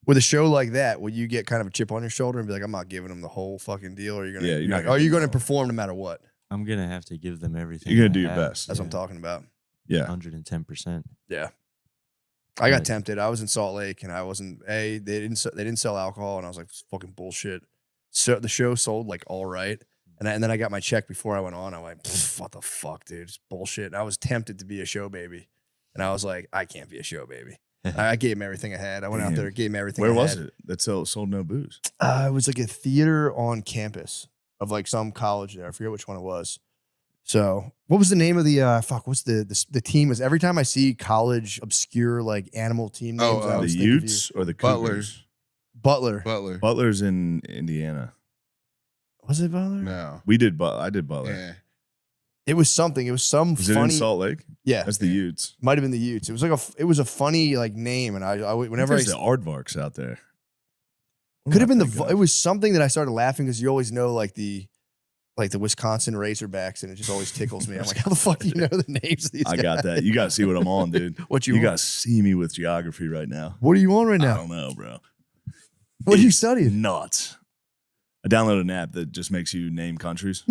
With a show like that, will you get kind of a chip on your shoulder and be like, I'm not giving them the whole fucking deal? Or are you gonna, Yeah, you're not gonna are do you the gonna whole- perform no matter what? I'm gonna have to give them everything. You're gonna I do your have. best. That's what I'm talking about. Yeah. 110%. Yeah. I got Right. tempted. I was in Salt Lake and I wasn't. They didn't sell alcohol, and I was like, "This is fucking bullshit." So the show sold like all right, and then I got my check before I went on. I'm like, "What the fuck, dude? It's bullshit." And I was tempted to be a show baby, and I was like, "I can't be a show baby." I gave him everything I had. I went out Damn. there, gave him everything. Where I was had. it that sold no booze? It was like a theater on campus of like some college there. I forget which one it was. So what was the name of the what's the team? Is every time I see college obscure like animal team names, I The always think of you. Utes or the Butler. Cougars? Butler. Butler's in Indiana. Was it Butler? No. I did Butler. Yeah. It was something. It was some Is it funny. in Salt Lake? Yeah, That's the Utes. might have been the Utes. It was like it was a funny like name, and I whenever There's the Aardvarks out there. What could have am been I thinking it of? was something that I started laughing because you always know like the Wisconsin Razorbacks, and it just always tickles me. I'm like, how the fuck do you know the names of these I guys? got that. You got to see what I'm on, dude. What You you got want? to see me with geography right now. What are you on right I now? don't know, bro. What are you It's studying? Nuts. I downloaded an app that just makes you name countries.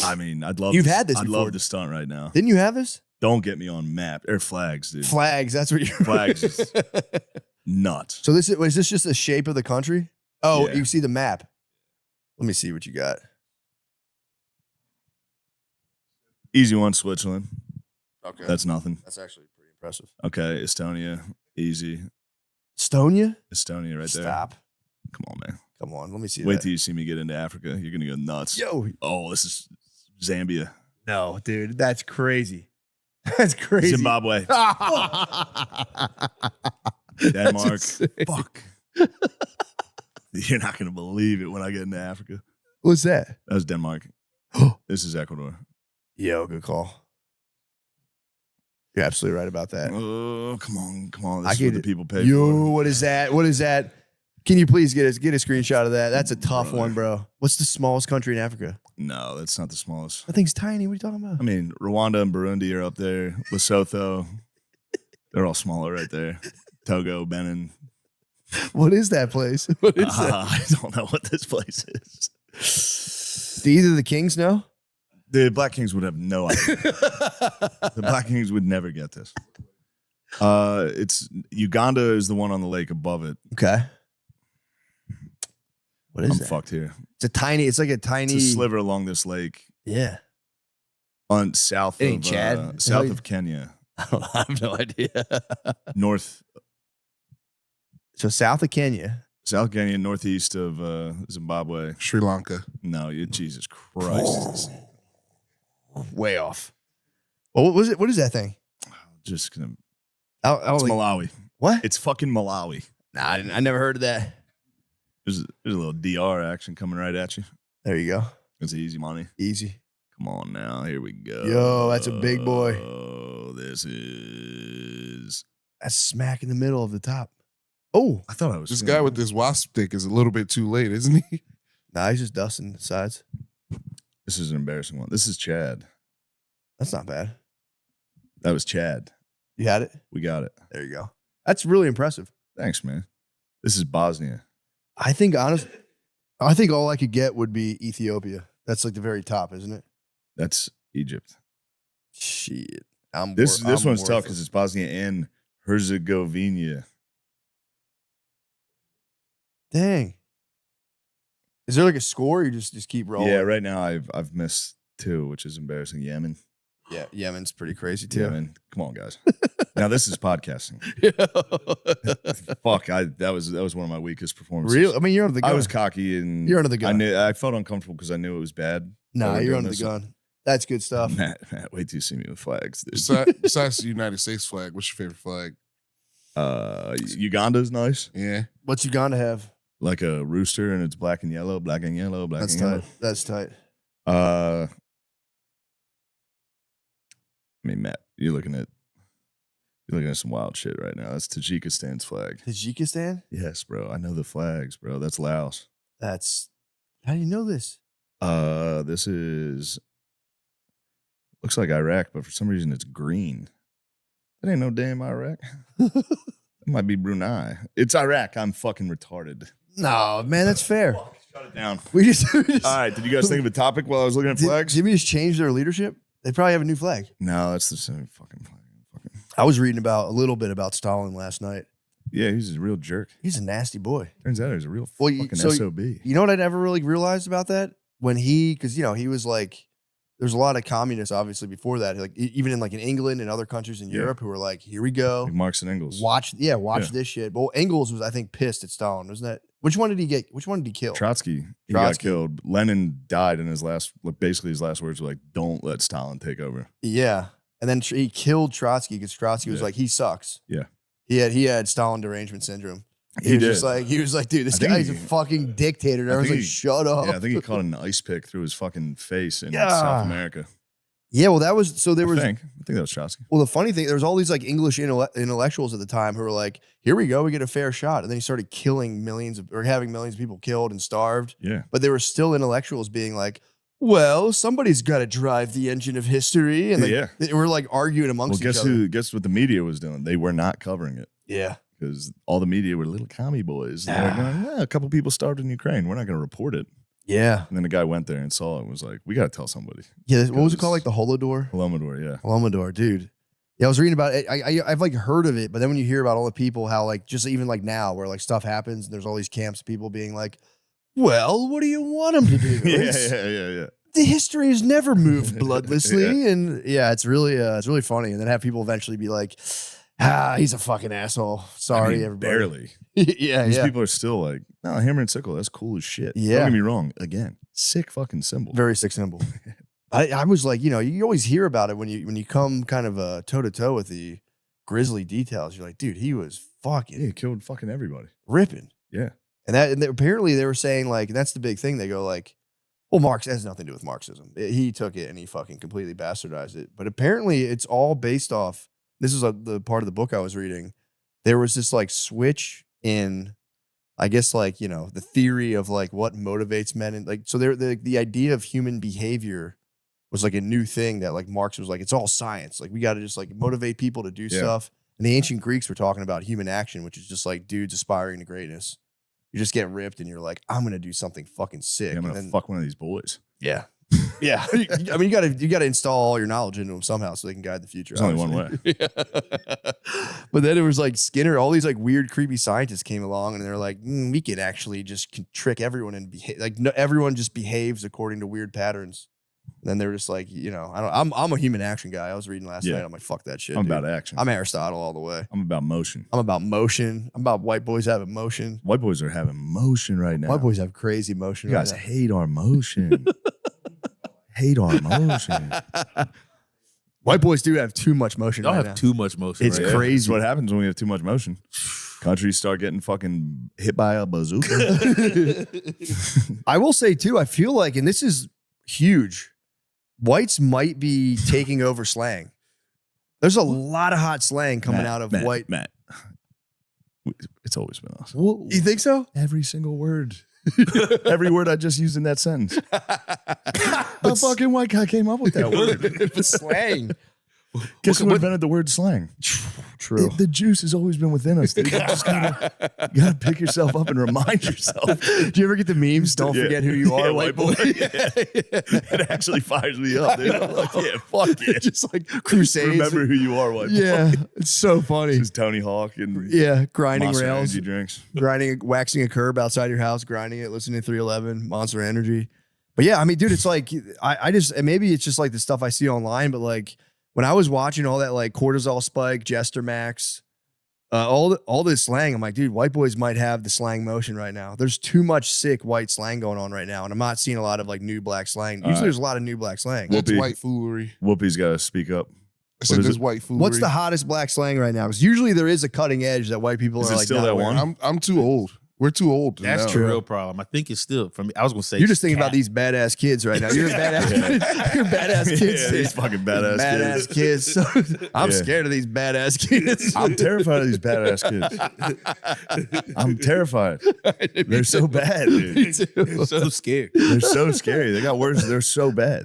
I mean, I'd love. You've had this I'd before. love to stunt right now. Didn't you have this? Don't get me on map or flags, dude. Flags. That's what you're. Flags is- Nuts. So is this just the shape of the country? Oh, Yeah. you see the map. Let me see what you got. Easy one, Switzerland. Okay, That's nothing. that's actually pretty impressive. Okay, Estonia, easy. Estonia. Estonia right there. Stop. Come on, man. Come on. Let me see. Wait that. till you see me get into Africa. You're gonna go nuts. Yo. Oh, this is Zambia, No, dude, that's crazy. That's crazy. Zimbabwe, Denmark. Fuck. You're not gonna believe it when I get into Africa. What's that? That was Denmark. This is Ecuador. Yo, good call. You're absolutely right about that. Oh, come on. I This is get what the it. people pay Yo, for. what is that? What is that? Can you please get a screenshot of that? That's a tough Brother. one, bro. What's the smallest country in Africa? No, that's not the smallest. That thing's tiny. What are you talking about? I mean, Rwanda and Burundi are up there. Lesotho, they're all smaller right there. Togo, Benin. What is that place? What is that? I don't know what this place is. Do either of the kings know? The Black Kings would have no idea. The Black Kings would never get this. It's Uganda is the one on the lake above it. Okay. What is I'm that? fucked here. It's like a tiny It's a sliver along this lake Yeah. on south It ain't of Chad. south of Kenya, I have no idea. north So south of Kenya. South Kenya, northeast of Zimbabwe. Sri Lanka. No, Jesus Christ! Way off. Well, what was it? What is that thing? Just gonna. Oh, It's like- Malawi. what? It's fucking Malawi. Nah, I never heard of that. There's a little DR action coming right at you. There you go. It's easy money. Easy. Come on now, here we go. Yo, that's a big boy. Oh, this is. That's smack in the middle of the top. Oh, I thought I was. This gonna- guy with this wasp stick is a little bit too late, isn't he? nah, he's just dusting the sides. This is an embarrassing one. This is Chad. That's not bad. That was Chad. You had it? We got it. There you go. That's really impressive. Thanks, man. This is Bosnia. I think all I could get would be Ethiopia. That's like the very top, isn't it? That's Egypt. Shit. This one's tough because it's Bosnia and Herzegovina. Dang. Is there like a score? Or you just keep rolling. Yeah, right now I've missed 2, which is embarrassing. Yemen. Yeah, Yemen's pretty crazy too. Yemen. Come on, guys. Now this is podcasting. Fuck, that was one of my weakest performances. Really? I mean, you're under the gun. I was cocky and You're under the gun. I felt uncomfortable because I knew it was bad. Nah, We're you're doing under the this. gun. That's good stuff. Matt, wait till you see me with flags, dude. Besides the United States flag, what's your favorite flag? Uganda's nice, Yeah. What's Uganda have? like a rooster, and it's black and yellow, black and yellow, black That's and tight. yellow. That's tight. I mean, Matt, you're looking at some wild shit right now. That's Tajikistan's flag. Tajikistan? Yes, bro. I know the flags, bro. That's Laos. That's how do you know this? This is looks like Iraq, but for some reason it's green. That ain't no damn Iraq. It might be Brunei. It's Iraq. I'm fucking retarded. No, man, that's fair. Down. We just All right. Did you guys think of a topic while I was looking at flags? Jimmy just changed their leadership. They probably have a new flag. No, that's the same fucking flag. I was reading about a little bit about Stalin last night. Yeah, he's a real jerk. He's a nasty boy. Turns out he's a real Well, fucking so SOB. You know what I never really realized about that? When because he was like, there's a lot of communists obviously before that, like even in like in England and other countries in Europe who were like, here we go, Like Marx and Engels. watch this shit. Well, Engels was I think pissed at Stalin, wasn't that? Which one did he get? Which one did he kill? Trotsky. He got killed. Lenin died, and his last words were like, "Don't let Stalin take over." Yeah, and then he killed Trotsky because Trotsky was like, he sucks. Yeah, he had Stalin derangement syndrome. He was like, dude, this guy's a fucking dictator. And everyone's like, shut up. Yeah, I think he caught an ice pick through his fucking face in South America. Yeah, well, that was so there was. I think that was Trotsky. Well, the funny thing, there was all these like English intellectuals at the time who were like, "Here we go, we get a fair shot," and then he started killing having millions of people killed and starved. Yeah, but there were still intellectuals being like, "Well, somebody's got to drive the engine of history," and they were like arguing amongst each other. Guess what the media was doing? They were not covering it. Yeah, because all the media were little commie boys. And they were going, a couple people starved in Ukraine. We're not going to report it. Yeah. And then the guy went there and saw it and was like, we got to tell somebody. Yeah. What was it called? Like the Holodomor? Holodomor, yeah. Holodomor, dude. Yeah, I was reading about it. I've like heard of it, but then when you hear about all the people, how like just even like now where like stuff happens and there's all these camps of people being like, well, what do you want them to do? yeah. The history has never moved bloodlessly. And yeah, it's really funny. And then have people eventually be like, he's a fucking asshole. Sorry, everybody. Barely. These people are still like, no, hammer and sickle, that's cool as shit. Yeah. Don't get me wrong. Again, sick fucking symbol. Very sick symbol. I was like, you always hear about it when you come kind of toe to toe with the grisly details. You're like, dude, he was fucking he killed fucking everybody. Ripping. Yeah. And apparently they were saying like, that's the big thing. They go like, well, Marx has nothing to do with Marxism. He took it and he fucking completely bastardized it. But apparently it's all based off, this is the part of the book I was reading. There was this like switch in, I guess, like, the theory of like what motivates men. And like, so the idea of human behavior was like a new thing that like Marx was like, it's all science. Like we got to just like motivate people to do stuff. And the ancient Greeks were talking about human action, which is just like dudes aspiring to greatness. You just get ripped and you're like, I'm going to do something fucking sick. Yeah, I'm going to fuck one of these boys. Yeah. Yeah. I mean, you got to install all your knowledge into them somehow so they can guide the future. There's only one way. But then it was like Skinner, all these like weird, creepy scientists came along and they're like, we can actually just trick everyone and behave. Like everyone just behaves according to weird patterns. And then they were just like, I'm a human action guy. I was reading last night. I'm like, fuck that shit. I'm dude. about action. I'm Aristotle all the way. I'm about motion. I'm about motion. I'm about white boys having motion. White boys are having motion right now. White boys have crazy motion. You guys hate our motion. Hate our motion. White boys do have too much motion. Y'all right have now. too much motion. It's right crazy. It's what happens when we have too much motion. Countries start getting fucking hit by a bazooka. I will say too, I feel like, and this is huge, whites might be taking over slang. There's a lot of hot slang coming out of white. Matt, it's always been us. You think so? Every single word. Every word I just used in that sentence. A fucking white guy came up with that word. But slang. Guess who invented the word slang? True. The juice has always been within us. Dude. You just gotta pick yourself up and remind yourself. Do you ever get the memes? Don't forget who you are, white boy. It actually fires me up, dude. I'm like, yeah, fuck it. Just like crusades. Remember who you are, white boy. Yeah, it's so funny. This is Tony Hawk and grinding Monster rails, Energy drinks. waxing a curb outside your house, grinding it, listening to 311, Monster Energy. But yeah, I mean, dude, it's like I just, and maybe it's just like the stuff I see online, but like when I was watching all that like cortisol spike, Jester Max, all this slang, I'm like, dude, white boys might have the slang motion right now. There's too much sick white slang going on right now, and I'm not seeing a lot of like new black slang. Usually there's a lot of new black slang. That's Whoopi. white foolery. Whoopi's got to speak up. I said there's white foolery. What's the hottest black slang right now? Because usually there is a cutting edge that white people Is are it like, still not that aware one? of. I'm too old. We're too old. That's now. the real problem. I think it's still from. I was gonna say You're just thinking cat. about these badass kids right now. You're a badass. You're badass kids. Yeah, these fucking badass kids. So, I'm Yeah. scared of these badass kids. I'm terrified of these badass kiese. I'm terrified. They're so bad, dude. I'm so scared. They're so scary. They got words. They're so bad.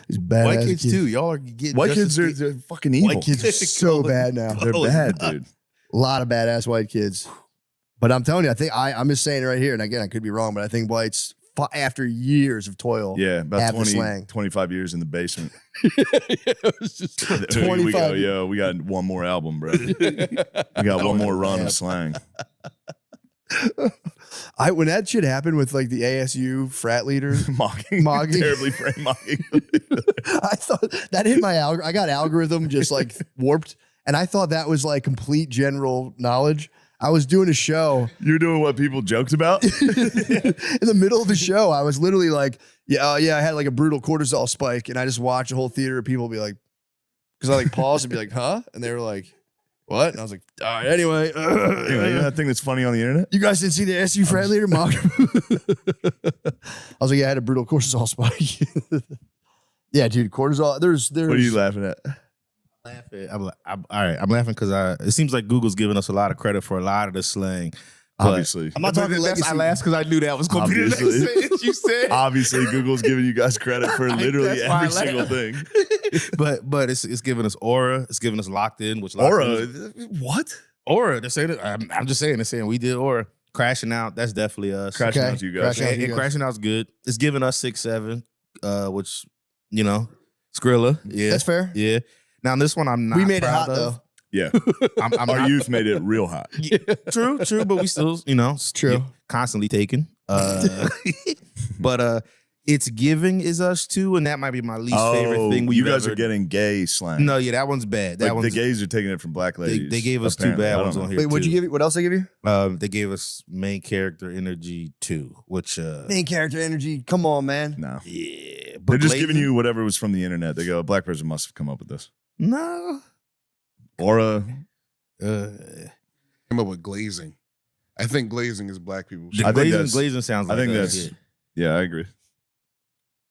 These badass White kids too. Y'all are getting White just kids as are they're fucking evil. White kids are so bad now. They're bad, dude. A lot of badass white kids. But I'm telling you, I think I'm just saying it right here, and again, I could be wrong, but I think whites, after years of toil, Yeah, about have the 20, slang. 25 years in the basement. It was just We go, 25. yo, we got one more album, bro. We got one more run of slang. When that shit happened with like the ASU frat leader, Mocking. Terribly framed mocking. I thought that hit my I got algorithm just like warped, and I thought that was like complete general knowledge. I was doing a show You're doing what people joked about? in the middle of the show. I was literally like, yeah, I had like a brutal cortisol spike, and I just watched the whole theater of people be like, because I like paused and be like, huh? And they were like, what? And I was like, all right, anyway. Anyway, you know that thing that's funny on the internet? You guys didn't see the SU frat leader mock? I was like, yeah, I had a brutal cortisol spike. Yeah, dude, cortisol. There's. What are you laughing at? I'm laughing because it seems like Google's giving us a lot of credit for a lot of the slang. But- Obviously. I'm not talking I legacy. laughed because I knew that was going to be the Obviously. next sentence you said. Obviously, Google's giving you guys credit for literally That's why I every single laugh. thing. but it's giving us aura. It's giving us locked in. Which locked Aura? in What? aura. They're saying it. I'm just saying. They're saying we did aura. Crashing out. That's definitely us. Crashing Okay. out to you guys. Crashing out. And, you and guys. crashing out's good. It's giving us 6'7", which Skrilla. Yeah, That's fair. Yeah. Now this one I'm not. We made it proud hot of. though. Yeah. I'm Our not- youth made it real hot. Yeah, true, but we still, True. constantly taken. But it's giving is us too, and that might be my least favorite thing. You guys are getting gay slang. No, yeah, that one's bad. That Like, one's the gays are taking it from black ladies. they gave us two apparently. I bad don't ones know. on here. Wait, what'd you give? What else they give you? They gave us main character energy 2, which Main character energy. Come on, man. No. yeah, but They're just Blazing- giving you whatever was from the internet. They go, a black person must have come up with this. no. Aura. Came up with glazing. I think glazing is black people. The I think glazing, that's- glazing sounds I like think us, that's- yeah. Yeah, I agree.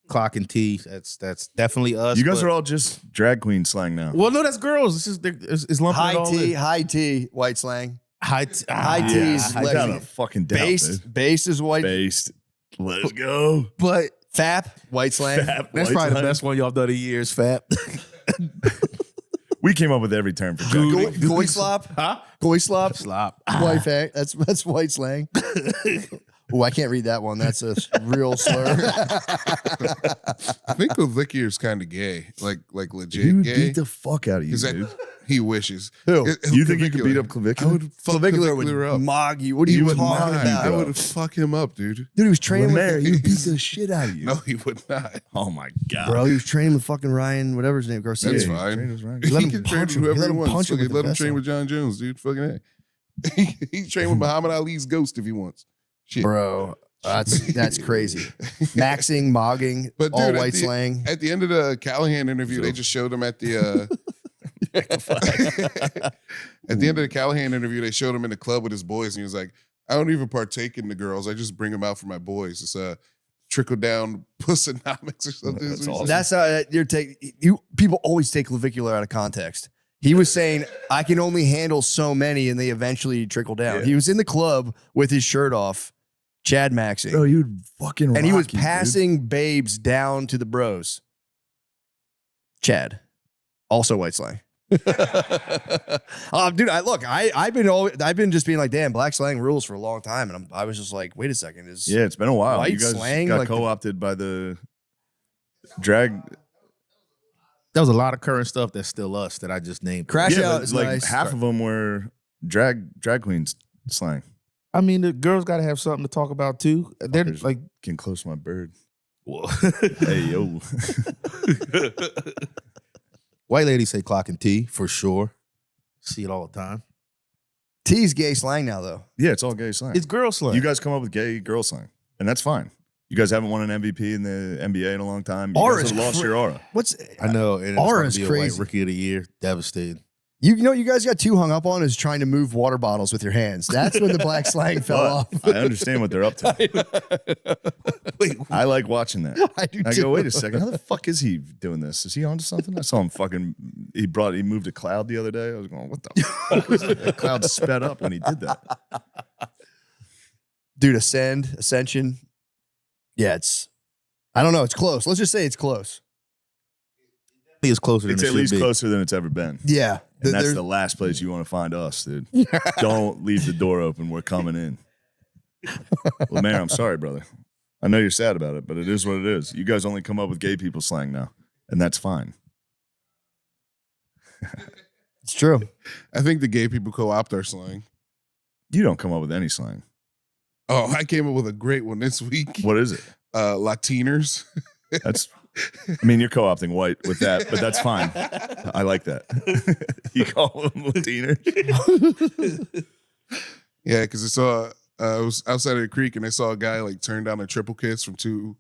Clock and T. That's definitely us. You guys but- are all just drag queen slang now. well, no, that's girls. It's just it's lumping it all in. High T, white slang. High T. High T is high legacy. Without a fucking doubt, Base, dude. base is white. Based. Let's go. But Fap, white slang. Fap, that's white probably the slang. best one y'all done in years, Fap. We came up with every term for drag Goy, queen. goy slop. Huh? Goy slop. Slop. White fact. That's white slang. Oh, I can't read that one. That's a real slur. I think Levicky is kind of gay, like He legit would gay. beat the fuck out of you, Is that dude. he wishes? Who? You think you could beat up I Clavicular? would fuck Clavicular Clavicular would up. mog you. What are He you would talking not. about? I would fuck him up, dude. Dude, he was training Lemaire, with he would beat the shit out of you. No, he would not. Oh my god. bro. He was training with fucking Ryan, whatever his name, Garcia. That's Yeah, fine. train was right. He Let him can train punch with him. whoever Let he him wants. punch him Fuck it, with the let him vest train on. with John Jones, dude. Fucking A. He train with Muhammad Ali's ghost if he wants. Shit. Bro, that's crazy. Maxing, mogging, But all dude, white slang. At the end of the Callahan interview, they just showed him at the at the end of the Callahan interview, they showed him in the club with his boys, and he was like, "I don't even partake in the girls. I just bring them out for my boys. It's a trickle down pussonomics or something." That's So awesome. That's how people always take clavicular out of context. He was saying, I can only handle so many, and they eventually trickle down. Yeah. He was in the club with his shirt off, Chad maxing. Bro, you would fucking and he was rock you, dude. passing babes down to the bros. Chad, also white slang. Dude, I've been just being like, damn, black slang rules for a long time, and I was just like, wait a second, is Yeah, it's been a while. White You guys slang, got like the- co-opted by the drag. There was a lot of current stuff that's still us that I just named. Crash Yeah, out but is like nice. half of them were drag queens slang. I mean, the girls got to have something to talk about too. They're Fuckers. like, Getting close to my bird. well, Hey yo. white ladies say clock and T for sure. See it all the time. T's gay slang now though. Yeah, it's all gay slang. It's girl slang. You guys come up with gay girl slang, and that's fine. You guys haven't won an MVP in the NBA in a long time. You Aura's guys have lost your aura. What's I know. And it's Aura's gonna be a crazy. white rookie of the year. Devastating. you know what you guys got too hung up on is trying to move water bottles with your hands. That's when the black slang fell off. But I understand what they're up to. Wait, I like watching that. I do I too. go, wait a second, how the fuck is he doing this? Is he onto something? I saw him fucking. He moved a cloud the other day. I was going, what the fuck? Was that? The cloud sped up when he did that. Dude, ascension. Yeah, I don't know. It's close. Let's just say it's close. think it's closer It's than at it least should be. closer than it's ever been. Yeah. And that's There's- the last place you want to find us, dude. Don't leave the door open. We're coming in. Lemaire, I'm sorry, brother. I know you're sad about it, but it is what it is. You guys only come up with gay people slang now, and that's fine. It's true. I think the gay people co-opt our slang. You don't come up with any slang. Oh, I came up with a great one this week. What is it? Latiners. That's, I mean, you're co-opting white with that, but that's fine. I like that. You call them Latinos? Yeah, because I saw I was outside of the creek and I saw a guy like turn down a triple kiss from two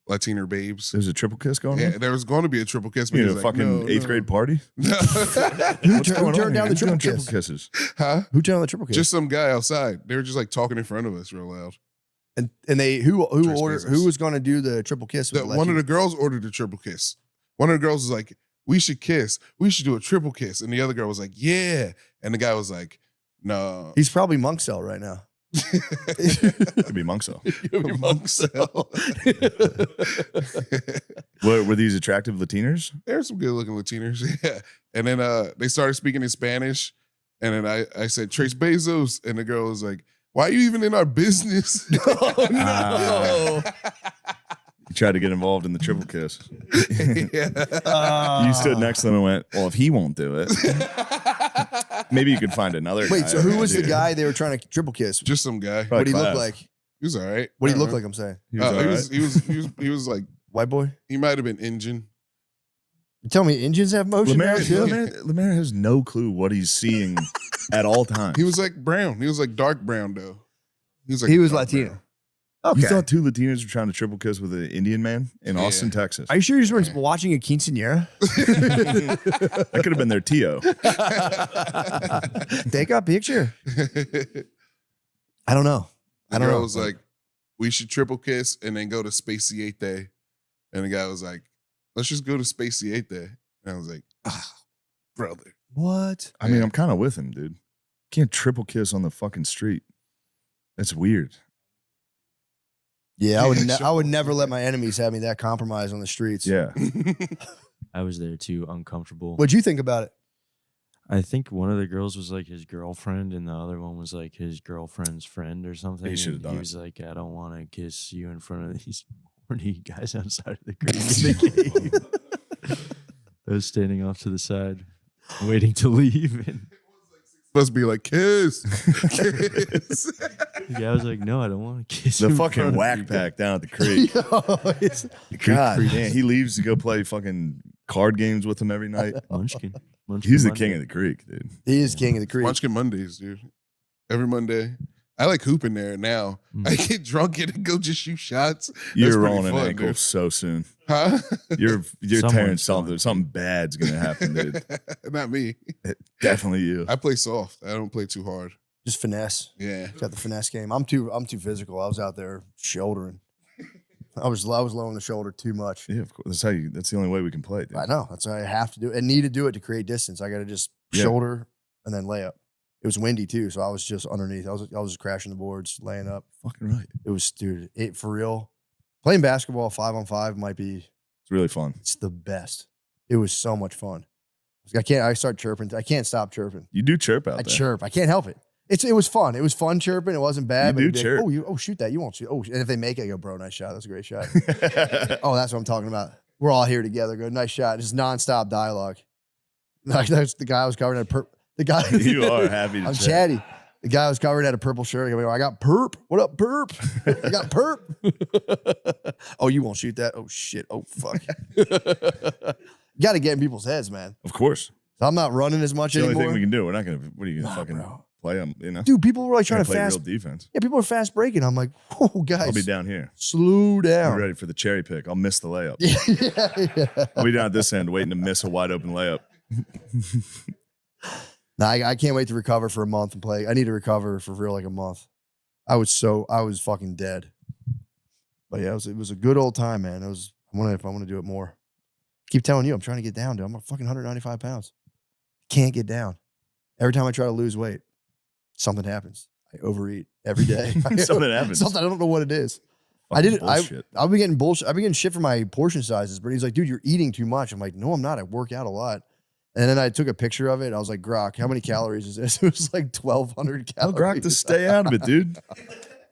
Latiner babes. There's a triple kiss going Yeah, on? there was going to be a triple kiss. But You he know, was a like, fucking no, eighth no. grade party? Who What's going on turned down here? the triple Who's doing kiss? kisses? Huh? Who turned on the triple kiss? Just some guy outside. They were just like talking in front of us real loud. and they who Trace ordered Bezos. who was going to do the triple kiss? with One of the girls ordered a triple kiss. One of the girls was like, we should kiss. We should do a triple kiss. And the other girl was like, yeah. And the guy was like, no. He's probably monk cell right now. Could be Monkso. Monk cell. Were these attractive Latinas? There's some good looking Latinos. Yeah. And then they started speaking in Spanish. And then I said, Trace Bezos. And the girl was like, why are you even in our business? Oh no! You tried to get involved in the triple kiss. Yeah. You stood next to them and went, well, if he won't do it, maybe you could find another guy. Wait, so who was the Dude. guy they were trying to triple kiss? Just some guy. Probably What do he look class. like? He was all right. What do I he look don't like? I'm saying He know. was all right. He was like, white boy. he might have been Indian. You tell me Indians have motion. now, too? Lemaire has no clue what he's seeing at all times. He was like brown. He was like dark brown though. He was like He was dark Latino. brown. Okay. You thought two Latinos were trying to triple kiss with an Indian man in Austin, Texas? Are you sure you weren't watching a quinceanera? That could have been their Tio. Take a picture. I don't know. The I don't girl know. was like, we should triple kiss and then go to Spaciate. And the guy was like, let's just go to Spaciate. And I was like, brother. What? I mean, I'm kind of with him, dude. Can't triple kiss on the fucking street. That's weird. Yeah, I would. Yeah, I would never let my enemies have me that compromised on the streets. Yeah. I was there too, uncomfortable. What'd you think about it? I think one of the girls was like his girlfriend, and the other one was like his girlfriend's friend or something. He should've and done He it. was like, "I don't want to kiss you in front of these horny guys outside of the creek." in the cave." I was standing off to the side, waiting to leave, and Supposed to be like, kiss. Kiss. the guy was like, "No, I don't want to kiss The you." in fucking front of whack you." pack down at the creek. God damn. He leaves to go play fucking card games with him every night. Munchkin. He's the Monday. king of the creek, dude. He is king of the creek. Munchkin Mondays, dude. Every Monday. I like hooping there now. Mm. I get drunk and go just shoot shots. That's You're pretty rolling an fun, ankle dude. so soon. Huh? You're Someone's tearing something. going. Something bad's gonna happen, dude. Not me. Definitely you. I play soft. I don't play too hard. Just finesse. Yeah. Got the finesse game. I'm too physical. I was out there shouldering. I was lowering the shoulder too much. Yeah, of course. That's how you. That's the only way we can play, dude. I know. That's why I have to do it. And need to do it to create distance. I got to just Yeah. shoulder and then lay up. It was windy too, so I was just underneath. I was just crashing the boards, laying up. Fucking right. It was, dude, it for real. Playing basketball 5-on-5 might be. It's really fun. It's the best. It was so much fun. I start chirping. I can't stop chirping. You do chirp out I there. chirp. I can't help it. It was fun. It was fun chirping. It wasn't bad. You but do it'd be like, chirp. oh, shoot that. You won't shoot. Oh, and if they make it, I go, bro, nice shot. That's a great shot. Oh, that's what I'm talking about. We're all here together. Go, nice shot. Just nonstop dialogue. Like that's the guy I was covering at the guy. You are happy to I'm chat. chatty. The guy was covered had a purple shirt. I go, I got perp. What up, perp? I got perp. Oh, you won't shoot that? Oh shit. Oh fuck. Got to get in people's heads, man. Of course. So I'm not running as much It's the only anymore. thing we can do. We're not gonna. What are you gonna fucking bro. play them? You know, Dude, people were like trying Gonna to play fast. real defense. Yeah, people are fast breaking. I'm like, whoa, guys. I'll be down here. Slow Be down. ready for the cherry pick. I'll miss the layup. yeah. I'll be down at this end waiting to miss a wide open layup. Nah, I can't wait to recover for a month and play. I need to recover for real like a month. I was fucking dead. But yeah, it was a good old time, man. I want to do it more. Keep telling you, I'm trying to get down, dude. I'm a fucking 195 pounds. Can't get down. Every time I try to lose weight, something happens. I overeat every day. Something happens. Something I don't know what it is. I did. Bullshit. I'll be getting bullshit. I'll be getting shit for my portion sizes. But he's like, dude, you're eating too much. I'm like, no, I'm not. I work out a lot. And then I took a picture of it. I was like, Grok, how many calories is this? It was like 1,200 Tell calories. Grok to stay out of it, dude.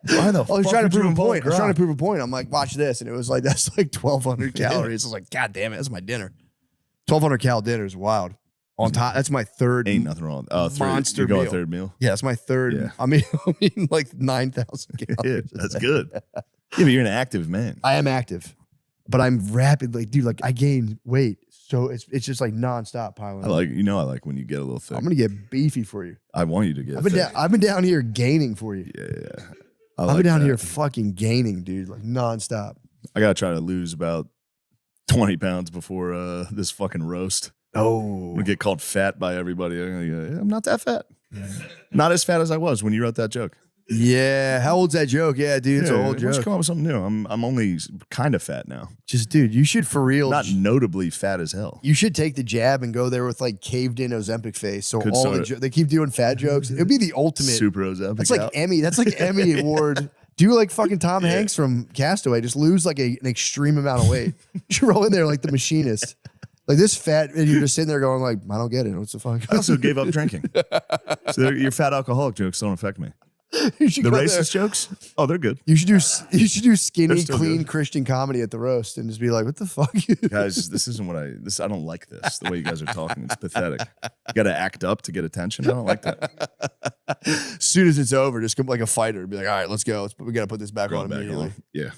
Why the I was fuck trying to would you prove a involve point. I was trying to Grok? prove a point. I'm like, watch this. And it was like, that's like 1,200 calories. I was like, God damn it. That's my dinner. 1,200 cal dinner is wild. On top, that's my third. Ain't nothing wrong. Oh, Monster you go meal. third meal. Yeah, that's my third. Yeah. I mean like 9,000 Yeah, calories. that's good. Yeah, but you're an active man. I am active, but I'm rapidly, dude. Like I gained weight, so it's just like nonstop piling. I like when you get a little thick. I'm gonna get beefy for you. I want you to get I've been thick. down. I've been down here gaining for you. Yeah. I've been down here fucking gaining, dude, like nonstop. I gotta try to lose about 20 pounds before this fucking roast. I'm Oh, gonna get called fat by everybody. I'm gonna go, I'm not that fat. Not as fat as I was when you wrote that joke. yeah. How old's that joke? Yeah, dude, it's an old Let's joke. come up with something new. I'm only kind of fat now. Just, dude, you should for real. Not notably fat as hell. You should take the jab and go there with like caved in Ozempic face. So Could all start the it. they keep doing fat jokes. It'd be the ultimate. Super Ozempic. That's like out. Emmy. That's like Emmy award. Do like fucking Tom Hanks from Castaway. Just lose like an extreme amount of weight. You roll in there like the machinist. Like this fat, and you're just sitting there going like, I don't get it. What's the fuck? I also gave up drinking. So your fat alcoholic jokes don't affect me. You should The go there. racist jokes? Oh, they're good. You should do skinny, They're still clean good. Christian comedy at the roast and just be like, what the fuck? Guys, this isn't what I don't like this. The way you guys are talking. It's pathetic. You gotta act up to get attention. I don't like that. As soon as it's over, just come like a fighter. Be like, all right, let's go. We got to put this back on Going back immediately. on. Yeah.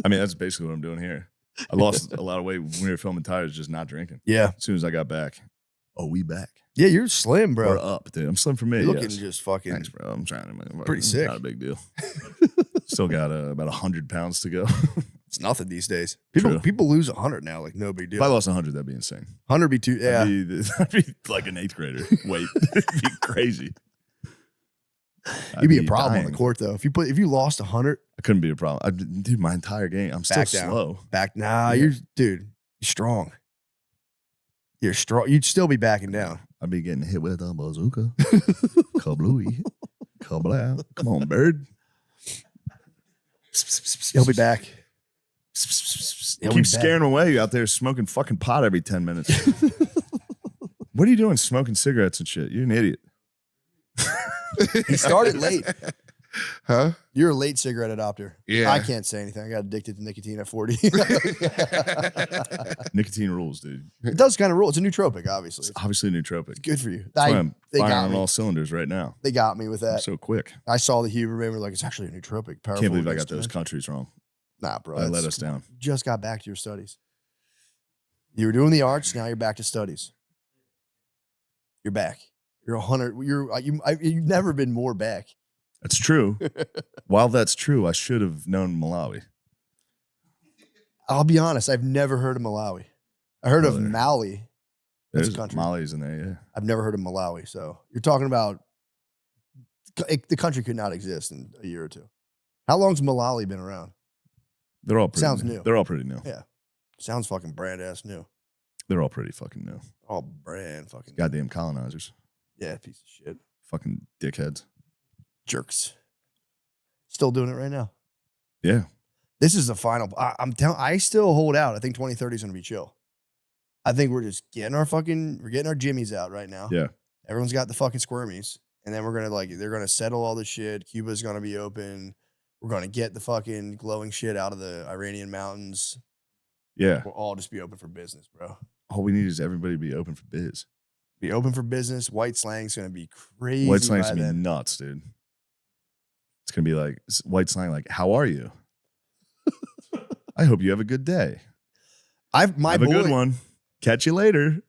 I mean, that's basically what I'm doing here. I lost a lot of weight when we were filming Tires, just not drinking. Yeah. As soon as I got back. Oh, we back. Yeah, you're slim, We're bro. up, dude. I'm slim for me. You're looking yes. just fucking. Thanks, bro. I'm trying to. Pretty sick. Not a big deal. Still got about 100 pounds to go. It's nothing these days. True. People lose 100 now, like no big deal. If I lost 100, that'd be insane. 100 be too. Yeah. That'd be like an 8th grader weight. It'd be crazy. You'd be I'd a problem on dying. the court though. If you lost 100, I couldn't be a problem. Dude, my entire game, I'm still Back down. slow. back. Nah, Yeah. you're strong. You're strong. You'd still be backing down. I'd be getting hit with a bazooka. Kablooey. Kablow. Come on, bird. He'll be back. You keep scaring away. You out there smoking fucking pot every 10 minutes. What are you doing smoking cigarettes and shit? You're an idiot. He started late. Huh? You're a late cigarette adopter. Yeah. I can't say anything. I got addicted to nicotine at 40. Nicotine rules, dude. It does kind of rule. It's a nootropic, obviously. It's obviously nootropic. Good for you. That's why I'm They firing got on me. all cylinders right now. They got me with I'm that. so quick. I saw the Huberman. We're like, it's actually a nootropic. Powerful. Can't believe I got against those dementia. countries wrong. Nah, bro. I let that's- us down. You just got back to your studies. You were doing the arts. Now you're back to studies. You're back. You're 100. You've never been more back. That's true. While that's true, I should have known Malawi. I'll be honest. I've never heard of Malawi. I heard of Brother. Mali. That's a There's country. Mali's in there, yeah. I've never heard of Malawi. So you're talking about the country could not exist in a year or two. How long's Malawi been around? They're all pretty Sounds new. They're all pretty new. Yeah. Sounds fucking brand ass new. They're all pretty fucking new. All brand fucking. Goddamn colonizers. Yeah, piece of shit. Fucking dickheads. Jerks. Still doing it right now. Yeah. This is the final. I'm telling. I still hold out. I think 2030 is going to be chill. I think we're just getting our jimmies out right now. Yeah. Everyone's got the fucking squirmies, and then we're gonna they're gonna settle all this shit. Cuba's gonna be open. We're gonna get the fucking glowing shit out of the Iranian mountains. Yeah. We'll all just be open for business, bro. All we need is everybody to be open for biz. Be open for business. White slang's gonna be crazy. White slang's by gonna be then. nuts, dude. It's gonna be like white slang, like, how are you? I hope you have a good day. Have a good one. Catch you later.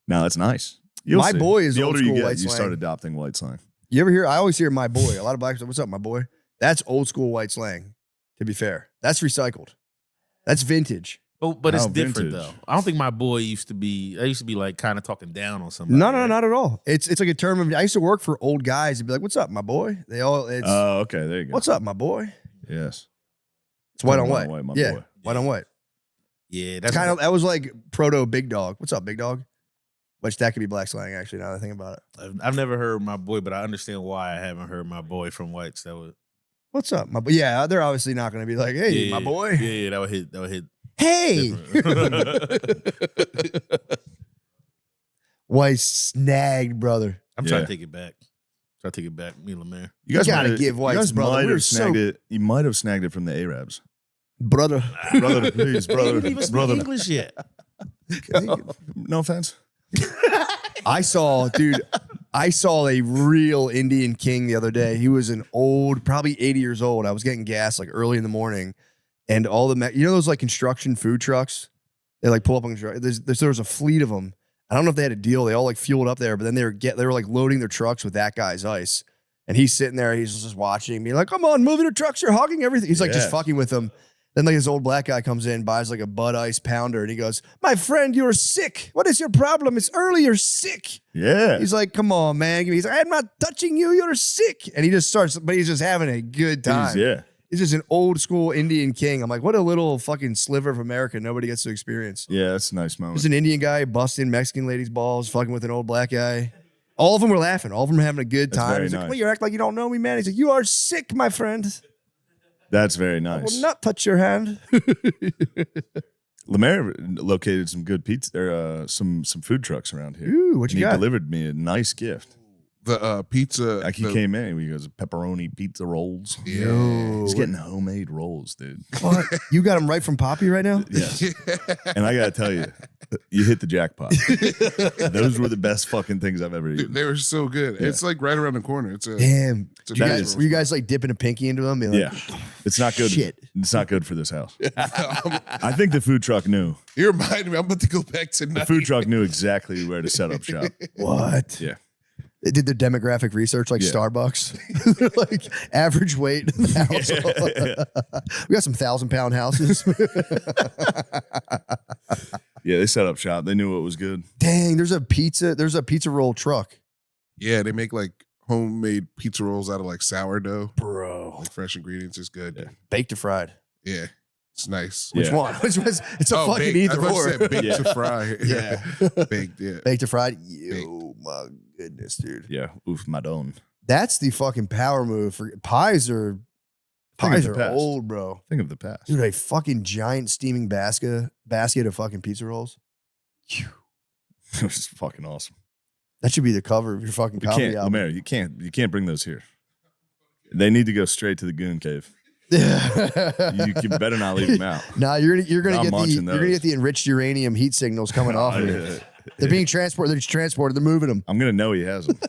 No, that's nice. You'll My see. boy is the old older you school get, white you slang. start adopting white slang. You ever hear? I always hear my boy. A lot of blacks. What's up, my boy? That's old school white slang. To be fair, that's recycled. That's vintage. But it's How different vintage. though. I don't think my boy used to be. I used to be like kind of talking down on somebody. No, right? not at all. It's like a term of. I used to work for old guys and be like, "What's up, my boy?" They all. It's Oh, okay. There you go. what's up, my boy? Yes. It's white on White white. on white, my yeah, boy. white on white. Yeah, It's that's kind of that was like proto big dog. What's up, big dog? Which that could be black slang actually. Now that I think about it. I've never heard my boy, but I understand why I haven't heard my boy from whites. That would What's up, my boy? Yeah, they're obviously not going to be like, hey, my boy. Yeah, that would hit. That would hit. Hey. White snagged, brother. I'm trying to take it back. Me and Lemaire. You guys gotta might- give White's you guys brother. might We're have so- snagged it. You might have snagged it from the Arabs. Brother. Brother, please, He brother, didn't even speak brother. English yet. No offense. I saw a real Indian king the other day. He was an old, probably 80 years old. I was getting gas like early in the morning, and all the you know those like construction food trucks. They like pull up on there was a fleet of them. I don't know if they had a deal. They all like fueled up there, but then they were like loading their trucks with that guy's ice, and he's sitting there. He's just watching me like, "Come on, moving your trucks. You're hogging everything." He's like just fucking with them. Then like this old black guy comes in, buys like a Bud Ice pounder, and he goes, "My friend, you're sick. What is your problem? It's early. You're sick." Yeah. He's like, "Come on, man." He's like, "I'm not touching you. You're sick." And he just starts, but he's just having a good time. Yeah. He's just an old school Indian king. I'm like, what a little fucking sliver of America nobody gets to experience. Yeah, that's a nice moment. There's an Indian guy busting Mexican ladies' balls, fucking with an old black guy. All of them were laughing. All of them were having a good That's time. very He's like, nice. "Well, you act like you don't know me, man." He's like, "You are sick, my friend. That's very I nice. will not touch your hand." Lemaire located some good pizza, or some food trucks around here. Ooh, what And you he got? delivered me a nice gift. The pizza. Like he the- came in, he goes, pepperoni pizza rolls. Yo, He's getting homemade rolls, dude. what? You got him right from Poppy right now? Yes. And I gotta tell you, you hit the jackpot. Those were the best fucking things I've ever Dude, eaten. they were so good. Yeah. It's like right around the corner. It's a Damn. It's a Did you nice guys, roll. were you guys like dipping a pinky into them? Being like, Yeah. It's not good. Shit. It's not good for this house. I think the food truck knew. You reminded me. I'm about to go back The tonight. food truck knew exactly where to set up shop. What? Yeah. They did their demographic research like Yeah. Starbucks. They're like average weight in the household. We got some 1,000-pound houses. Yeah, they set up shop. They knew what was good. Dang, there's a pizza roll truck. Yeah, they make like homemade pizza rolls out of like sourdough, Bro. like fresh ingredients. It's good. Yeah. Baked or fried? Yeah, it's nice. Which Yeah. one? Which was it's a fucking baked. either I thought you or. said baked Yeah. to fry. Yeah. Baked. Yeah. Baked or fried? Yo, my goodness, dude. Yeah. Oof, madon. That's the fucking power move for pies are Think of pies the are past. old, bro. Think of the past. Dude, a fucking giant steaming basket of fucking pizza rolls. Phew. It was fucking awesome. That should be the cover of your fucking You comedy can't, album. Lemaire, you can't bring those here. They need to go straight to the goon cave. You better not leave them out. Nah, you're gonna I'm get munching you're gonna get the enriched uranium heat signals coming off of it. They're being transported. They're just transported. They're moving them. I'm gonna know he has them.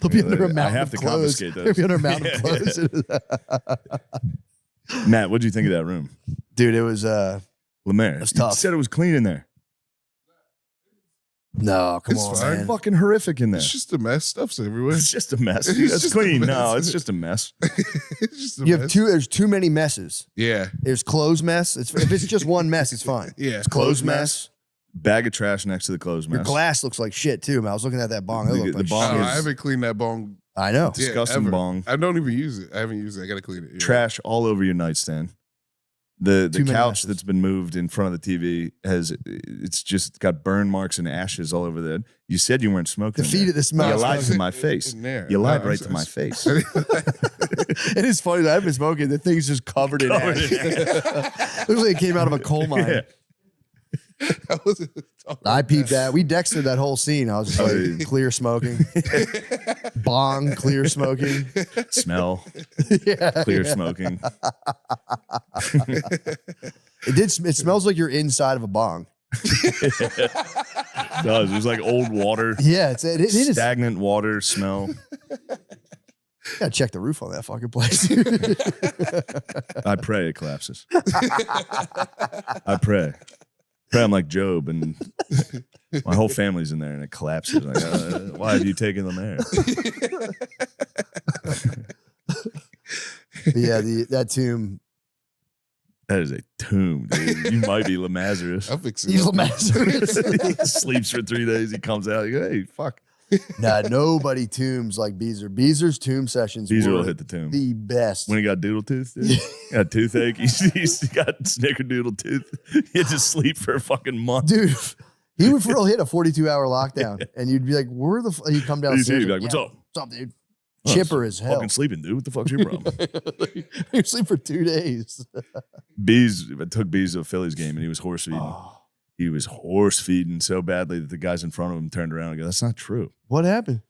They'll be Yeah, under a I mountain have of to clothes. confiscate They'll those. be under a mountain of clothes. Matt, what'd you think of that room? Dude, it was Lemaire, That's you tough. said it was clean in there. no, come It's on, fine. man. Fucking horrific in there. It's just a mess. Stuff's everywhere. It's just a mess. It's It's just a clean. mess. No, it's just a mess. It's just a You have mess. there's too many messes. Yeah. There's clothes mess. If it's just one mess, it's fine. Yeah. Clothes mess. Bag of trash next to the clothes Your mess. glass looks like shit too, man. I was looking at that bong. It The- looked the like bong shit. I haven't cleaned that bong. I know. Yeah, Disgusting ever. bong. I don't even use it. I haven't used it. I gotta clean it. Yeah. Trash all over your nightstand. The Too many couch messes. that's been moved in front of the TV it's just got burn marks and ashes all over that. You said you weren't smoking. The in feet there. of the smell. You lied to in- my face. in there. You lied No, right I- to my face. It is funny that I've been smoking. The thing's just covered in Covered ash. in Looks like it came out of a coal mine. Yeah. I wasn't talking I about peeped that. We Dextered that whole scene. I was just like, yeah. clear smoking. Bong, clear smoking. Smell, Yeah. clear smoking. It smells like you're inside of a bong. It does. There's like old water, Yeah, it is. stagnant water smell. Gotta check the roof on that fucking place. I pray it collapses. I pray. Pray I'm like Job and my whole family's in there and it collapses. Like, why have you taken them there? Yeah, that tomb. That is a tomb, dude. You might be Lazarus. I'll fix it. He's up. Lazarus. He sleeps for 3 days. He comes out. You go, hey, fuck. Nah, nobody tombs like Beezer. Beezer's tomb sessions Beezer were will hit the tomb. the best. When he got doodle tooth, dude. He got toothache. He's got snickerdoodle tooth. He had to sleep for a fucking month. Dude, he would for real hit a 42-hour lockdown, and you'd be like, "Where the?" He'd come He'd downstairs. be like, "What's up?" What's up, dude? chipper as hell. Fucking sleeping, dude. What the fuck's your problem? You sleep for 2 days. I took Bees to a Phillies game and he was horse feeding. He was horse feeding so badly that the guys in front of him turned around and go, "That's not true." What happened?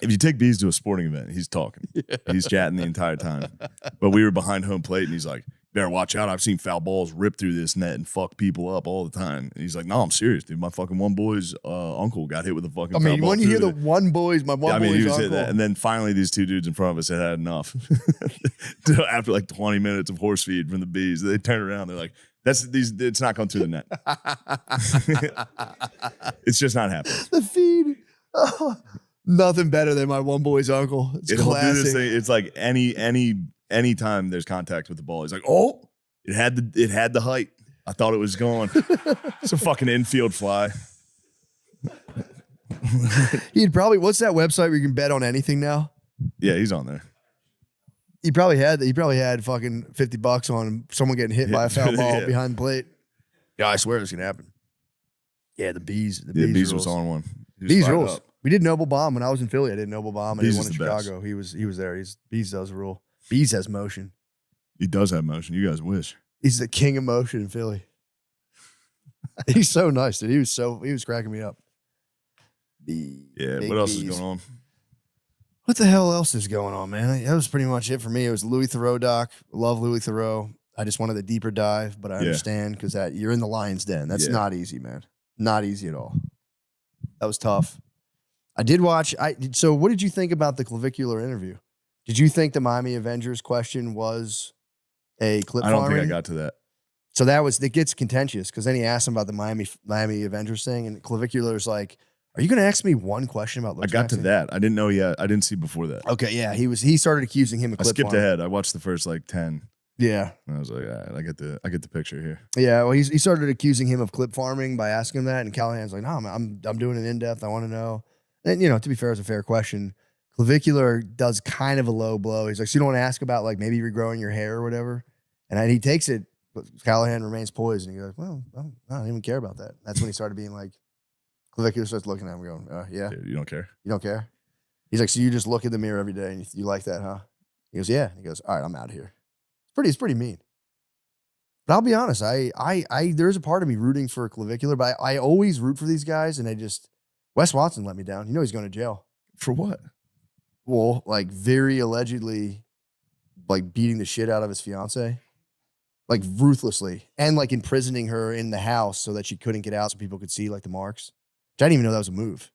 If you take Bees to a sporting event, he's talking. He's chatting the entire time. But we were behind home plate and he's like, "Better watch out. I've seen foul balls rip through this net and fuck people up all the time." And he's like, "No, I'm serious, dude. My fucking one boy's uncle got hit with a fucking foul ball." When you hear through the one boy's, my one boy's he was uncle. hitting that. And then finally these two dudes in front of us had enough. After like 20 minutes of horse feed from the Bees, they turn around. They're like, it's not going through the net. It's just not happening. The feed. Oh, nothing better than my one boy's uncle. It's It'll do this classic. thing. It's like any time there's contact with the ball, he's like, "Oh, it had the height. I thought it was gone." It's a fucking infield fly. He'd probably, what's that website where you can bet on anything now? Yeah, he's on there. He probably had fucking $50 on someone getting hit by a foul ball Yeah. behind the plate. Yeah, I swear this can happen. Yeah, the Bees. The Bees rules. was on one. He was Bees fired rules. up. We did Noble Bomb when I was in Philly. I did Noble Bomb. I did Bees one is in the best. Chicago. He was there. Bees does rule. Bees has motion. He does have motion. You guys wish. He's the king of motion in Philly. He's so nice, dude. He was cracking me up. Yeah. Big What else is Bees. going on? What the hell else is going on, man? That was pretty much it for me. It was Louis Theroux doc. Love Louis Theroux. I just wanted a deeper dive, but I understand because you're in the lion's den. That's not easy, man. Not easy at all. That was tough. I did watch. So what did you think about the clavicular interview? Did you think the Miami Avengers question was a clip I don't farming? think I got to that. So it gets contentious because then he asked him about the Miami Avengers thing, and clavicular's like, "Are you going to ask me one question about?" I got to that. I didn't know yet. I didn't see before that. Okay, yeah, he started accusing him of I clip skipped farming. ahead. I watched the first like 10. Yeah, And I was like, all right, I get the picture here. yeah. Well, he started accusing him of clip farming by asking him that, and Callahan's like, "No, I'm doing it in depth. I want to know." And to be fair, it's a fair question. Clavicular does kind of a low blow. He's like, "So you don't want to ask about like maybe regrowing your hair or whatever?" And he takes it, but Callahan remains poised, and he goes, "Well, I don't even care about that." That's when he started being like, Clavicular starts looking at him, going, "Yeah, Dude, you don't care? you don't care." He's like, "So you just look in the mirror every day and you like that, huh?" He goes, "Yeah." And he goes, "All right, I'm out of here." It's pretty mean. But I'll be honest, there's a part of me rooting for Clavicular, but I always root for these guys, and Wes Watson let me down. He's going to jail. For what? Well, like very allegedly, like beating the shit out of his fiance, like ruthlessly, and like imprisoning her in the house so that she couldn't get out, so people could see like the marks. Which I didn't even know that was a move.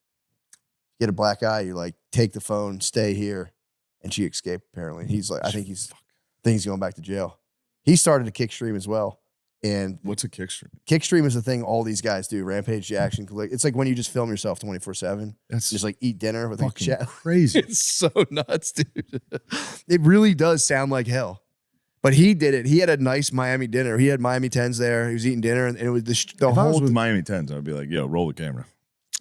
You get a black eye, you like take the phone, stay here, and she escaped. Apparently, he's like, I think he's going back to jail. He started a kick stream as well. And What's a kick stream? kick stream is the thing all these guys do. Rampage Jackson. It's like when you just film yourself 24/7. That's Just like eat dinner with a fucking chat. crazy. It's so nuts, dude. It really does sound like hell. But he did it. He had a nice Miami dinner. He had Miami 10s there. He was eating dinner, and it was the If I was whole. with Miami 10s, I'd be like, yo, roll the camera.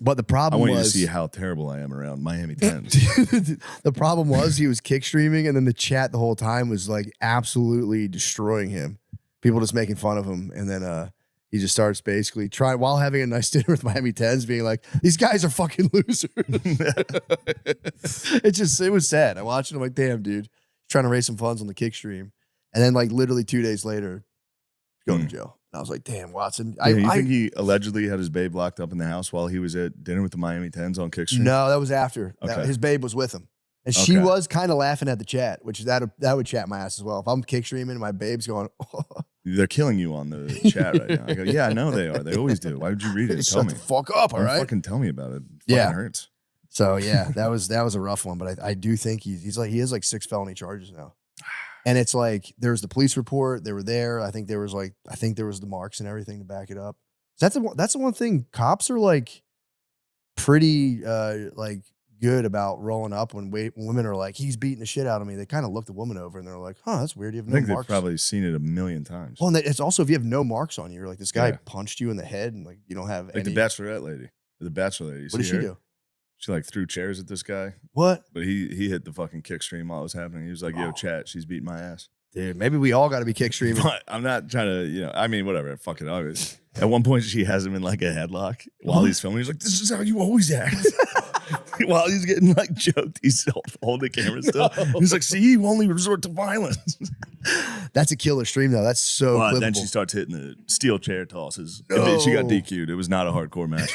But the I problem want you to was see how terrible I am around Miami 10s. the problem was he was kick streaming, and then the chat the whole time was like absolutely destroying him. People just making fun of him, and then he just starts basically trying while having a nice dinner with Miami 10s, being like, "These guys are fucking losers." It was sad. I watched it. I'm like, "Damn, dude, trying to raise some funds on the kick stream," and then like literally 2 days later, going to jail. And I was like, "Damn, Watson." Yeah, you think he allegedly had his babe locked up in the house while he was at dinner with the Miami 10s on Kickstream? No, that was after. Okay. His babe was with him. And she Okay. was kind of laughing at the chat, which that would chat my ass as well. If I'm kick streaming and my babe's going, They're killing you on the chat right now. I go, yeah, I know they are. They always do. Why would you read it? Tell shut me. the fuck up, all Don't right? fucking tell me about it. It Yeah. fucking hurts. So yeah, that was a rough one. But I do think he has like 6 felony charges now. And it's like there's the police report. They were there. I think there was the marks and everything to back it up. That's the one thing. Cops are like pretty like good about rolling up when women are like, "He's beating the shit out of me." They kind of look the woman over and they're like, "Huh, that's weird. You have I no think they've marks." probably seen it a million times. Well, and it's also if you have no marks on you, you're like this guy Yeah. punched you in the head and like you don't have Like any. the Bachelorette lady. The Bachelor lady. You What did see she her? do? She like threw chairs at this guy, What? but he hit the fucking kick stream while it was happening. He was like, yo, chat, she's beating my ass. Dude, maybe we all got to be kick streaming. But I'm not trying to, I mean, whatever. Fuck it. At one point, she has him in like a headlock while he's filming. He's like, this is how you always act. while he's getting like choked, he's holding the camera still. He's like, see, you only resort to violence. That's a killer stream though. That's so But clippable. then she starts hitting the steel chair tosses. She got DQ'd. It was not a hardcore match.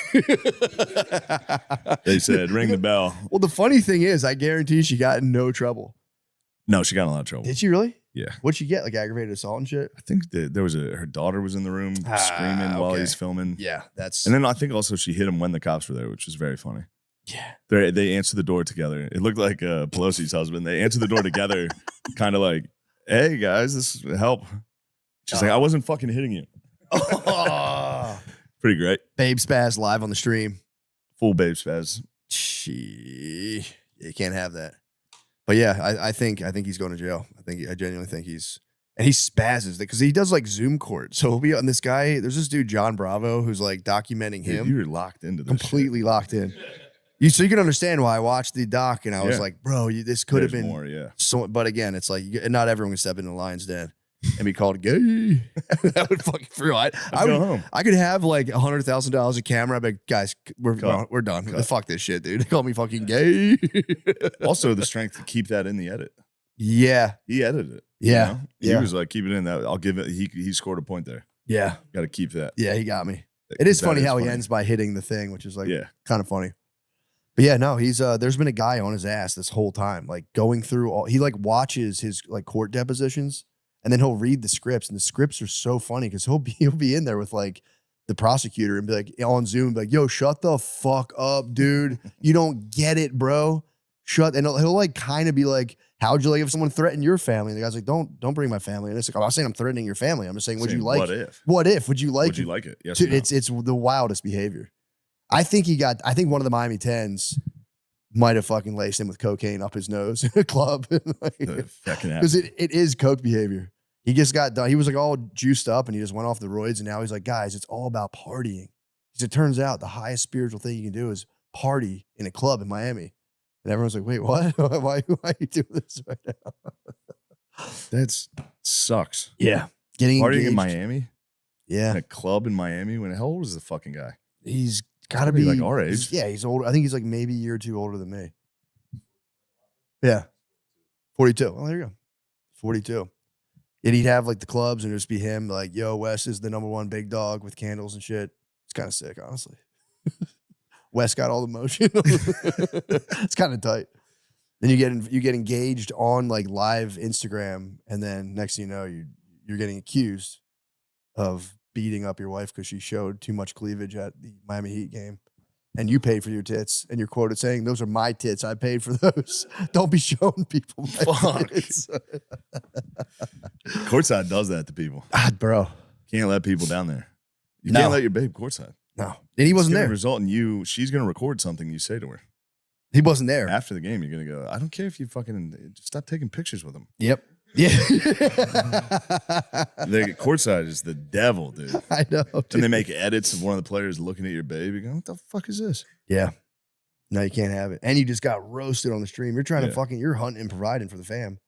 They said, ring the bell. Well, the funny thing is, I guarantee she got in no trouble. No, she got in a lot of trouble. Did she really? Yeah. What'd she get? Like aggravated assault and shit? I think that there was her daughter was in the room screaming while okay. he's filming. Yeah, that's. And then I think also she hit him when the cops were there, which was very funny. Yeah. They answered the door together. It looked like Pelosi's husband. They answered the door together, kind of like, hey, guys, this help. She's like, I wasn't fucking hitting you. Pretty great. Babe spaz live on the stream. Full babe spaz. You can't have that. But yeah, I think he's going to jail. I genuinely think he spazzes because he does like Zoom court. So he'll be on this guy. There's this dude, John Bravo, who's like documenting him. Dude, you were locked into this. Completely locked in. So you can understand why I watched the doc and I was like, bro, this could have been more, yeah. So, but again, it's like not everyone can step into the lion's den and be called gay. That would fucking throw it. I could have like $100,000 a camera, but guys, we're done. Fuck this shit, dude. They call me fucking gay. Also, the strength to keep that in the edit. Yeah, he edited it. Yeah, you know? He was like, keep it in. That I'll give it. He scored a point there. Yeah, got to keep that. Yeah, he got me. It is funny how he ends by hitting the thing, which is like kind of funny. But yeah, no, he's there's been a guy on his ass this whole time, like going through all. He like watches his like court depositions, and then he'll read the scripts, and the scripts are so funny because he'll be in there with like the prosecutor and be like on Zoom, be like, "Yo, shut the fuck up, dude. You don't get it, bro. Shut." And he'll like kind of be like, "How'd you like if someone threatened your family?" And the guy's like, "Don't bring my family." And it's like, I'm not saying I'm threatening your family. I'm just saying, would you like? What if? Would you like? Would you like it? Yes. Dude, it's the wildest behavior. I think one of the Miami 10s might have fucking laced him with cocaine up his nose in a club. Because it is coke behavior. He just got done. He was like all juiced up and he just went off the roids. And now he's like, guys, it's all about partying. Because it turns out the highest spiritual thing you can do is party in a club in Miami. And everyone's like, wait, what? Why are you doing this right now? That sucks. Yeah. Getting partying engaged in Miami? Yeah. In a club in Miami? How old is the fucking guy? He's got to be like our age. Yeah, he's old. I think he's like maybe a year or two older than me. Yeah. 42. Well, there you go. 42. And he'd have like the clubs and it'd just be him like, yo, Wes is the #1 big dog with candles and shit. It's kind of sick, honestly. Wes got all the motion. It's kind of tight. Then you get engaged on like live Instagram, and then next thing you know, you're getting accused of beating up your wife because she showed too much cleavage at the Miami Heat game. And you paid for your tits, and you're quoted saying, "Those are my tits. I paid for those. Don't be showing people my tits." Courtside does that to people. Bro. Can't let people down there. You can't let your babe courtside. No. And he wasn't there. Result in you, she's going to record something you say to her. He wasn't there. After the game, you're going to go, I don't care if you fucking just stop taking pictures with him. Yep. Yeah. The courtside is the devil, dude. I know. Dude. And they make edits of one of the players looking at your baby going, what the fuck is this? Yeah. No, you can't have it. And you just got roasted on the stream. You're trying to you're hunting and providing for the fam.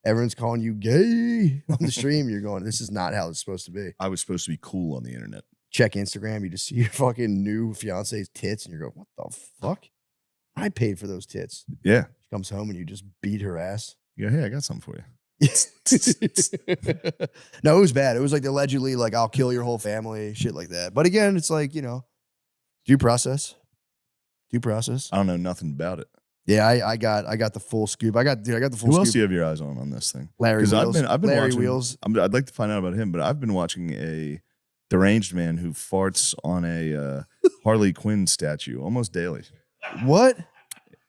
Everyone's calling you gay on the stream. You're going, this is not how it's supposed to be. I was supposed to be cool on the internet. Check Instagram. You just see your fucking new fiance's tits and you're going, what the fuck? I paid for those tits. Yeah. She comes home and you just beat her ass. Yeah, hey, I got something for you. No, it was bad. It was like allegedly like, I'll kill your whole family, shit like that. But again, it's like, due process. Due process. I don't know nothing about it. Yeah, I got the full scoop. I got the full scoop. Who else do you have your eyes on this thing? Larry Wheels. I've been Larry watching, Wheels. I'd like to find out about him, but I've been watching a deranged man who farts on a Harley Quinn statue almost daily. What?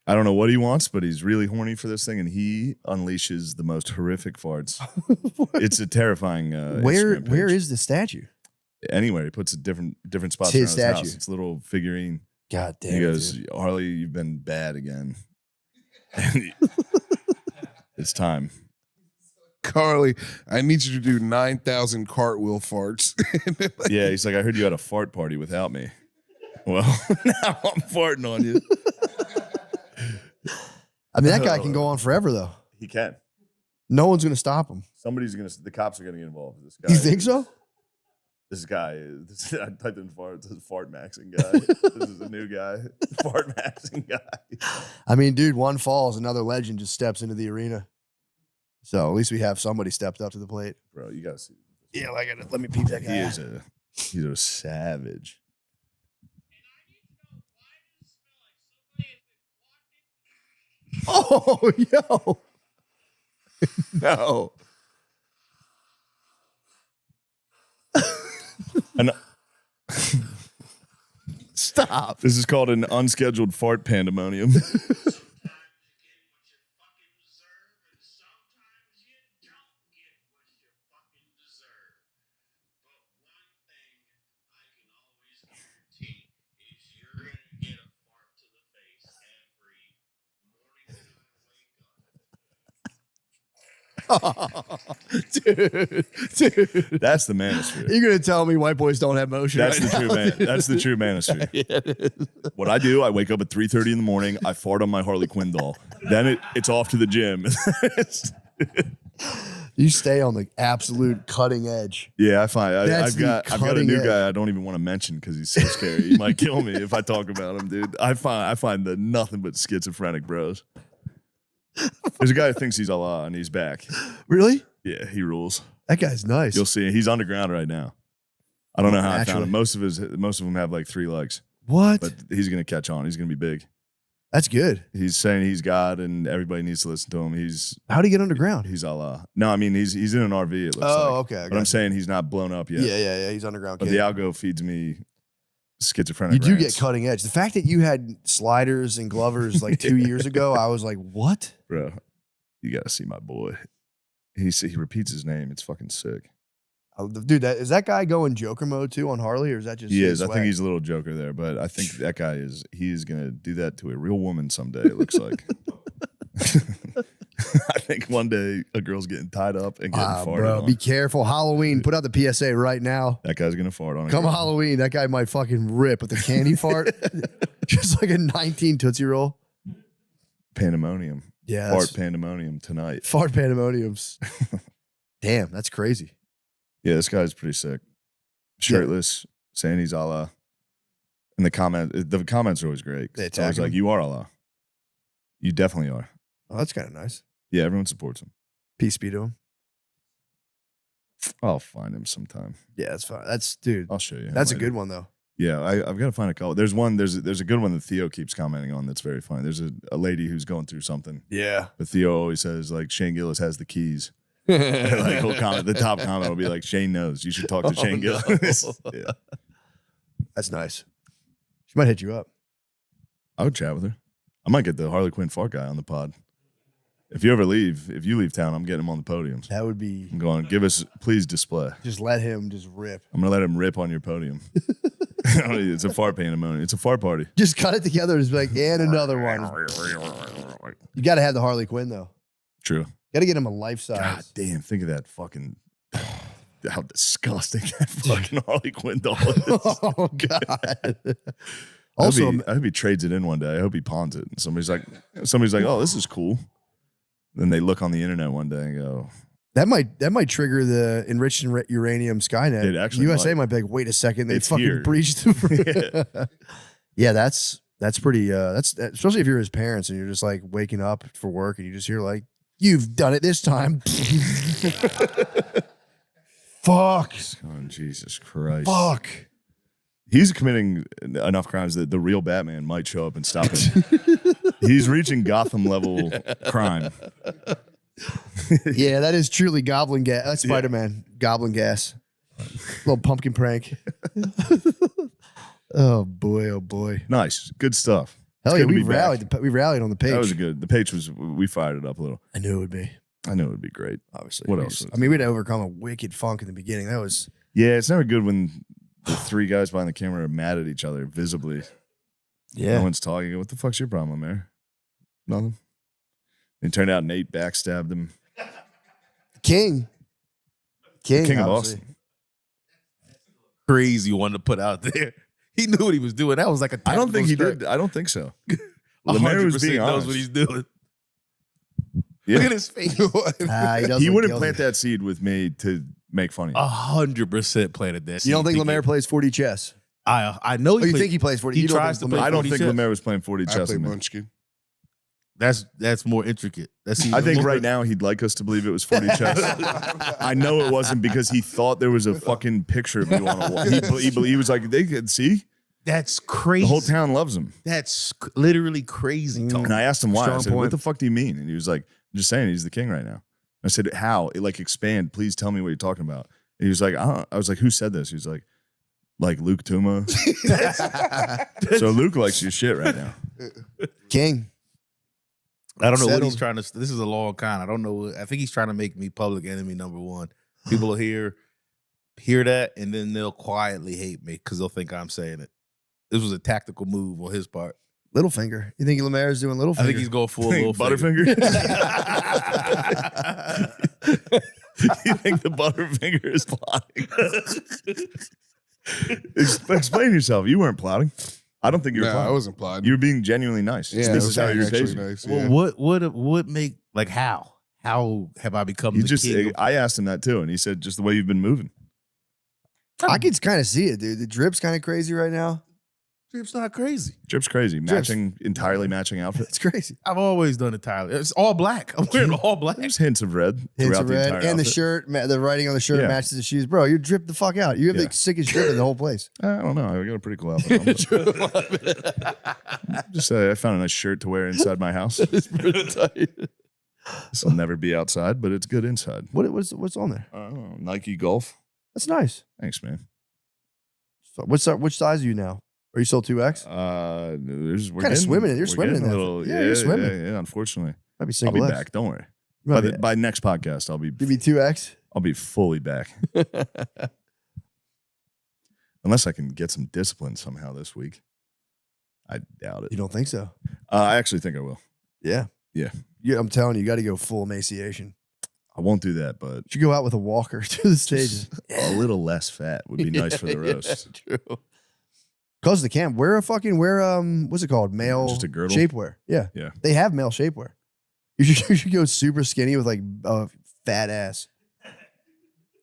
I don't know what he wants, but he's really horny for this thing, and he unleashes the most horrific farts. It's a terrifying. Where is the statue? Anywhere he puts it different spots. It's his around statue. His house. It's a little figurine. God damn. He goes, dude. Harley, you've been bad again. It's time. Carly, I need you to do 9,000 cartwheel farts. Yeah, he's like, I heard you had a fart party without me. Well, now I'm farting on you. I mean, that guy can go on forever, though. He can. No one's going to stop him. The cops are going to get involved with this guy. You think so? This guy is. I typed in fart. This is fart maxing guy. This is a new guy. Fart maxing guy. I mean, dude, one falls, another legend just steps into the arena. So at least we have somebody stepped up to the plate. Bro, you gotta see. Yeah, let me peep that guy. He's a savage. Oh, yo. No. Stop. This is called an unscheduled fart pandemonium. Dude. That's the manosphere. You're going to tell me white boys don't have motion? That's right the true now? man. That's the true manosphere. What I do, I wake up at 3:30 in the morning. I fart on my Harley Quinn doll. Then it's off to the gym. You stay on the absolute cutting edge. Yeah, I find That's I've got a cutting new edge. guy I don't even want to mention because he's so scary. He might kill me if I talk about him, dude. I find the nothing but schizophrenic bros. There's a guy who thinks he's Allah and he's back. Really? Yeah, he rules. That guy's nice. You'll see. He's underground right now. I don't know how I found him. Naturally. Most of them have like 3 legs, What? but he's gonna catch on. He's gonna be big. That's good. He's saying he's God and everybody needs to listen to him. How'd he get underground? He's Allah. No, I mean he's in an RV. It looks like. Okay. I But I'm got saying he's not blown up you. yet. Yeah. He's underground. But Kid. the algo feeds me schizophrenic. You do rants. get cutting edge. The fact that you had sliders and glovers like 2 years ago, I was like, what? Bro. You gotta see my boy. He repeats his name. It's fucking sick. Oh, dude, is that guy going Joker mode too on Harley, or is that just He his is. I think swag? he's a little joker there, but I think that guy is. He is gonna do that to a real woman someday. It looks like. I think one day a girl's getting tied up and getting farted bro, on. be careful. Halloween, put out the PSA right now. That guy's gonna fart on. a Come girl. Halloween, that guy might fucking rip with the candy fart, just like a 19 Tootsie Roll. Pandemonium. Yeah, Fart pandemonium tonight. fart pandemoniums. Damn, that's crazy. Yeah, this guy's pretty sick. Shirtless, saying he's Allah. And the comments are always great. They It's always attack like, him? you are Allah. You definitely are. Oh, that's kind of nice. Yeah, everyone supports him. Peace be to him. I'll find him sometime. Yeah, that's fine. Dude. I'll show you. That's a good one though. Yeah, I've got to find a couple. There's a good one that Theo keeps commenting on that's very funny. There's a lady who's going through something. Yeah. But Theo always says, like, Shane Gillis has the keys. And, like, he'll comment, the top comment will be like, Shane knows. You should talk to Shane no. Gillis. Yeah. That's nice. She might hit you up. I would chat with her. I might get the Harley Quinn fart guy on the pod. If you leave town, I'm getting him on the podiums. That would be I'm going, please display. just let him just rip. I'm going to let him rip on your podium. It's a fart pandemonium. It's a fart party. Just cut it together and just be like, and another one. You got to have the Harley Quinn though. True. Got to get him a life size. God damn, think of that fucking, how disgusting that fucking Harley Quinn doll is. Oh God. I Also, hope he trades it in one day. I hope he pawns it. And somebody's like, oh, this is cool. Then they look on the internet one day and go, that might trigger the enriched uranium Skynet. It actually USA might. might be like, wait a second, they It's fucking here. breached the. Yeah, that's pretty. That's especially if you're his parents and you're just like waking up for work and you just hear like, you've done it this time. Fuck. oh, Jesus Christ. Fuck. He's committing enough crimes that the real Batman might show up and stop him. He's reaching Gotham level crime. Yeah, that is truly goblin gas. That's Spider-Man. Goblin gas. Little pumpkin prank. Oh boy, oh boy. Nice. Good stuff. Hell It's yeah, good to we be back. rallied. We rallied on the page. That was good. The Paytch we fired it up a little. I knew it would be. I knew it would be great. Obviously. What We else? I mean, we'd overcome a wicked funk in the beginning. That was. Yeah, it's never good when the 3 guys behind the camera are mad at each other visibly. Yeah. No one's talking. What the fuck's your problem, Mayor? Nothing. It turned out Nate backstabbed him. King King of obviously. Austin. Crazy one to put out there. He knew what he was doing. That was like a. I don't think he tactical did. I don't think so. strike. Lemaire was 100% being knows honest. what he's doing. Yeah. Look at his face. He doesn't He look wouldn't guilty. plant that seed with me to make fun of you. 100% planted that. You don't seed think thinking- Lemaire plays 4D chess? I know Oh, you think he plays 4D? He You don't tries think to Lemaire- play I don't 40 think chess. Lemaire was playing 40 I chess play with me. Munchkin. That's more intricate. That's I even think more- right now he'd like us to believe it was 40 chess. I know it wasn't because he thought there was a fucking picture of you on a wall. He was like, they could see. That's crazy. The whole town loves him. That's literally crazy. Tony. And I asked him why. I Strong said, what point. the fuck do you mean? And he was like, I'm just saying he's the king right now. I said, how? Like, expand. Please tell me what you're talking about. And he was like, I was like, who said this? He was like Luke Tuma. So Luke likes your shit right now. King. I don't know what Settled. he's trying to. This is a long con. I don't know. I think he's trying to make me public enemy number one. People will hear that, and then they'll quietly hate me because they'll think I'm saying it. This was a tactical move on his part. Littlefinger. You think Lemaire is doing Littlefinger? I think he's going full little Butterfinger? You think the Butterfinger is plotting? Explain yourself. You weren't plotting. I don't think you were No, plotting. I wasn't plotting. You were being genuinely nice. Yeah, This it is how you're actually tasting. nice. Well, Yeah. what make like how have I become You the just, king? I asked him that too, and he said just the way you've been moving. I can kind of see it, dude. The drip's kind of crazy right now. It's not crazy. Drip's crazy. Entirely matching outfit. It's crazy. I've always done entirely. It's all black. I'm wearing all black. There's hints of red Hints throughout of the red entire and the outfit. shirt, the writing on the shirt Yeah. matches the shoes. Bro, you drip the fuck out. You have Yeah. the sickest drip in the whole place. I don't know. I got a pretty cool outfit. Just I found a nice shirt to wear inside my house. This will never be outside, but it's good inside. What's on there? I don't know. Nike Golf. That's nice. Thanks, man. So which size are you now? Are you still 2X? We're Kinda getting- swimming it. You're we're swimming getting in a that. little. Yeah, you're swimming. Yeah, unfortunately, Might be I'll single be X. back. Don't worry. You might be- By next podcast, I'll be you be 2X? I'll be fully back. Unless I can get some discipline somehow this week. I doubt it. You don't think so? I actually think I will. Yeah. Yeah. I'm telling you, you got to go full emaciation. I won't do that, but You should go out with a walker to the stages. a little less fat would be nice for the roast. True. Cause the camp, what's it called? Male Just a girdle? shapewear. Yeah. Yeah. They have male shapewear. You should go super skinny with like a fat ass.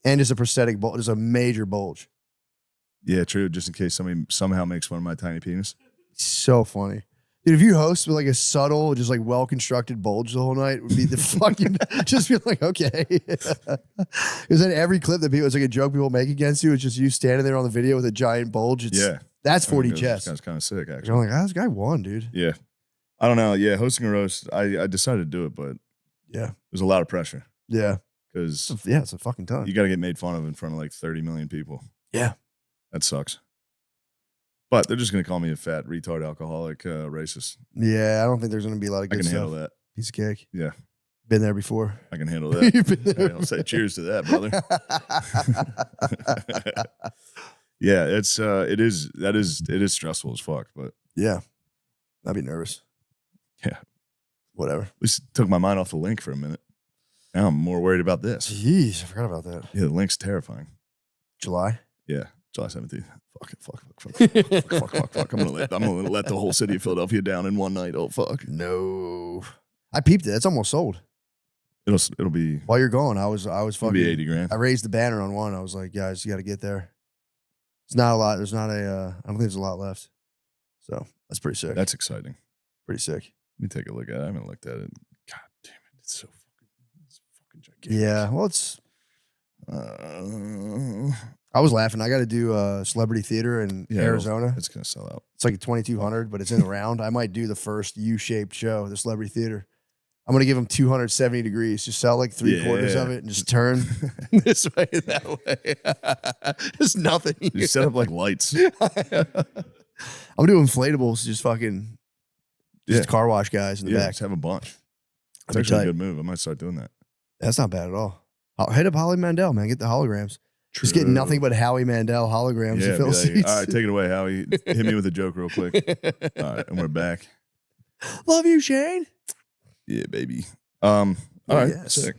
And just a prosthetic bulge, just a major bulge. Yeah, true. Just in case somebody somehow makes fun of my tiny penis. So funny. Dude, if you host with like a subtle, just like well-constructed bulge the whole night, would be the fucking, just be like, okay. Because then every clip that people, it's like a joke people make against you, it's just you standing there on the video with a giant bulge. Yeah. That's 40 chess. That's kind of sick, actually. I'm like, this guy won, dude. Yeah. I don't know. Yeah, hosting a roast, I decided to do it, but Yeah. there's a lot of pressure Yeah. because Yeah, it's a fucking ton. you got to get made fun of in front of like 30 million people. Yeah. That sucks. But they're just going to call me a fat, retard, alcoholic, racist. Yeah, I don't think there's going to be a lot of I good can stuff. handle that. Piece of cake. Yeah. Been there before. I can handle that. You've been there I'll say cheers to that, brother. Yeah, it is stressful as fuck, but Yeah. I'd be nervous. Yeah. Whatever. at least it took my mind off the link for a minute. Now I'm more worried about this. Jeez, I forgot about that. Yeah, the link's terrifying. July. Yeah, July 17th. Fuck. I'm gonna let the whole city of Philadelphia down in one night. Oh fuck. No. I peeped it. It's almost sold. It'll be While you're going, I was it'll fucking be 80 grand. I raised the banner on one. I was like, guys, you got to get there. It's not a lot. There's not I don't think there's a lot left. So that's pretty sick. That's exciting. pretty sick. Let me take a look at it. I haven't looked at it. God damn it. It's fucking gigantic. Yeah. Well, it's, I was laughing. I got to do celebrity theater in Yeah, Arizona. It's gonna sell out. It's like a 2,200, but it's in the round. I might do the first U-shaped show, the celebrity theater. I'm going to give them 270 degrees. Just sell like three-quarters of it and just turn this way and that way. Just nothing. You set up like lights. I'm doing inflatables, just fucking just car wash guys in the Yeah, back. just have a bunch. It's That'd be actually a tight. good move. I might start doing that. That's not bad at all. Hit up Holly Mandel, man. Get the holograms. Just get True. nothing but Howie Mandel holograms Yeah, to be fill like, seats. all right, take it away, Howie. Hit me with a joke real quick. All right, and we're back. Love you, Shane. Yeah, baby. All right, Yes. sick.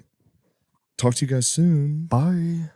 Talk to you guys soon. Bye.